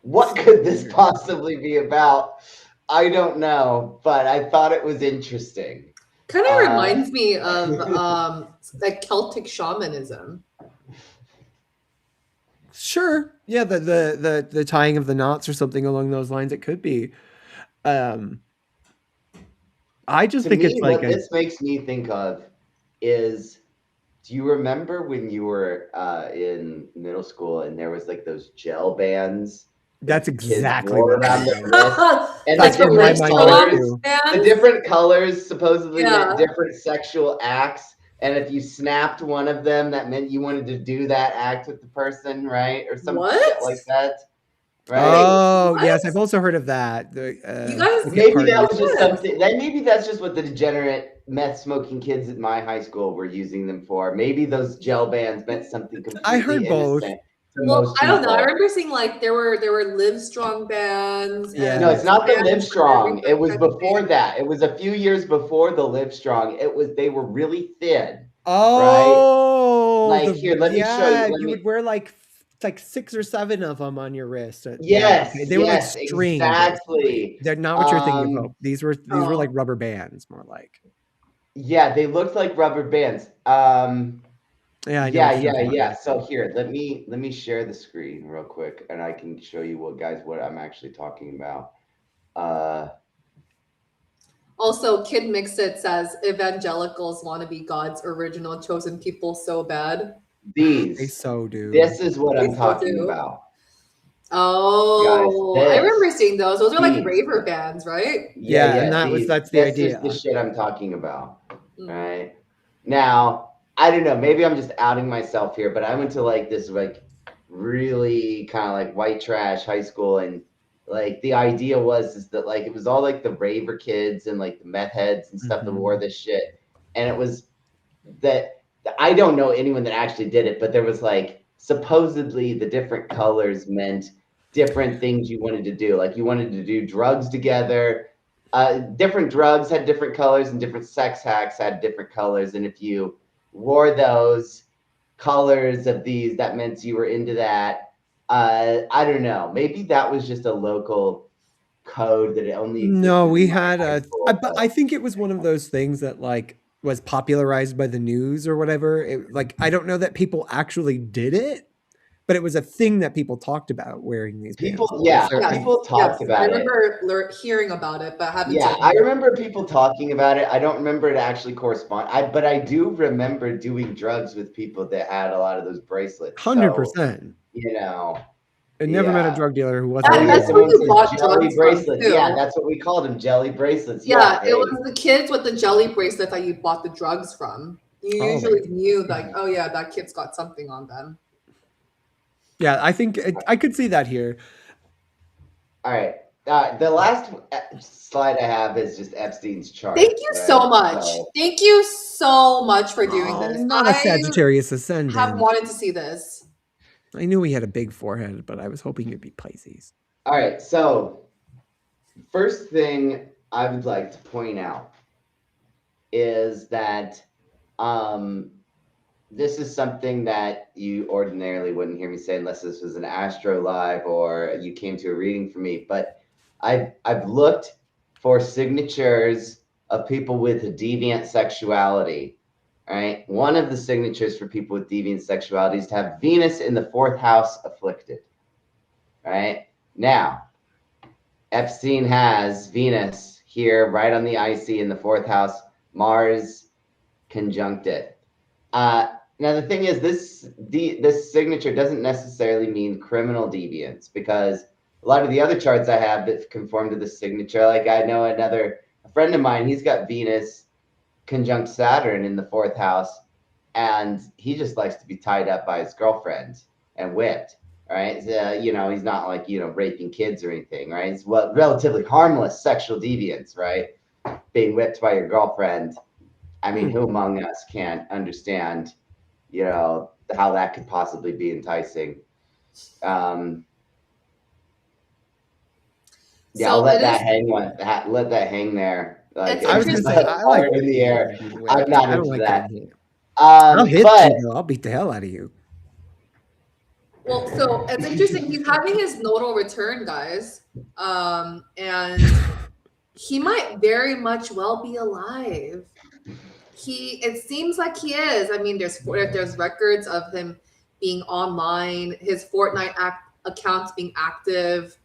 What could this possibly be about? I don't know, but I thought it was interesting. Kind of reminds me of like Celtic shamanism. Sure, yeah, the tying of the knots or something along those lines. It could be. I just think it's like what this makes me think of is, do you remember when you were in middle school and there was like those gel bands? That's exactly wore what around their wrist, and that's the in my different mind colors, too. the different colors supposedly Yeah. meant different sexual acts. And if you snapped one of them, that meant you wanted to do that act with the person, right? Or some shit like that. right? Oh, What? yes, I've also heard of that. You guys- the hip Maybe that parties. was just Yes. something. Then maybe that's just what the degenerate meth smoking kids at my high school were using them for. Maybe those gel bands meant something completely I heard both. innocent to Well, most I don't know. I people. remember seeing like there were Live Strong bands. Yeah. And No, it's not the bands Live for Strong. every It was type of before thing. that. It was a few years before the Live Strong. They were really thin. Oh, Like, here, let me show you. Let you me- would wear like 6 or 7 of them on your wrist. Yes, okay. They were like yes, string. exactly. Basically. They're not what you're thinking Um, of. These were like rubber bands, more like. Yeah, they looked like rubber bands. Yeah, I know what you're talking about. Yeah. So here, let me share the screen real quick, and I can show you what I'm actually talking about. Also, Kid Mixit says evangelicals want to be God's original chosen people so bad. They These. so do. This is what They I'm so talking do. about. Oh, Guys, I remember seeing those. Those are like these. raver bands, right? Yeah, and that's the idea. This is the shit I'm talking about. Mm. Right now, I don't know. Maybe I'm just outing myself here, but I went to like this like really kind of like white trash high school, and like the idea is that like it was all like the raver kids and like the meth heads and stuff that wore this shit, and it was that I don't know anyone that actually did it, but there was like supposedly the different colors meant different things you wanted to do. Like you wanted to do drugs together. Different drugs had different colors, and different sex hacks had different colors. And if you wore those colors of these, that meant you were into that. I don't know. Maybe that was just a local code that it only existed. No, we in my had high school, but I think it was one of those things that like was popularized by the news or whatever. Like I don't know that people actually did it, but it was a thing that people talked about wearing these people. bands. Yeah, So- people talked about I it. remember hearing about it, but haven't. Yeah, seen I it. remember people talking about it. I don't remember it actually correspond. But I do remember doing drugs with people that had a lot of those bracelets. 100%. You know, I never met a yeah. drug dealer who wasn't. That- Oh, that's yeah, where someone you said bought jelly drugs from, bracelets. too. Yeah, that's what we called them, jelly bracelets. Yeah, hey. it was the kids with the jelly bracelet that you bought the drugs from. You Oh, usually knew like, oh yeah, that kid's got something on them. Yeah, I think I could see that here. All right. The last slide I have is just Epstein's chart. Thank you right? so much. So, Thank you so much for doing Oh, this. not a I Sagittarius have ascendant. wanted to see this. I knew he had a big forehead, but I was hoping it'd be Pisces. all right. So, first thing I would like to point out is that this is something that you ordinarily wouldn't hear me say unless this was an Astro Live or you came to a reading from me. But I've looked for signatures of people with a deviant sexuality. All right. One of the signatures for people with deviant sexuality is to have Venus in the 4th house afflicted. All right. Now, Epstein has Venus here right on the IC in the 4th house, Mars conjunct it. Now the thing is, this signature doesn't necessarily mean criminal deviance, because a lot of the other charts I have that conform to this signature, like I know a friend of mine, he's got Venus conjunct Saturn in the 4th house, and he just likes to be tied up by his girlfriend and whipped. Right? You know, he's not like, you know, raping kids or anything, right? It's relatively harmless sexual deviance, right? Being whipped by your girlfriend. I mean, who among us can't understand, you know, how that could possibly be enticing? Yeah, So I'll let it that is- hang let that hang there. Like, It's I was gonna say interesting. I like in the air. being I'm whipped. not I don't into like that. getting hit. I'll hit But you though. I'll beat the hell out of you. Well, so it's interesting. He's having his nodal return, guys, and he might very much well be alive. It seems like he is. I mean, there's records of him being online, his Fortnite accounts being active,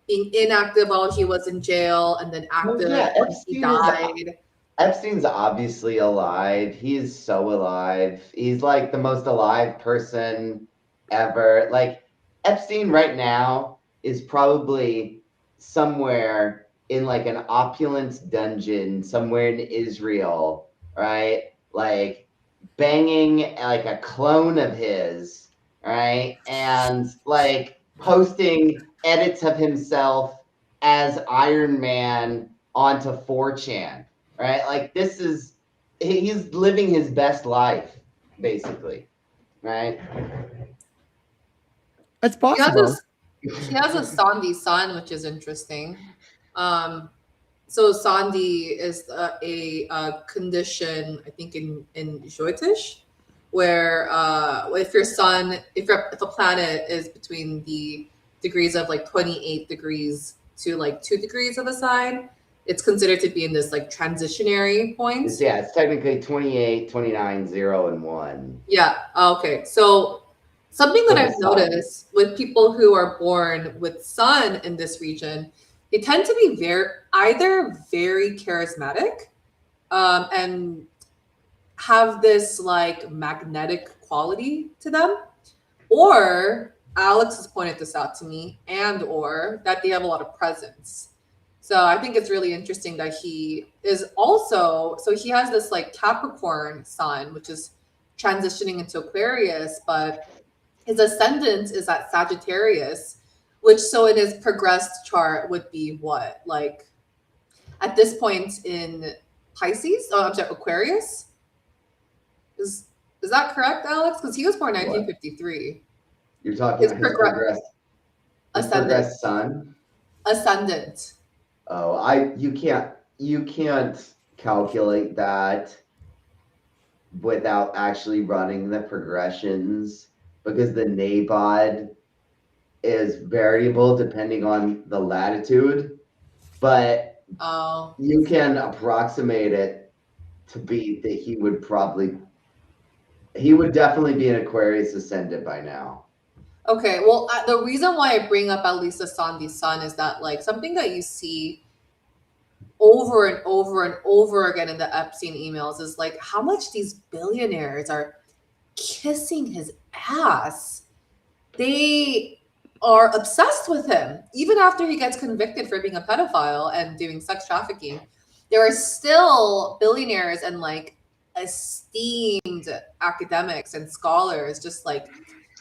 being inactive while he was in jail, and then active yeah, when he died. Epstein's obviously alive. He is so alive. He's like the most alive person ever. Like, Epstein right now is probably somewhere in like an opulent dungeon somewhere in Israel, right? Like banging like a clone of his, right? And like posting edits of himself as Iron Man onto 4chan, right? Like he's living his best life, basically, right? It's He has possible. he has a Sandy son, which is interesting. So Sandy is a condition, I think, in Jyotish, where if a planet is between the degrees of like 28 degrees to like 2 degrees of a sign, it's considered to be in this like transitionary point. It's technically 28, 29, 0, and 1. Yeah. Okay. So something that For the I've sun. noticed with people who are born with sun in this region, they tend to be either very charismatic, and have this like magnetic quality to them, or Alex has pointed this out to me, and or that they have a lot of presence. So I think it's really interesting that he is also, so he has this like Capricorn sun, which is transitioning into Aquarius, but his ascendant is at Sagittarius, which so in his progressed chart would be what? Like at this point in Pisces? Oh, I'm sorry, Aquarius? Is that correct, Alex? Because he was born What? 1953. You're talking His about his ascendant. progressed sun? Ascendant. Oh, you can't calculate that without actually running the progressions, because the NABOD is variable depending on the latitude, but Oh. you can approximate it to be that he would definitely be an Aquarius ascendant by now. Okay, well, the reason why I bring up at least the Sandy Sun is that like something that you see over and over and over again in the Epstein emails is like how much these billionaires are kissing his ass. They are obsessed with him. Even after he gets convicted for being a pedophile and doing sex trafficking, there are still billionaires and like esteemed academics and scholars just like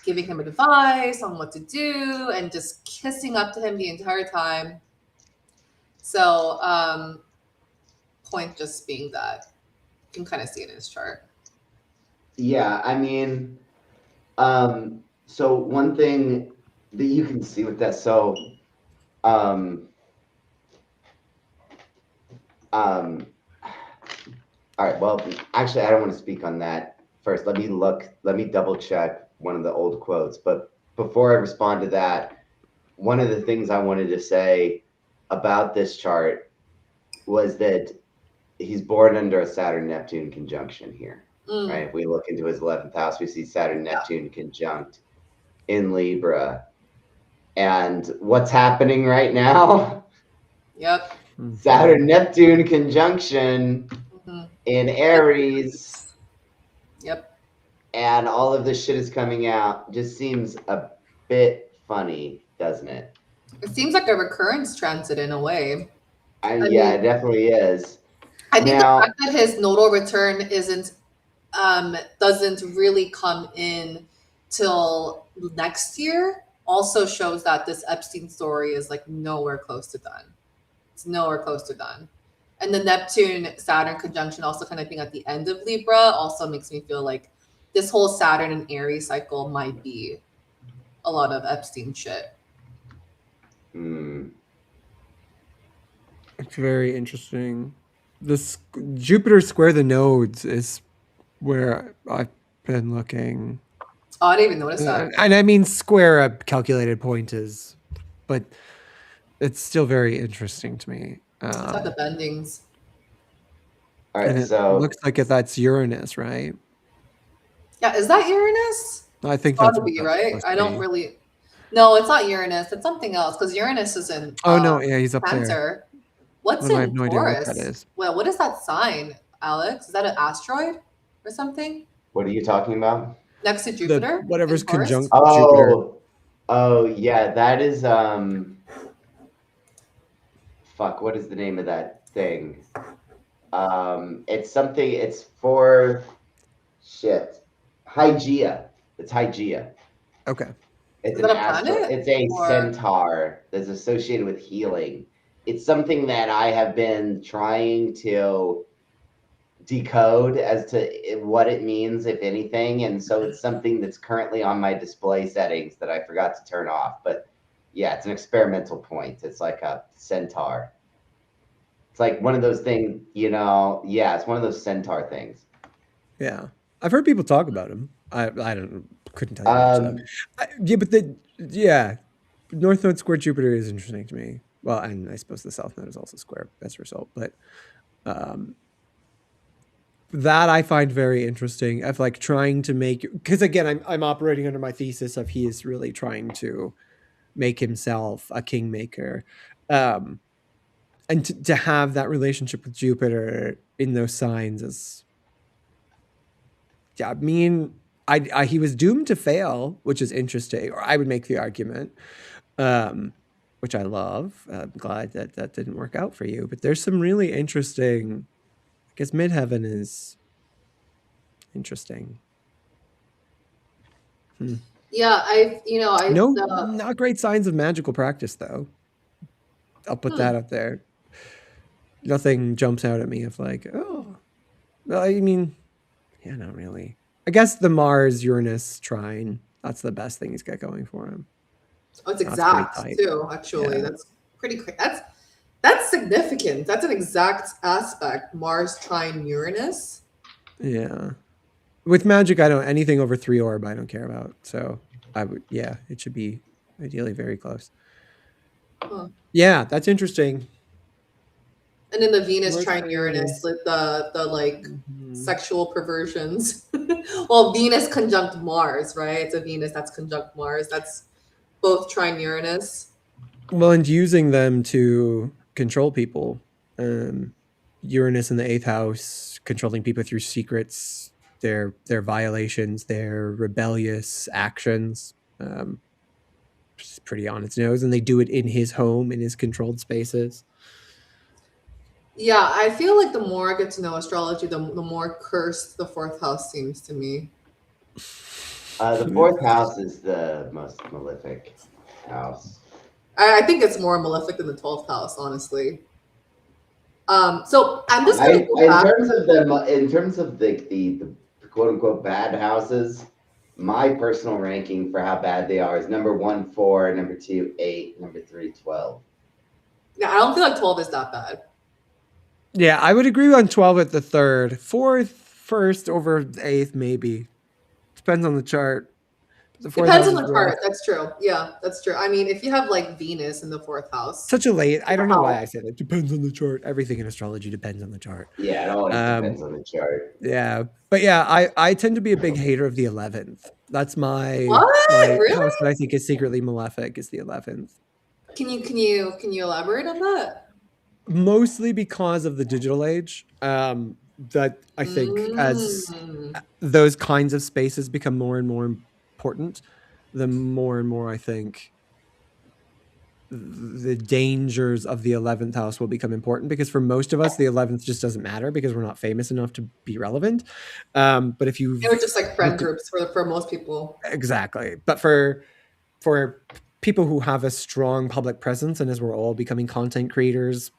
giving him advice on what to do and just kissing up to him the entire time. So, point just being that you can kind of see it in his chart. Yeah, I mean, so one thing that you can see with that, all right, well, actually, I don't want to speak on that first. Let me double check one of the old quotes. But before I respond to that, one of the things I wanted to say about this chart was that he's born under a Saturn-Neptune conjunction here, right? If we look into his 11th house, we see Saturn-Neptune conjunct in Libra. And what's happening right now? Yep. Saturn-Neptune conjunction in Aries. Yep. And all of this shit is coming out. Just seems a bit funny, doesn't it? It seems like a recurrence transit in a way. Yeah, it definitely is. I think the fact that his nodal return doesn't really come in till next year also shows that this Epstein story is like nowhere close to done. It's nowhere close to done. And the Neptune Saturn conjunction also kind of being at the end of Libra also makes me feel like this whole Saturn and Aries cycle might be a lot of Epstein shit. It's very interesting. This Jupiter square the nodes is where I've been looking. Oh, I didn't even notice that. And I mean, square a calculated point is, but it's still very interesting to me. It's not the bendings. All right, and so it looks like that's Uranus, right? Yeah, is that Uranus? I think it's that's gotta be, right? I don't really. No, it's not Uranus. It's something else because Uranus is in. Oh no, yeah, he's up Cancer. there. What's I in have no idea Taurus? what that is. Well, what is that sign, Alex? Is that an asteroid or something? What are you talking about? Next to Jupiter? Whatever's conjunct Jupiter. Jupiter. Oh yeah, that is fuck, what is the name of that thing? It's something, it's for shit. Hygeia. It's Hygeia. Okay. It's Is an that a astral. planet? It's a Or centaur that's associated with healing. It's something that I have been trying to decode as to what it means, if anything, and so it's something that's currently on my display settings that I forgot to turn off. But yeah, it's an experimental point. It's like a centaur. It's like one of those things, yeah, it's one of those centaur things. Yeah, I've heard people talk about him. I don't couldn't tell you much though. Yeah, but yeah, North Node square Jupiter is interesting to me. Well, and I suppose the South Node is also square as a result, but um, that I find very interesting. Of like trying to make, because again, I'm operating under my thesis of he is really trying to make himself a kingmaker, um, and to have that relationship with Jupiter in those signs is, yeah, I mean, he was doomed to fail, which is interesting, or I would make the argument, um, which I love. I'm glad that that didn't work out for you, but there's some really interesting. I guess midheaven is interesting. yeah, No, not great signs of magical practice though. I'll put that up there. Nothing jumps out at me of like, oh, well, I mean, yeah, not really. I guess the Mars Uranus trine. That's the best thing he's got going for him. oh, it's That's pretty exact tight. too. Actually, Yeah. that's pretty. That's significant. That's an exact aspect. Mars trine Uranus. Yeah. With magic, I don't anything over 3 orb I don't care about. So I would, yeah, it should be ideally very close. Huh. Yeah, that's interesting. And then the Venus Mars trine trine Uranus, Uranus. like the like Mhm. sexual perversions. Well, Venus conjunct Mars, right? It's a Venus that's conjunct Mars. That's both trine Uranus. Well, and using them to control people. Uranus in the 8th house, controlling people through secrets, their violations, their rebellious actions. Which is pretty on its nose, and they do it in his home, in his controlled spaces. Yeah, I feel like the more I get to know astrology, the more cursed the fourth house seems to me. The fourth house is the most malefic house. I think it's more malefic than the 12th house, honestly. So I'm just gonna go In back. terms of the quote unquote bad houses, my personal ranking for how bad they are is number 1, 4, number 2, 8, number 3, 12. Yeah, I don't feel like 12 is that bad. Yeah, I would agree on 12 at the third. 4th, first over 8th, maybe. Depends on the chart. The fourth Depends house on is the rough. chart. That's true. Yeah, that's true. I mean, if you have like Venus in the fourth house, Such a late. I don't know why I said it. Depends on the chart. Everything in astrology depends on the chart. Yeah, it always depends on the chart. Yeah, but yeah, I tend to be a big hater of the 11th. That's my Really? house that I think is secretly malefic is the 11th. Can you elaborate on that? Mostly because of the digital age. That I think as those kinds of spaces become more and more important, the more and more I think the dangers of the 11th house will become important, because for most of us the 11th just doesn't matter because we're not famous enough to be relevant. But if you, They were just like friend groups for most people. Exactly. But for people who have a strong public presence, and as we're all becoming content creators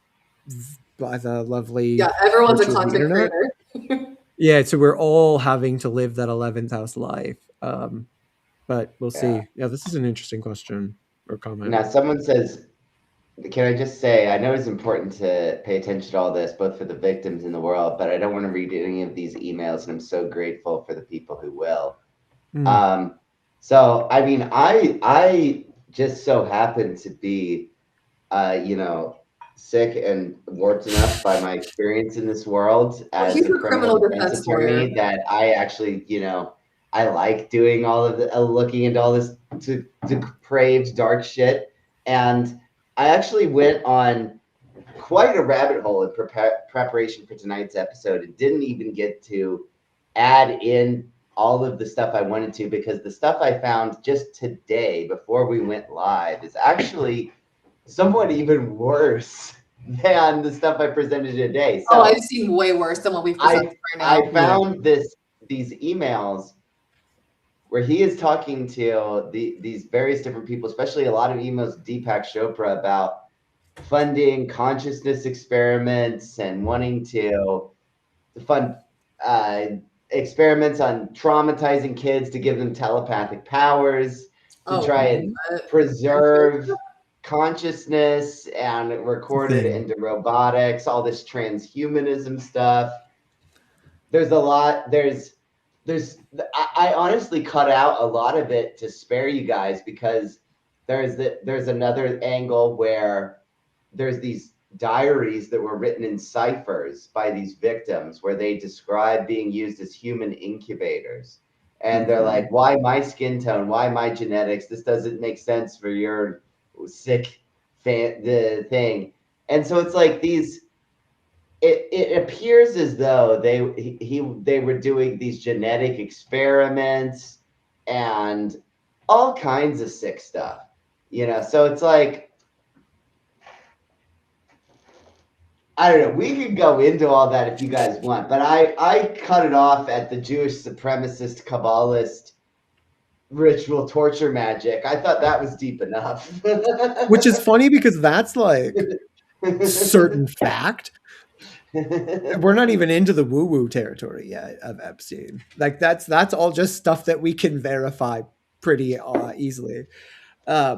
by the lovely, everyone's a content creator. Yeah, so we're all having to live that 11th house life. But we'll see. Yeah, this is an interesting question or comment. Now, someone says, can I just say, I know it's important to pay attention to all this, both for the victims in the world, but I don't want to read any of these emails, and I'm so grateful for the people who will. So, I mean, I just so happen to be, sick and warped enough by my experience in this world as a criminal defense attorney that I actually, I like doing all of the looking into all this depraved dark shit. And I actually went on quite a rabbit hole in preparation for tonight's episode and didn't even get to add in all of the stuff I wanted to, because the stuff I found just today before we went live is actually somewhat even worse than the stuff I presented today. So I've seen way worse than what we've presented right now. I found these emails where he is talking to these various different people, especially a lot of emos, Deepak Chopra, about funding consciousness experiments and wanting to fund experiments on traumatizing kids to give them telepathic powers to Oh, try and preserve consciousness and record it into robotics, all this transhumanism stuff. There's a lot, I honestly cut out a lot of it to spare you guys because there's another angle where there's these diaries that were written in ciphers by these victims where they describe being used as human incubators. And they're like, why my skin tone? Why my genetics? This doesn't make sense for your sick the thing. And so it's like it appears as though they were doing these genetic experiments and all kinds of sick stuff, so it's like, I don't know. We could go into all that if you guys want, but I cut it off at the Jewish supremacist Kabbalist ritual torture magic. I thought that was deep enough. Which is funny because that's like certain fact. We're not even into the woo-woo territory yet of Epstein. Like that's all just stuff that we can verify pretty easily. Yeah,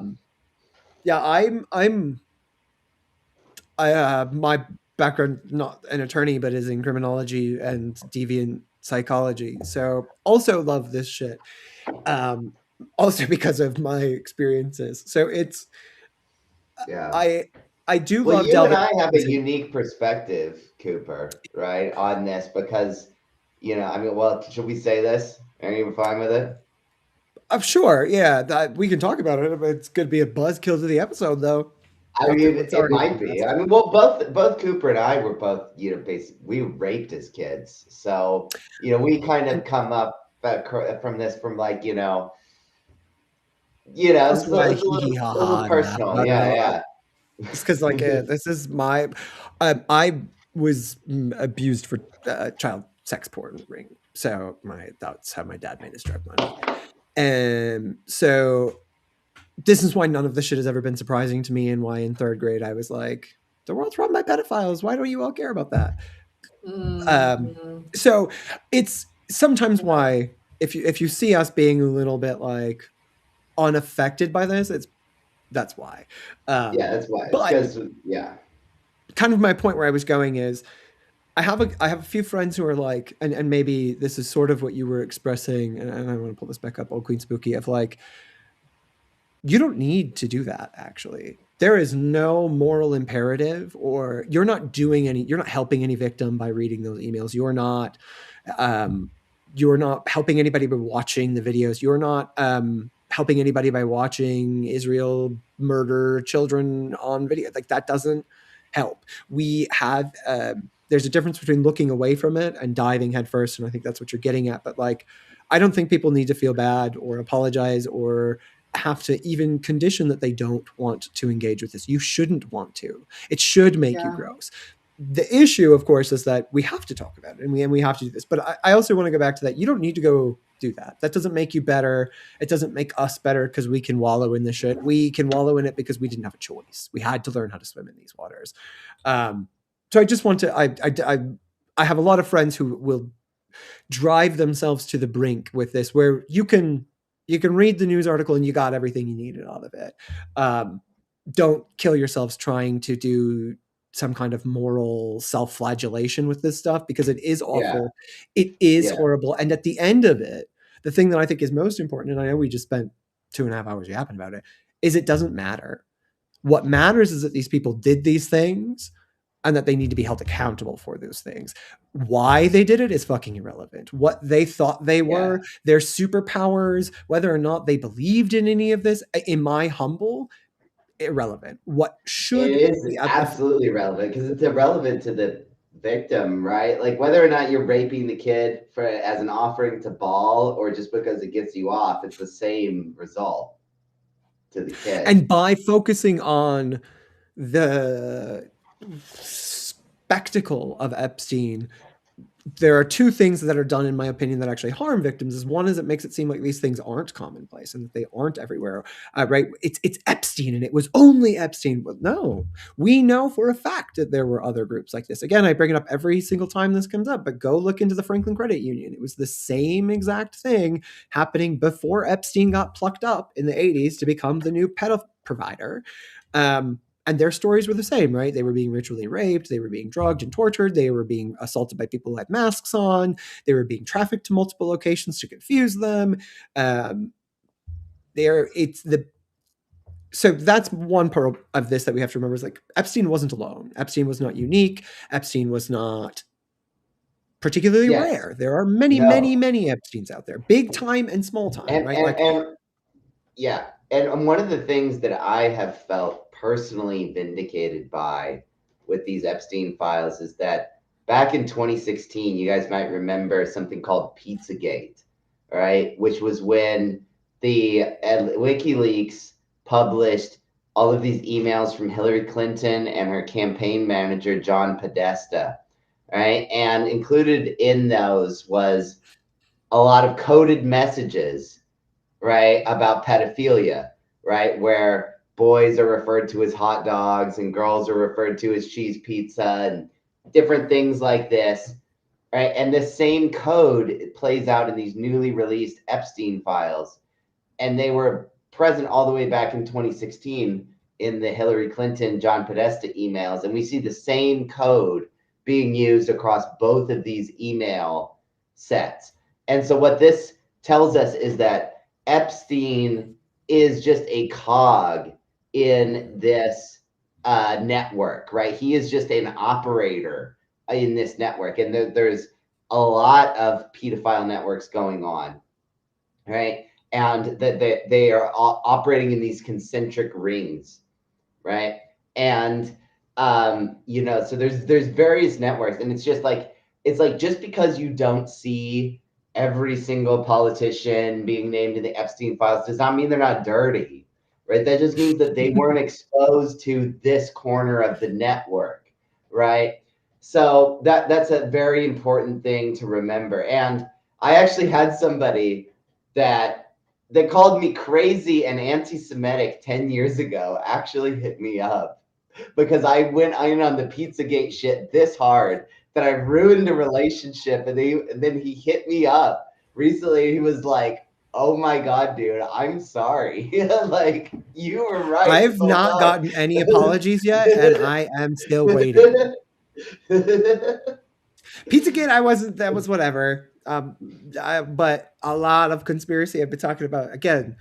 my background, not an attorney, but is in criminology and deviant psychology. So also love this shit. Also because of my experiences. So it's, Yeah. I do Well, love you and delving I have a into. unique perspective, Cooper, right, on this because, I mean, well, should we say this? Are you fine with it? I'm sure, yeah, that we can talk about it, but it's going to be a buzzkill to the episode, though. I After mean, what's it already might been be. passed. I mean, well, both Cooper and I were both, basically we were raped as kids, so we kind of come up from this from like That's it's why it's hee hee ha a little ha and laugh personal, about it a yeah, lot. yeah. It's because like this is my, I was abused for child sex porn ring, so that's how my dad made his drug money, and so this is why none of this shit has ever been surprising to me, and why in third grade I was like, the world's run by pedophiles. Why don't you all care about that? So it's sometimes why if you see us being a little bit like unaffected by this, that's why. Yeah, that's why. It's But because, yeah. kind of my point where I was going is I have a few friends who are like, and maybe this is sort of what you were expressing, and I want to pull this back up, Old Queen Spooky, of like, you don't need to do that actually. There is no moral imperative, or you're not helping any victim by reading those emails. You're not helping anybody by watching the videos. You're not helping anybody by watching Israel murder children on video. Like that doesn't help. We have there's a difference between looking away from it and diving headfirst, and I think that's what you're getting at. But like, I don't think people need to feel bad or apologize or have to even condition that they don't want to engage with this. You shouldn't want to. It should make you gross. The issue, of course, is that we have to talk about it and we have to do this. But I also want to go back to that. You don't need to go do that. That doesn't make you better. It doesn't make us better because we can wallow in this shit. We can wallow in it because we didn't have a choice. We had to learn how to swim in these waters. So I just want to, I have a lot of friends who will drive themselves to the brink with this, where you can read the news article and you got everything you needed out of it. Don't kill yourselves trying to do some kind of moral self-flagellation with this stuff, because it is awful. Yeah. It is horrible. And at the end of it, the thing that I think is most important, and I know we just spent 2.5 hours yapping about it, is it doesn't matter. What matters is that these people did these things and that they need to be held accountable for those things. Why they did it is fucking irrelevant. What they thought they were, their superpowers, whether or not they believed in any of this, in my humble, irrelevant. What should it is absolutely relevant, because it's irrelevant to the victim, right? Like whether or not you're raping the kid as an offering to Baal or just because it gets you off, it's the same result to the kid. And by focusing on the spectacle of Epstein, there are two things that are done, in my opinion, that actually harm victims. Is one is it makes it seem like these things aren't commonplace and that they aren't everywhere. Right? It's Epstein, and it was only Epstein. Well, no, we know for a fact that there were other groups like this. Again, I bring it up every single time this comes up, but go look into the Franklin Credit Union. It was the same exact thing happening before Epstein got plucked up in the 80s to become the new pedophile provider. And their stories were the same, right? They were being ritually raped, they were being drugged and tortured, they were being assaulted by people who had masks on, they were being trafficked to multiple locations to confuse them. So that's one part of this that we have to remember is like Epstein wasn't alone. Epstein was not unique. Epstein was not particularly rare. There are many, many, many Epsteins out there, big time and small time, right? And one of the things that I have felt personally vindicated by with these Epstein files is that back in 2016, you guys might remember something called Pizzagate, right? Which was when the WikiLeaks published all of these emails from Hillary Clinton and her campaign manager, John Podesta, right? And included in those was a lot of coded messages, right, about pedophilia, right, where boys are referred to as hot dogs and girls are referred to as cheese pizza and different things like this, right? And the same code plays out in these newly released Epstein files, and they were present all the way back in 2016 in the Hillary Clinton, John Podesta emails, and we see the same code being used across both of these email sets. And so what this tells us is that Epstein is just a cog in this network, right? He is just an operator in this network. And there's a lot of pedophile networks going on, right? And that they are operating in these concentric rings, right? And so there's various networks, and it's like just because you don't see every single politician being named in the Epstein files does not mean they're not dirty, right? That just means that they weren't exposed to this corner of the network, right? So that's a very important thing to remember. And I actually had somebody that called me crazy and anti-Semitic 10 years ago actually hit me up because I went in on the Pizzagate shit this hard that I ruined a relationship. And then he hit me up recently. He was like, "Oh my God, dude, I'm sorry." Like, you were right. I've not gotten any apologies yet, and I am still waiting. Pizzagate, that was whatever. But a lot of conspiracy I've been talking about, again,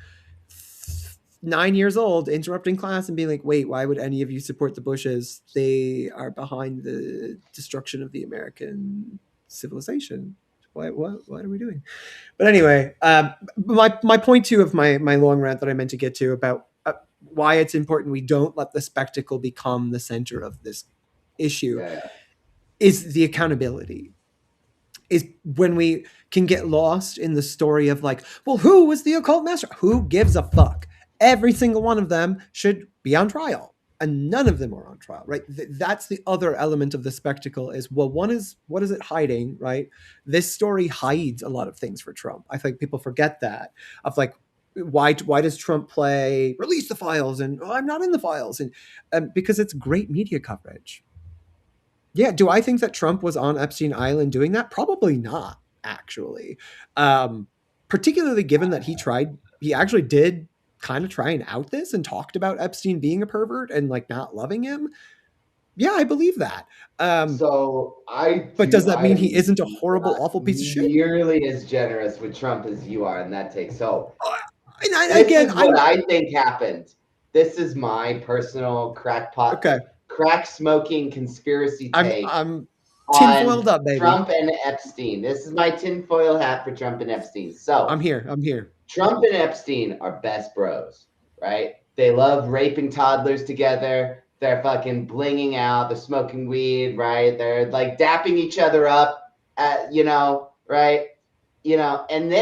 9 years old, interrupting class and being like, wait, why would any of you support the Bushes? They are behind the destruction of the American civilization. What are we doing? But anyway, my point two of my long rant that I meant to get to about why it's important we don't let the spectacle become the center of this issue is the accountability. Is when we can get lost in the story of like, well, who was the occult master? Who gives a fuck? Every single one of them should be on trial, and none of them are on trial, right? That's the other element of the spectacle is, well, one is, what is it hiding, right? This story hides a lot of things for Trump. I think people forget that, of like, why does Trump play release the files and I'm not in the files, and because it's great media coverage. Yeah, do I think that Trump was on Epstein Island doing that? Probably not, actually. Particularly given that he actually did kind of try and out this and talked about Epstein being a pervert and like not loving him. Yeah, I believe that. But does that mean he isn't a horrible, awful piece of shit? Nearly as generous with Trump as you are in that take. So this is what I think happened. This is my personal crackpot, crack smoking conspiracy take. I'm tinfoiled up, baby. Trump and Epstein. This is my tinfoil hat for Trump and Epstein. So I'm here. Trump and Epstein are best bros, right? They love raping toddlers together. They're fucking blinging out. They're smoking weed, right? They're like dapping each other up, right? And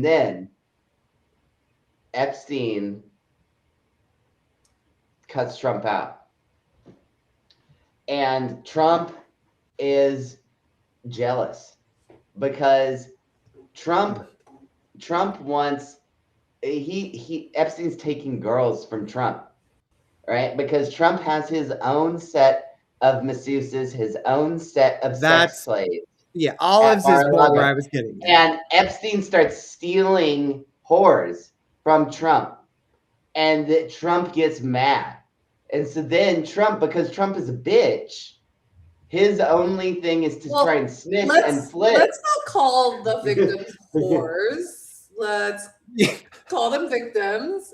then Epstein cuts Trump out. And Trump is jealous because Trump wants Epstein's taking girls from Trump, right? Because Trump has his own set of masseuses, his own set of sex slaves. Yeah, Olives is more where I was getting at. And Epstein starts stealing whores from Trump, and that Trump gets mad. And so then Trump, because Trump is a bitch, his only thing is to try and sniff and flip. Let's not call the victims whores. Let's call them victims.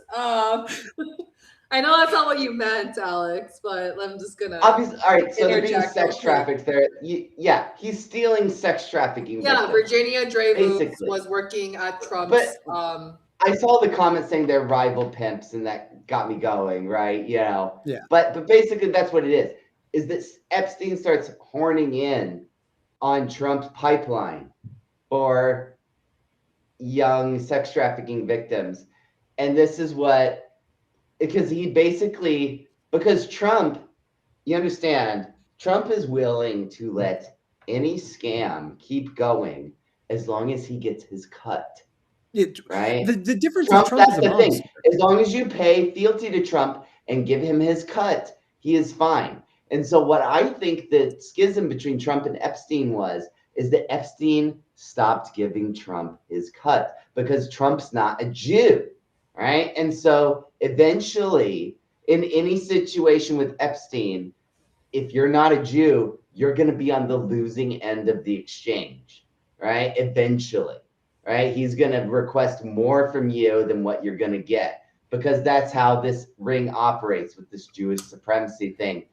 I know that's not what you meant, Alex, but I'm just gonna. Obviously, all right. So they're being sex trafficked. Yeah, he's stealing sex trafficking. Yeah, victims, Virginia Dreyfus was working at Trump's. But I saw the comments saying they're rival pimps, and that got me going, right? You know. Yeah. But basically, that's what it is. Is that Epstein starts horning in on Trump's pipeline for young sex trafficking victims, and this is what. Because because Trump, you understand, Trump is willing to let any scam keep going as long as he gets his cut. Right? The difference Trump, is Trump that's is a the thing. monster. As long as you pay fealty to Trump and give him his cut, he is fine. And so what I think the schism between Trump and Epstein is that Epstein stopped giving Trump his cut because Trump's not a Jew. Right. And so eventually, in any situation with Epstein, if you're not a Jew, you're going to be on the losing end of the exchange. Right. Eventually. Right. He's going to request more from you than what you're going to get, because that's how this ring operates with this Jewish supremacy thing.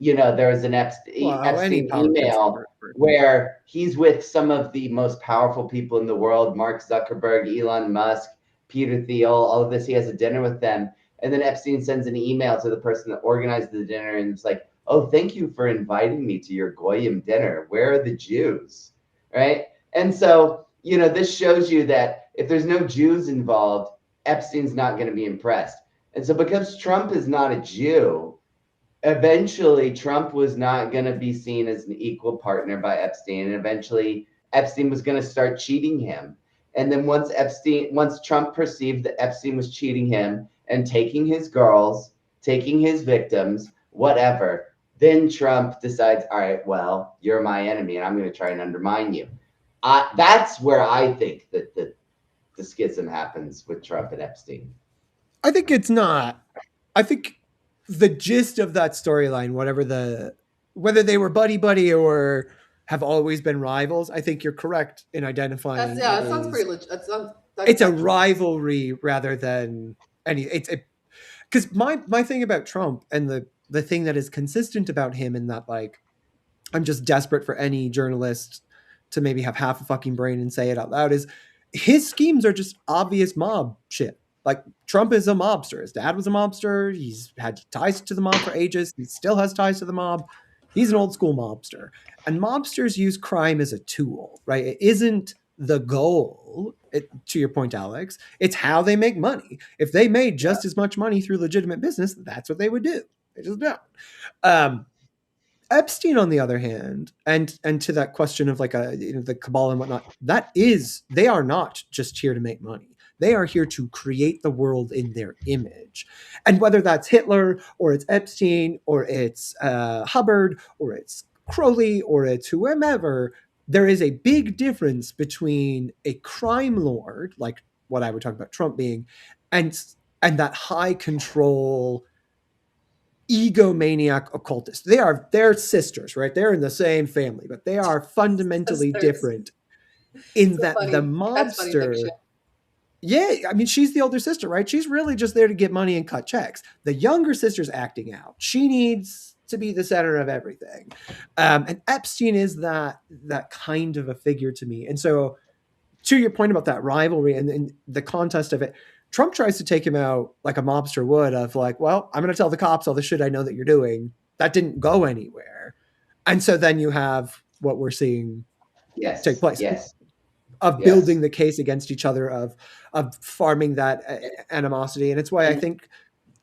You know, there was an Epstein email where he's with some of the most powerful people in the world, Mark Zuckerberg, Elon Musk, Peter Thiel, all of this. He has a dinner with them. And then Epstein sends an email to the person that organized the dinner, and it's like, oh, thank you for inviting me to your Goyim dinner. Where are the Jews? Right? And so, you know, this shows you that if there's no Jews involved, Epstein's not going to be impressed. And so because Trump is not a Jew, eventually Trump was not going to be seen as an equal partner by Epstein. And eventually Epstein was going to start cheating him. And then once Trump perceived that Epstein was cheating him and taking his girls, taking his victims, whatever, then Trump decides, all right, well, you're my enemy and I'm going to try and undermine you. That's where I think that the schism happens with Trump and Epstein. I think it's not. I think the gist of that storyline, whether they were buddy or have always been rivals, I think you're correct in identifying. That sounds pretty legit. It's a rivalry rather than because my thing about Trump and the thing that is consistent about him, in that, like, I'm just desperate for any journalist to maybe have half a fucking brain and say it out loud, is his schemes are just obvious mob shit. Like, Trump is a mobster. His dad was a mobster. He's had ties to the mob for ages. He still has ties to the mob. He's an old school mobster. And mobsters use crime as a tool, right? It isn't the goal, to your point, Alex. It's how they make money. If they made just as much money through legitimate business, that's what they would do. They just don't. Epstein, on the other hand, and to that question of, like, the cabal and whatnot, they are not just here to make money. They are here to create the world in their image. And whether that's Hitler or it's Epstein or it's Hubbard or it's Crowley or it's whomever, there is a big difference between a crime lord, like what I would talk about Trump being, and that high control egomaniac occultist. They're sisters, right? They're in the same family, but they are fundamentally different in that the mobster. Yeah, I mean, she's the older sister, right? She's really just there to get money and cut checks. The younger sister's acting out. She needs to be the center of everything. And Epstein is that kind of a figure to me. And so, to your point about that rivalry and the contest of it, Trump tries to take him out like a mobster would, of like, well, I'm going to tell the cops all the shit I know that you're doing. That didn't go anywhere. And so then you have what we're seeing take place. Yes. Of building the case against each other, of farming that animosity. And it's why I think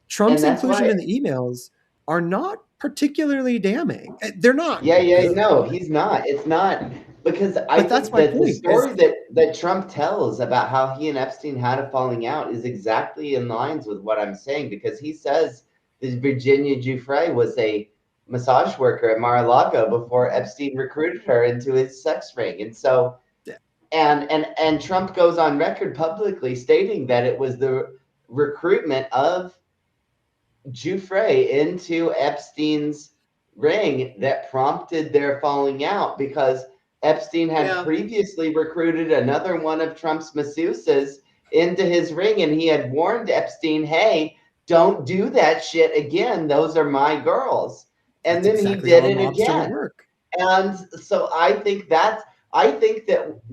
Trump's inclusion in the emails are not particularly damning. They're not. Yeah, good. no, he's not. It's not, because I But that's think my that the point, story is- that Trump tells about how he and Epstein had a falling out is exactly in lines with what I'm saying, because he says that Virginia Giuffre was a massage worker at Mar-a-Lago before Epstein recruited her into his sex ring. And so, Yeah. and Trump goes on record publicly stating that it was the recruitment of Giuffre into Epstein's ring that prompted their falling out, because Epstein had Yeah. previously recruited another one of Trump's masseuses into his ring, and he had warned Epstein, hey, don't do that shit again. Those are my girls. And That's then exactly he did how a it mobster would again. work. And so I think that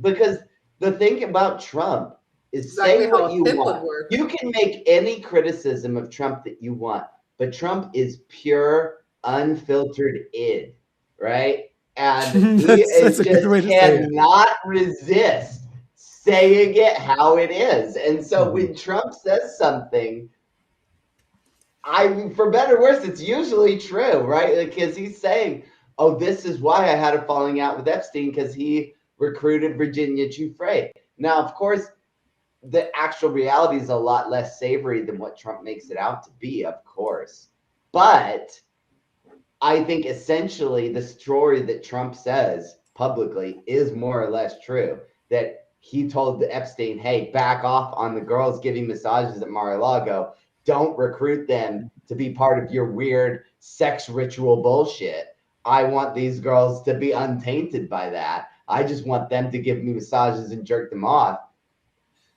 because the thing about Trump is, Exactly say how what a you pimp would want. work. You can make any criticism of Trump that you want, but Trump is pure, unfiltered id, right? And he That's a good just way to say it. cannot resist saying it how it is. And so Mhm. when Trump says something, for better or worse, it's usually true, right? Because he's saying, oh, this is why I had a falling out with Epstein, because he recruited Virginia Giuffre. Now, of course, the actual reality is a lot less savory than what Trump makes it out to be, of course. But I think essentially the story that Trump says publicly is more or less true. That he told Epstein, hey, back off on the girls giving massages at Mar-a-Lago. Don't recruit them to be part of your weird sex ritual bullshit. I want these girls to be untainted by that. I just want them to give me massages and jerk them off.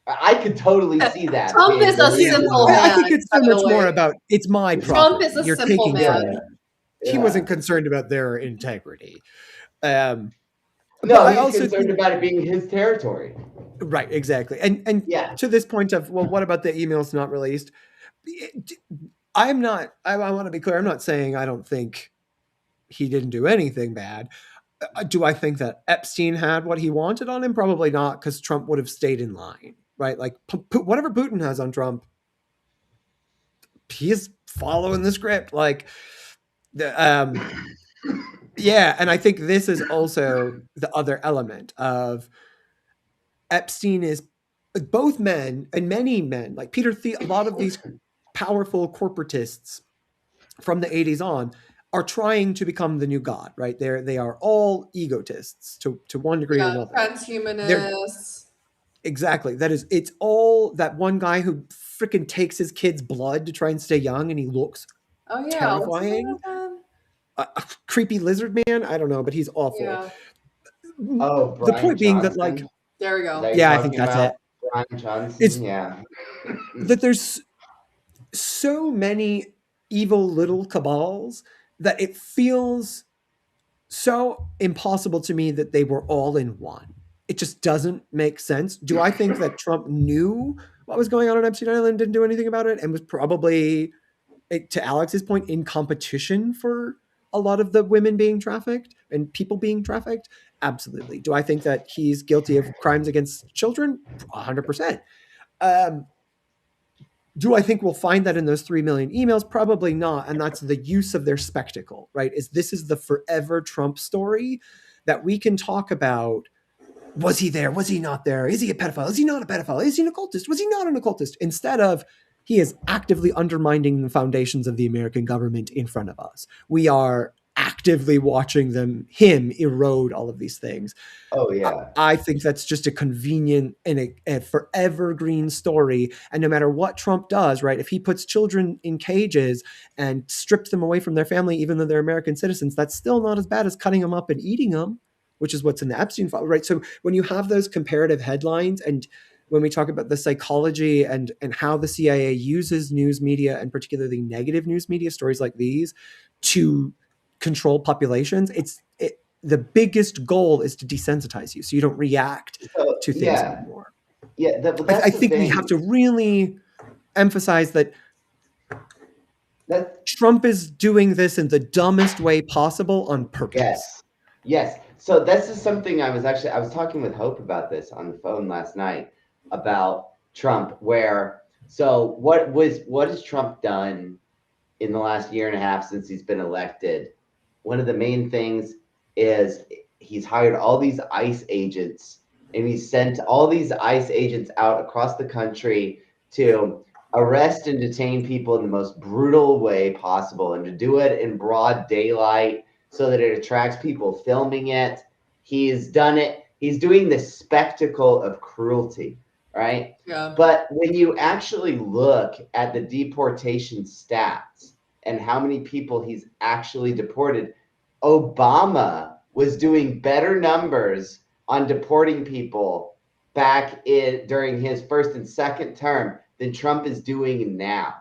I could totally see that. Trump being is a the simple reason. I think man, it's so by the much more way. about, it's my Trump property. is a You're simple taking from man. me. He Yeah. wasn't concerned about their integrity. But No, I he's also concerned think, about it being his territory. right, exactly. And Yeah. to this point of, well, what about the emails not released? I want to be clear. I'm not saying I don't think he didn't do anything bad. Do I think that Epstein had what he wanted on him? Probably not, because Trump would have stayed in line, right? Like whatever Putin has on Trump, he's following the script. Like, yeah, and I think this is also the other element of Epstein is both men and many men, like Peter Thiel, a lot of these powerful corporatists from the 80s on are trying to become the new god, right? They are all egotists to one degree or Yeah, another. They're transhumanists. exactly, it's all that one guy who freaking takes his kid's blood to try and stay young, and he looks Oh yeah, what's his name terrifying. again? A creepy lizard man. I don't know, but he's awful. Yeah, Oh, The Brian point being that, like, Johnson. there we Is go. that yeah, you're I think talking that's about? it. Brian Johnson. It's Yeah. that there's so many evil little cabals that it feels so impossible to me that they were all in one. It just doesn't make sense. Do I think that Trump knew what was going on Epstein Island, didn't do anything about it, and was probably, to Alex's point, in competition for a lot of the women being trafficked and people being trafficked? Absolutely. Do I think that he's guilty of crimes against children? 100%. Do I think we'll find that in those 3 million emails? Probably not. And that's the use of their spectacle, right? This is the forever Trump story that we can talk about. Was he there? Was he not there? Is he a pedophile? Is he not a pedophile? Is he an occultist? Was he not an occultist? Instead of, he is actively undermining the foundations of the American government in front of us. We are actively watching him erode all of these things. Oh yeah. I think that's just a convenient and a forever green story. And no matter what Trump does, right, if he puts children in cages and strips them away from their family, even though they're American citizens, that's still not as bad as cutting them up and eating them, which is what's in the Epstein file, right? So when you have those comparative headlines, and when we talk about the psychology and how the CIA uses news media, and particularly negative news media stories like these, to control populations, the biggest goal is to desensitize you so you don't react to things anymore. Yeah, I think we have to really emphasize that Trump is doing this in the dumbest way possible on purpose. Yes. So this is something I was talking with Hope about this on the phone last night about Trump, what has Trump done in the last year and a half since he's been elected. One of the main things is he's hired all these ICE agents, and he's sent all these ICE agents out across the country to arrest and detain people in the most brutal way possible, and to do it in broad daylight so that it attracts people filming it. He's done it. He's doing this spectacle of cruelty, right? Yeah. But when you actually look at the deportation stats and how many people he's actually deported, Obama was doing better numbers on deporting people back during his first and second term than Trump is doing now,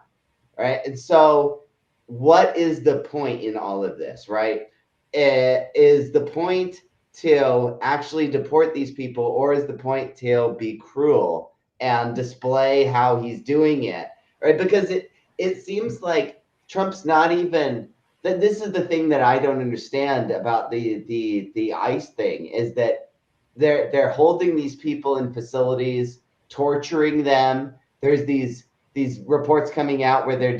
right? And so what is the point in all of this, right? Is the point to actually deport these people, or is the point to be cruel and display how he's doing it, right? Because it seems like Trump's not even that. This is the thing that I don't understand about the ICE thing, is that they're holding these people in facilities, torturing them. There's these reports coming out where they're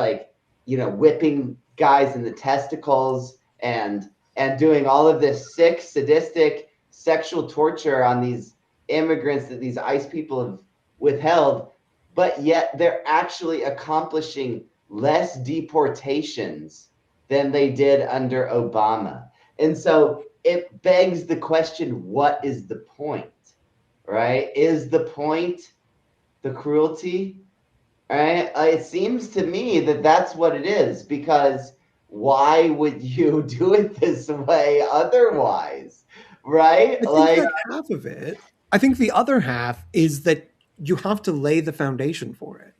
like, you know, whipping guys in the testicles and doing all of this sick, sadistic sexual torture on these immigrants that these ICE people have withheld, but yet they're actually accomplishing less deportations than they did under Obama. And so it begs the question, what is the point, right? Is the point the cruelty? Right? It seems to me that that's what it is, because why would you do it this way otherwise? Right? I think Like, that's half of it. I think the other half is that you have to lay the foundation for it.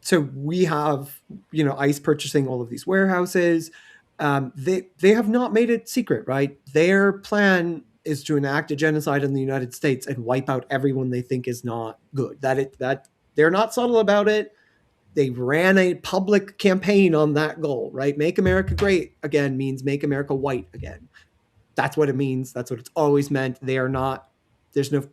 So we have, you know, ICE purchasing all of these warehouses. They have not made it secret, right? Their plan is to enact a genocide in the United States and wipe out everyone they think is not good. That they're not subtle about it. They ran a public campaign on that goal, right? Make America great again means make America white again. That's what it means. That's what it's always meant. They are not, there's no.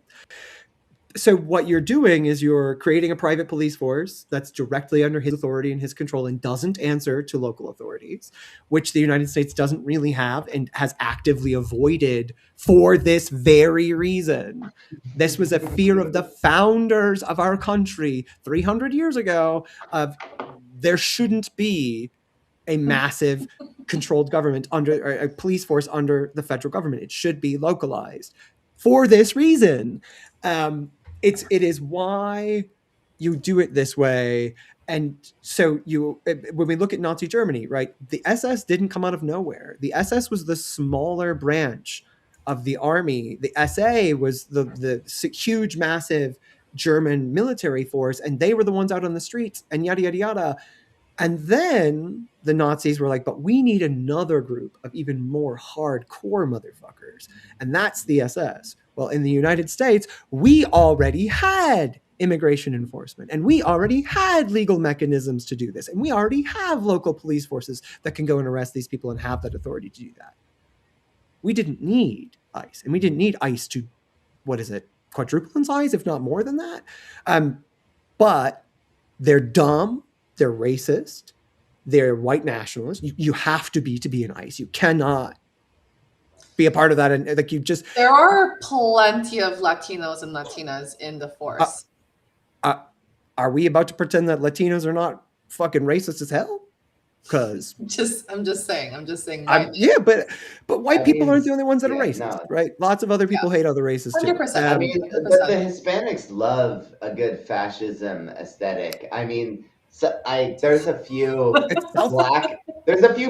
So what you're doing is you're creating a private police force that's directly under his authority and his control and doesn't answer to local authorities, which the United States doesn't really have and has actively avoided for this very reason. This was a fear of the founders of our country 300 years ago of there shouldn't be a massive controlled government under, or a police force under the federal government. It should be localized for this reason. It is why you do it this way. And so when we look at Nazi Germany, right, the SS didn't come out of nowhere. The SS was the smaller branch of the army. The SA was the huge, massive German military force, and they were the ones out on the streets and yada, yada, yada. And then the Nazis were like, but we need another group of even more hardcore motherfuckers. And that's the SS. Well, in the United States, we already had immigration enforcement, and we already had legal mechanisms to do this. And we already have local police forces that can go and arrest these people and have that authority to do that. We didn't need ICE, and we didn't need ICE to, quadruple in size, if not more than that. But they're dumb. They're racist. They're white nationalists. You have to be an ICE. You cannot be a part of that. And like you just, there are plenty of Latinos and Latinas in the force. Are we about to pretend that Latinos are not fucking racist as hell? Because I'm just saying. Yeah, but white people aren't the only ones that are racist, right? Lots of other people hate other races 100%. too. I mean, the Hispanics love a good fascism aesthetic. I mean, there's a few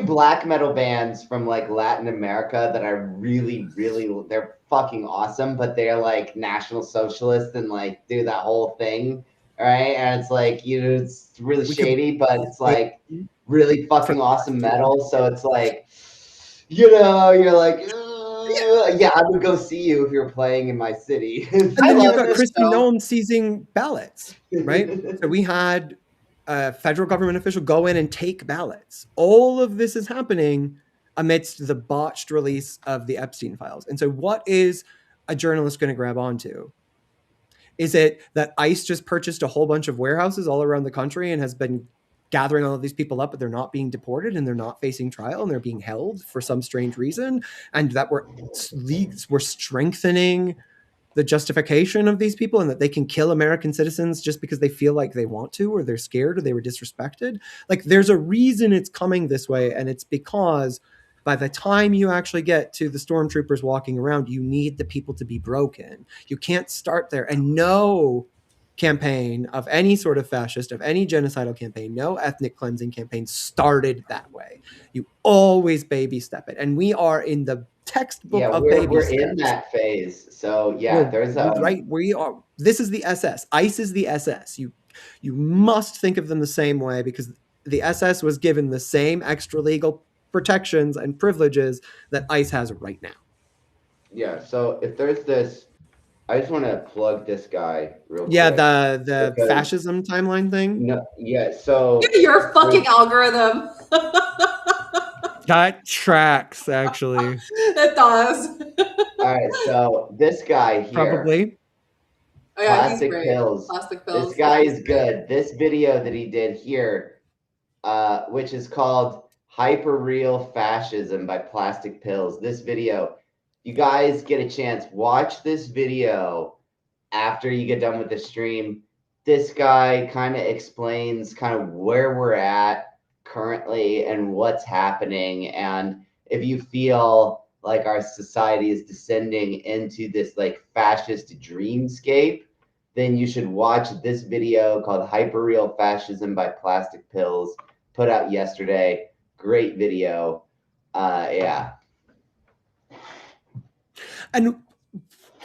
black metal bands from like Latin America that are really, really, they're fucking awesome, but they're like National Socialists and like do that whole thing, right? And it's like, you know, it's really shady, but it's like really fucking awesome metal. So it's like, you know, you're like, yeah, I would go see you if you're playing in my city. And then you've got Kristi Noem seizing ballots, right? So we had a federal government official go in and take ballots. All of this is happening amidst the botched release of the Epstein files. And so what is a journalist going to grab onto? Is it that ICE just purchased a whole bunch of warehouses all around the country and has been gathering all of these people up, but they're not being deported and they're not facing trial and they're being held for some strange reason, and that we're strengthening the justification of these people and that they can kill American citizens just because they feel like they want to, or they're scared, or they were disrespected. Like, there's a reason it's coming this way, and it's because by the time you actually get to the stormtroopers walking around, you need the people to be broken. You can't start there. And no campaign of any sort of fascist, of any genocidal campaign, no ethnic cleansing campaign started that way. You always baby step it. And we are in the textbook Yeah, of we're baby steps. in that phase. So yeah, there's right. We are. This is the SS. ICE is the SS. You must think of them the same way, because the SS was given the same extra legal protections and privileges that ICE has right now. Yeah. So if there's this, I just want to plug this guy real quick. Yeah, the fascism timeline thing. No. Yeah. So your fucking algorithm. That tracks, actually. It does. All right. So this guy here. Probably. Oh, yeah, Plastic pills. Plastic pills. This guy is good. This video that he did here, which is called Hyperreal Fascism by Plastic Pills. This video, you guys get a chance, watch this video after you get done with the stream. This guy kind of explains kind of where we're at currently and what's happening. And if you feel like our society is descending into this like fascist dreamscape, then you should watch this video called Hyperreal Fascism by Plastic Pills, put out yesterday. Great video. Yeah. And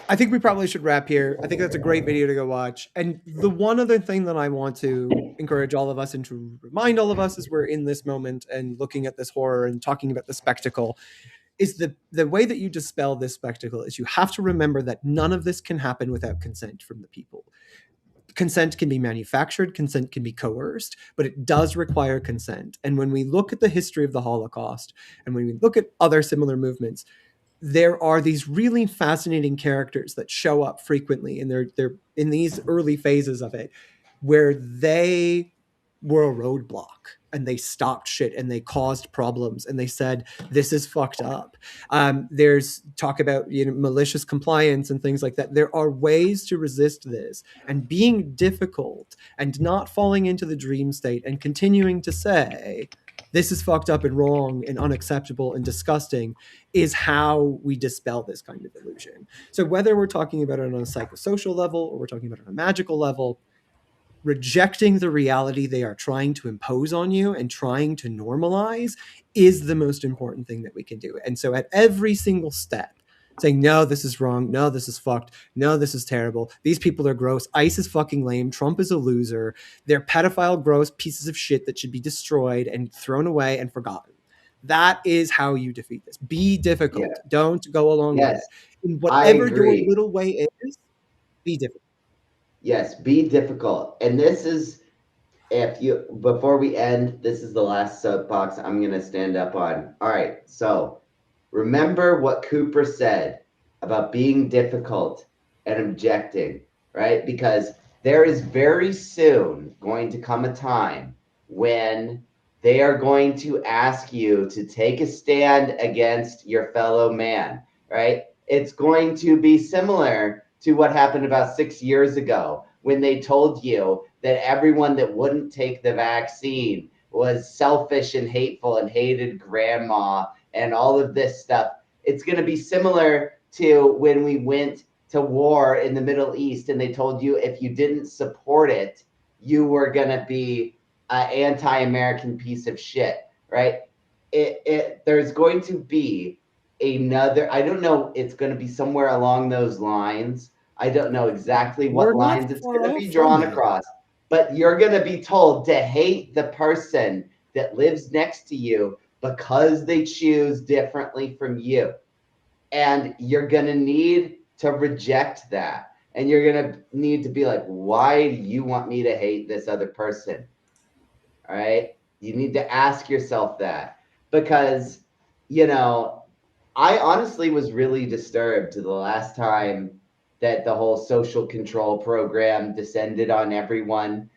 I think we probably should wrap here. I think that's a great video to go watch. And the one other thing that I want to encourage all of us and to remind all of us as we're in this moment and looking at this horror and talking about the spectacle is the way that you dispel this spectacle is you have to remember that none of this can happen without consent from the people. Consent can be manufactured, consent can be coerced, but it does require consent. And when we look at the history of the Holocaust and when we look at other similar movements, there are these really fascinating characters that show up frequently, and they're in these early phases of it where they were a roadblock and they stopped shit and they caused problems and they said, this is fucked up. There's talk about, malicious compliance and things like that. There are ways to resist this, and being difficult and not falling into the dream state and continuing to say, this is fucked up and wrong and unacceptable and disgusting is how we dispel this kind of illusion. So whether we're talking about it on a psychosocial level or we're talking about it on a magical level, rejecting the reality they are trying to impose on you and trying to normalize is the most important thing that we can do. And so at every single step, saying, no, this is wrong. No, this is fucked. No, this is terrible. These people are gross. ICE is fucking lame. Trump is a loser. They're pedophile, gross pieces of shit that should be destroyed and thrown away and forgotten. That is how you defeat this. Be difficult. Yeah. Don't go along with it. In whatever your little way is, be difficult. Yes, be difficult. And this is, before we end, this is the last soapbox I'm going to stand up on. All right, so remember what Cooper said about being difficult and objecting, right? Because there is very soon going to come a time when they are going to ask you to take a stand against your fellow man, right? It's going to be similar to what happened about 6 years ago when they told you that everyone that wouldn't take the vaccine was selfish and hateful and hated grandma and all of this stuff. It's going to be similar to when we went to war in the Middle East and they told you if you didn't support it, you were going to be an anti-American piece of shit, right? There's going to be another, I don't know, it's going to be somewhere along those lines. I don't know exactly what lines it's going to be drawn across, but you're going to be told to hate the person that lives next to you because they choose differently from you. And you're going to need to reject that. And you're going to need to be like, why do you want me to hate this other person? All right. You need to ask yourself that, because, I honestly was really disturbed the last time that the whole social control program descended on everyone.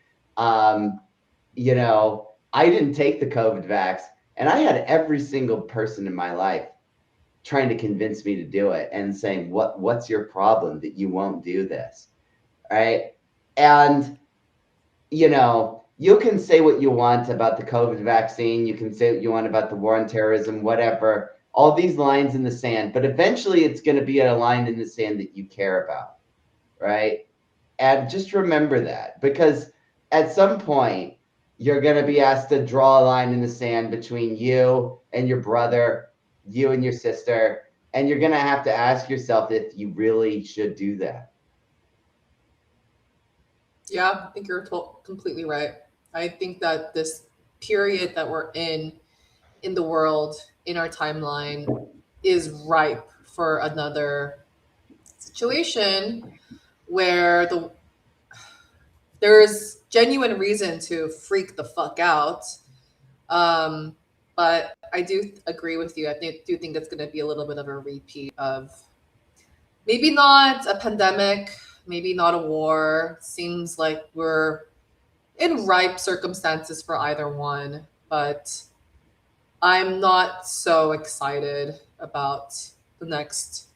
I didn't take the COVID vax, and I had every single person in my life trying to convince me to do it and saying, what's your problem that you won't do this? Right. And, you know, you can say what you want about the COVID vaccine. You can say what you want about the war on terrorism, whatever, all these lines in the sand, but eventually it's going to be a line in the sand that you care about. Right. And just remember that, because at some point you're going to be asked to draw a line in the sand between you and your brother, you and your sister, and you're going to have to ask yourself if you really should do that. Yeah, I think you're completely right. I think that this period that we're in the world, in our timeline, is ripe for another situation where there's genuine reason to freak the fuck out. But I do agree with you. Do think it's going to be a little bit of a repeat of maybe not a pandemic, maybe not a war. Seems like we're in ripe circumstances for either one, but I'm not so excited about the next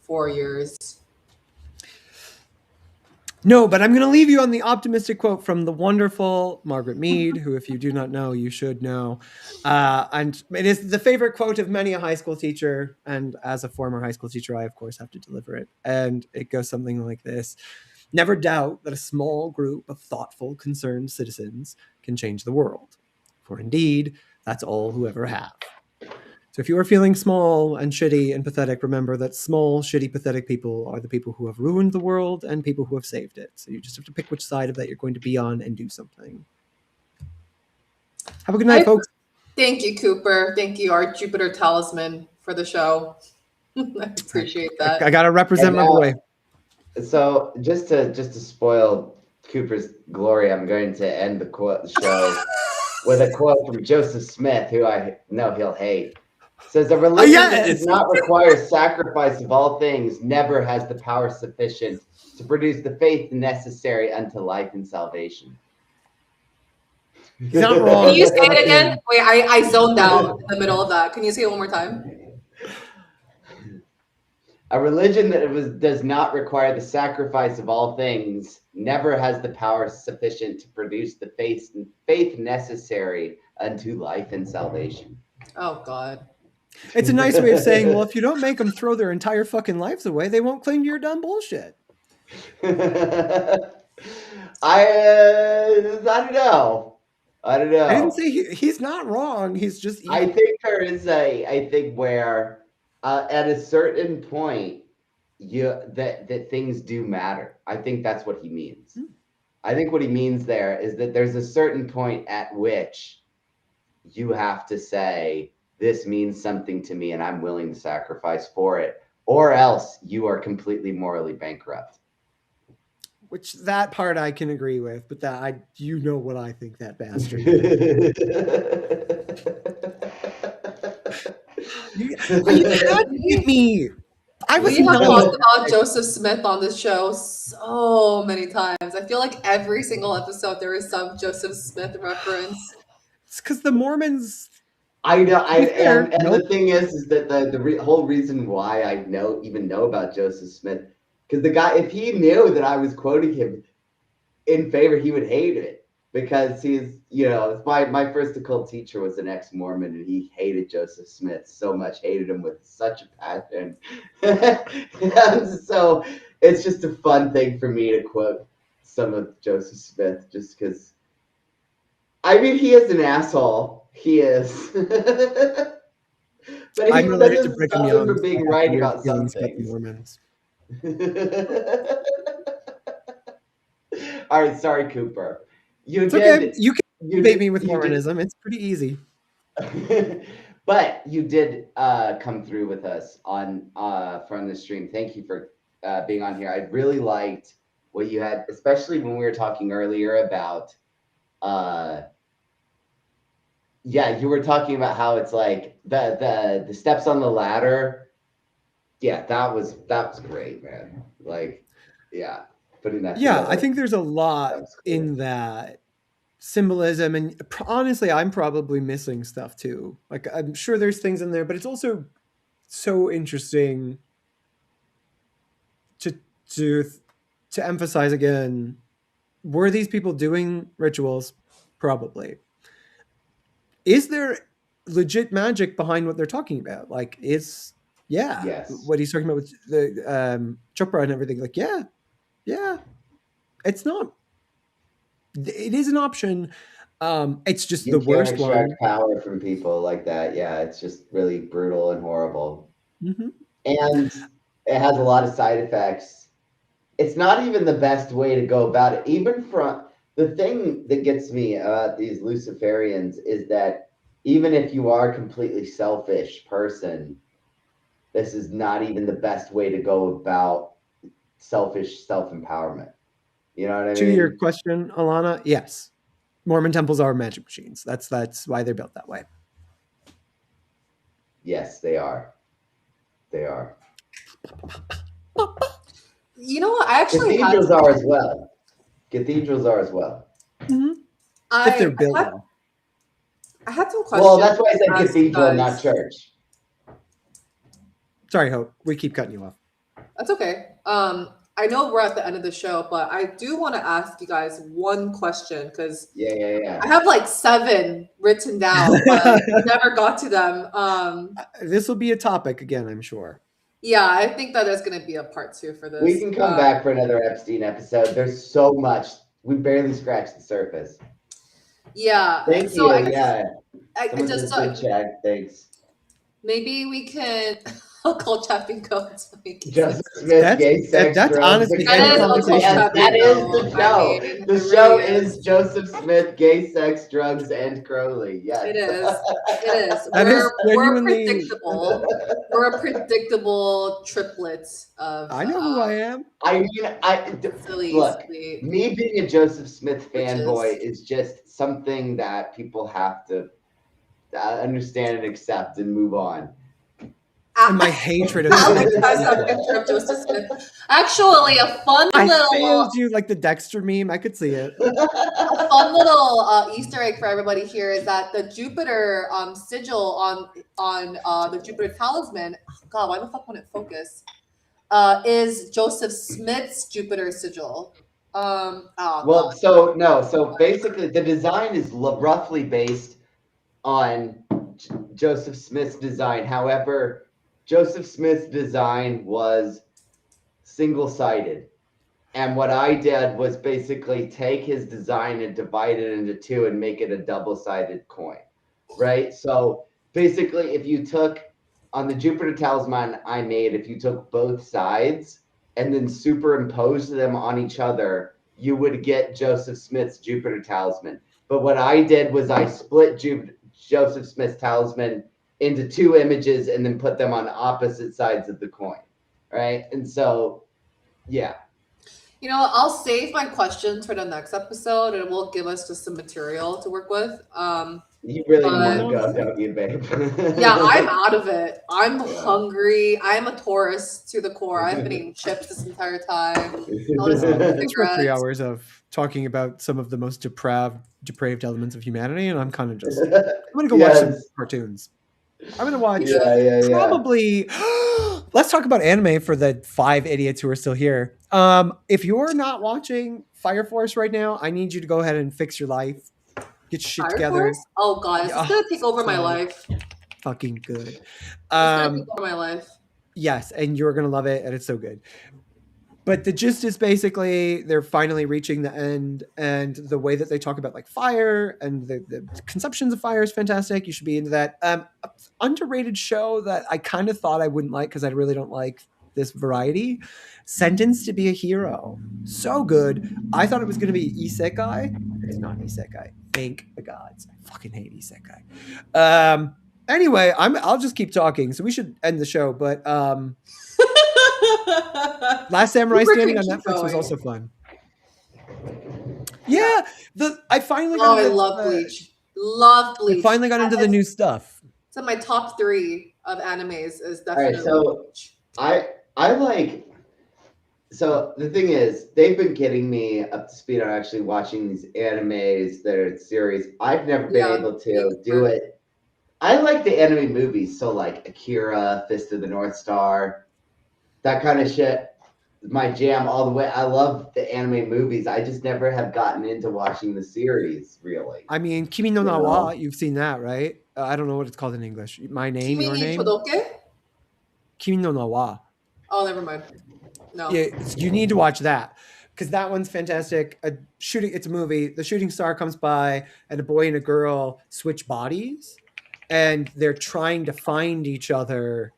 4 years. No, but I'm going to leave you on the optimistic quote from the wonderful Margaret Mead, who, if you do not know, you should know. And it is the favorite quote of many a high school teacher. And as a former high school teacher, I, of course, have to deliver it. And it goes something like this. Never doubt that a small group of thoughtful, concerned citizens can change the world. For indeed, that's all who ever have. So if you are feeling small and shitty and pathetic, remember that small, shitty, pathetic people are the people who have ruined the world and people who have saved it. So you just have to pick which side of that you're going to be on and do something. Have a good night, folks. Thank you, Cooper. Thank you, our Jupiter talisman, for the show. I appreciate that. I got to represent my boy. So just to spoil Cooper's glory, I'm going to end the show with a quote from Joseph Smith, who I know he'll hate. Says, a religion that does not require sacrifice of all things never has the power sufficient to produce the faith necessary unto life and salvation. He's not wrong. Can you say it again? Wait, I zoned out in the middle of that. Can you say it one more time? A religion that does not require the sacrifice of all things never has the power sufficient to produce the faith necessary unto life and salvation. Oh, God. It's a nice way of saying, well, if you don't make them throw their entire fucking lives away, they won't cling to your dumb bullshit. I don't know. I didn't say he's not wrong. He's just evil. I think there is I think where at a certain point that things do matter. I think that's what he means. I think what he means there is that there's a certain point at which you have to say, this means something to me and I'm willing to sacrifice for it, or else you are completely morally bankrupt. Which that part I can agree with, but you know what I think that bastard is. you had to get me. We have talked about Joseph Smith on this show so many times. I feel like every single episode there is some Joseph Smith reference. It's because the Mormons. I know, and the thing is that the whole reason why I even know about Joseph Smith, because the guy, if he knew that I was quoting him in favor, he would hate it, because he's, my first occult teacher was an ex-Mormon, and he hated Joseph Smith so much, hated him with such a passion. And so it's just a fun thing for me to quote some of Joseph Smith, just because, I mean, he is an asshole. He is. But I'm related to Brigham Young for being right about some things. Mormons. All right, sorry, Cooper. Okay. You can debate me with Mormonism. It's pretty easy. But you did come through with us on from the stream. Thank you for being on here. I really liked what you had, especially when we were talking earlier about you were talking about how it's like the steps on the ladder. Yeah, that was great, man. Like, yeah, putting that together. I think there's a lot in that symbolism, and honestly, I'm probably missing stuff too. Like, I'm sure there's things in there, but it's also so interesting to to to emphasize again. Were these people doing rituals? Probably. Is there legit magic behind what they're talking about? Like, Yes. what he's talking about with the Chopra and everything? Like, yeah, it's not. It is an option. It's just You the can't worst extract one. power from people like that. Yeah, it's just really brutal and horrible. Mm-hmm. And it has a lot of side effects. It's not even the best way to go about it. Even from the thing that gets me about these Luciferians is that even if you are a completely selfish person, this is not even the best way to go about selfish self-empowerment. You know what I To mean? your question, Alana, yes, Mormon temples are magic machines. That's why they're built that way. Yes, they are. They are. You know what? I actually Cathedrals are as well. Cathedrals are as well. Mm-hmm. If they're built well. I had some questions. Well, that's why I said to ask cathedral, you not guys. church. Sorry, Hope. We keep cutting you off. That's okay. I know we're at the end of the show, but I do want to ask you guys one question because Yeah. I have like 7 written down, but we never got to them. This will be a topic again, I'm sure. Yeah, I think that there's going to be a part 2 for this. We can come back for another Epstein episode. There's so much. We barely scratched the surface. Yeah. Thank so you. Someone just just did check. Thanks. maybe we can Occult Chat bingo. Joseph Smith, gay sex, that's drugs, honestly and any cannibalism. conversation. Yes, that is the show. I mean, The it show really is Joseph Smith, gay sex, drugs, and Crowley. Yes. It is. It is. That is We're genuinely- predictable. We're a predictable triplet of. I know who I am. I mean, Silly, look, silly. me being a Joseph Smith Witches. fanboy is just something that people have to understand and accept and move on. And my hatred of Joseph Smith. Actually, a fun I little failed you like the Dexter meme. I could see it. a fun little Easter egg for everybody here is that the Jupiter sigil on the Jupiter talisman. Oh God, why the fuck won't it focus? Is Joseph Smith's Jupiter sigil. So basically the design is roughly based on Joseph Smith's design. However, Joseph Smith's design was single-sided. And what I did was basically take his design and divide it into 2 and make it a double-sided coin, right? So basically, if you took, on the Jupiter talisman I made, if you took both sides and then superimposed them on each other, you would get Joseph Smith's Jupiter talisman. But what I did was I split Joseph Smith's talisman into 2 images and then put them on opposite sides of the coin, right? And so, yeah. You know, I'll save my questions for the next episode, and it will give us just some material to work with. You really want to go, don't you, babe? Yeah, I'm out of it. I'm hungry. I'm a Taurus to the core. I've been eating chips this entire time. Thanks for 3 hours of talking about some of the most depraved elements of humanity, and I'm kind of just, I'm going to go watch some cartoons. I'm going to watch probably, let's talk about anime for the 5 idiots who are still here. If you're not watching Fire Force right now, I need you to go ahead and fix your life. Get your shit Fire together. Force? Oh God, it's gonna take over my life. Fucking good. It's gonna take over my life. Yes, and you're gonna love it, and it's so good. But the gist is basically they're finally reaching the end, and the way that they talk about like fire and the conceptions of fire is fantastic. You should be into that. Underrated show that I kind of thought I wouldn't like because I really don't like this variety. Sentenced to be a Hero. So good. I thought it was going to be Isekai. It's not Isekai. Thank the gods. I fucking hate Isekai. Anyway, I'll just keep talking. So we should end the show. But Last Samurai Standing on Netflix was also fun. Yeah, I finally got. I love Bleach. Love Bleach. I finally got into the new stuff. So my top 3 of animes is definitely. All right, so I like. So the thing is, they've been getting me up to speed on actually watching these animes that are series. I've never been Yeah, able me to do neither. it. I like the anime movies, so like Akira, Fist of the North Star, that kind of shit. My jam all the way. I love the anime movies. I just never have gotten into watching the series, really. I mean, Kimi no You Na wa, know? you've seen that, right? I don't know what it's called in English. My name, Kimi your ni name? Todoke? Kimi no Na wa. Oh, never mind. No. Yeah, you need to watch that because that one's fantastic. It's a movie. The shooting star comes by, and a boy and a girl switch bodies, and they're trying to find each other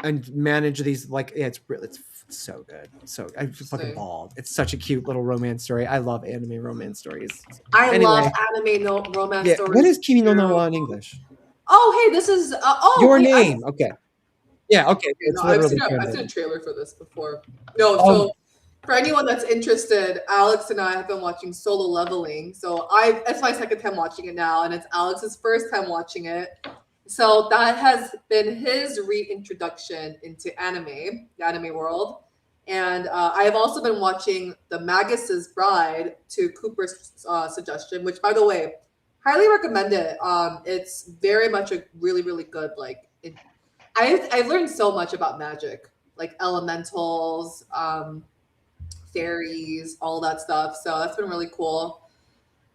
and manage these. It's so good. So I fucking Interesting. bawled. It's such a cute little romance story. I love anime romance stories. I love Anyway, anime romance yeah. stories. What is Kimi no Na too. wa in English? Oh, hey, this is. Your Wait, name. Okay. Yeah. Okay. It's no, literally I've seen a translated. trailer for this before. No, Oh, so for anyone that's interested, Alex and I have been watching Solo Leveling. So it's my second time watching it now, and it's Alex's first time watching it. So that has been his reintroduction into anime, the anime world. And I have also been watching The Magus's Bride to Cooper's suggestion, which, by the way, highly recommend it. It's very much a really, really good I've learned so much about magic, like elementals, fairies, all that stuff. So that's been really cool.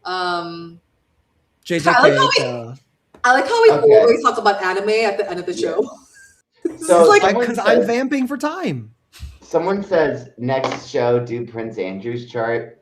Um, I like how JJK. we Okay. always talk about anime at the end of the show. So It's like someone Because I'm says, vamping for time. someone says next show do Prince Andrew's chart.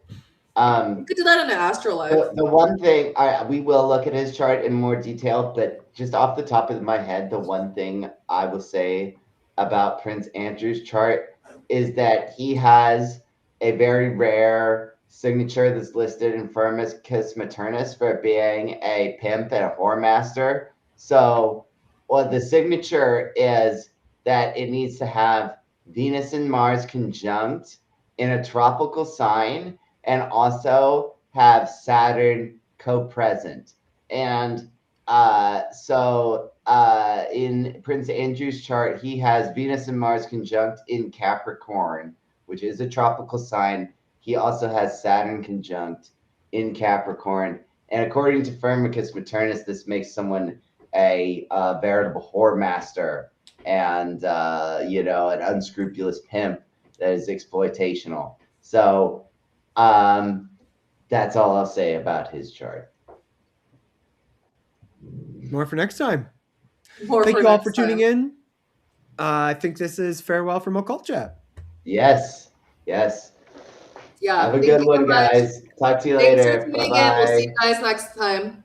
we could do that in an afterlife. The one thing we will look at his chart in more detail, but just off the top of my head, the one thing I will say about Prince Andrew's chart is that he has a very rare signature that's listed in Firmicus Maternus for being a pimp and a whoremaster. So, well, the signature is that it needs to have Venus and Mars conjunct in a tropical sign and also have Saturn co-present. And in Prince Andrew's chart, he has Venus and Mars conjunct in Capricorn, which is a tropical sign. He also has Saturn conjunct in Capricorn. And according to Firmicus Maternus, this makes someone a veritable whoremaster and an unscrupulous pimp that is exploitational. So that's all I'll say about his chart. More for next time. More Thank for you all next for tuning time. in. I think this is farewell from Occult Chat. Yes. Yeah. Have a thank good you one, so much. guys. Talk to you Thanks for later. tuning in. We'll see you Bye-bye. guys next time.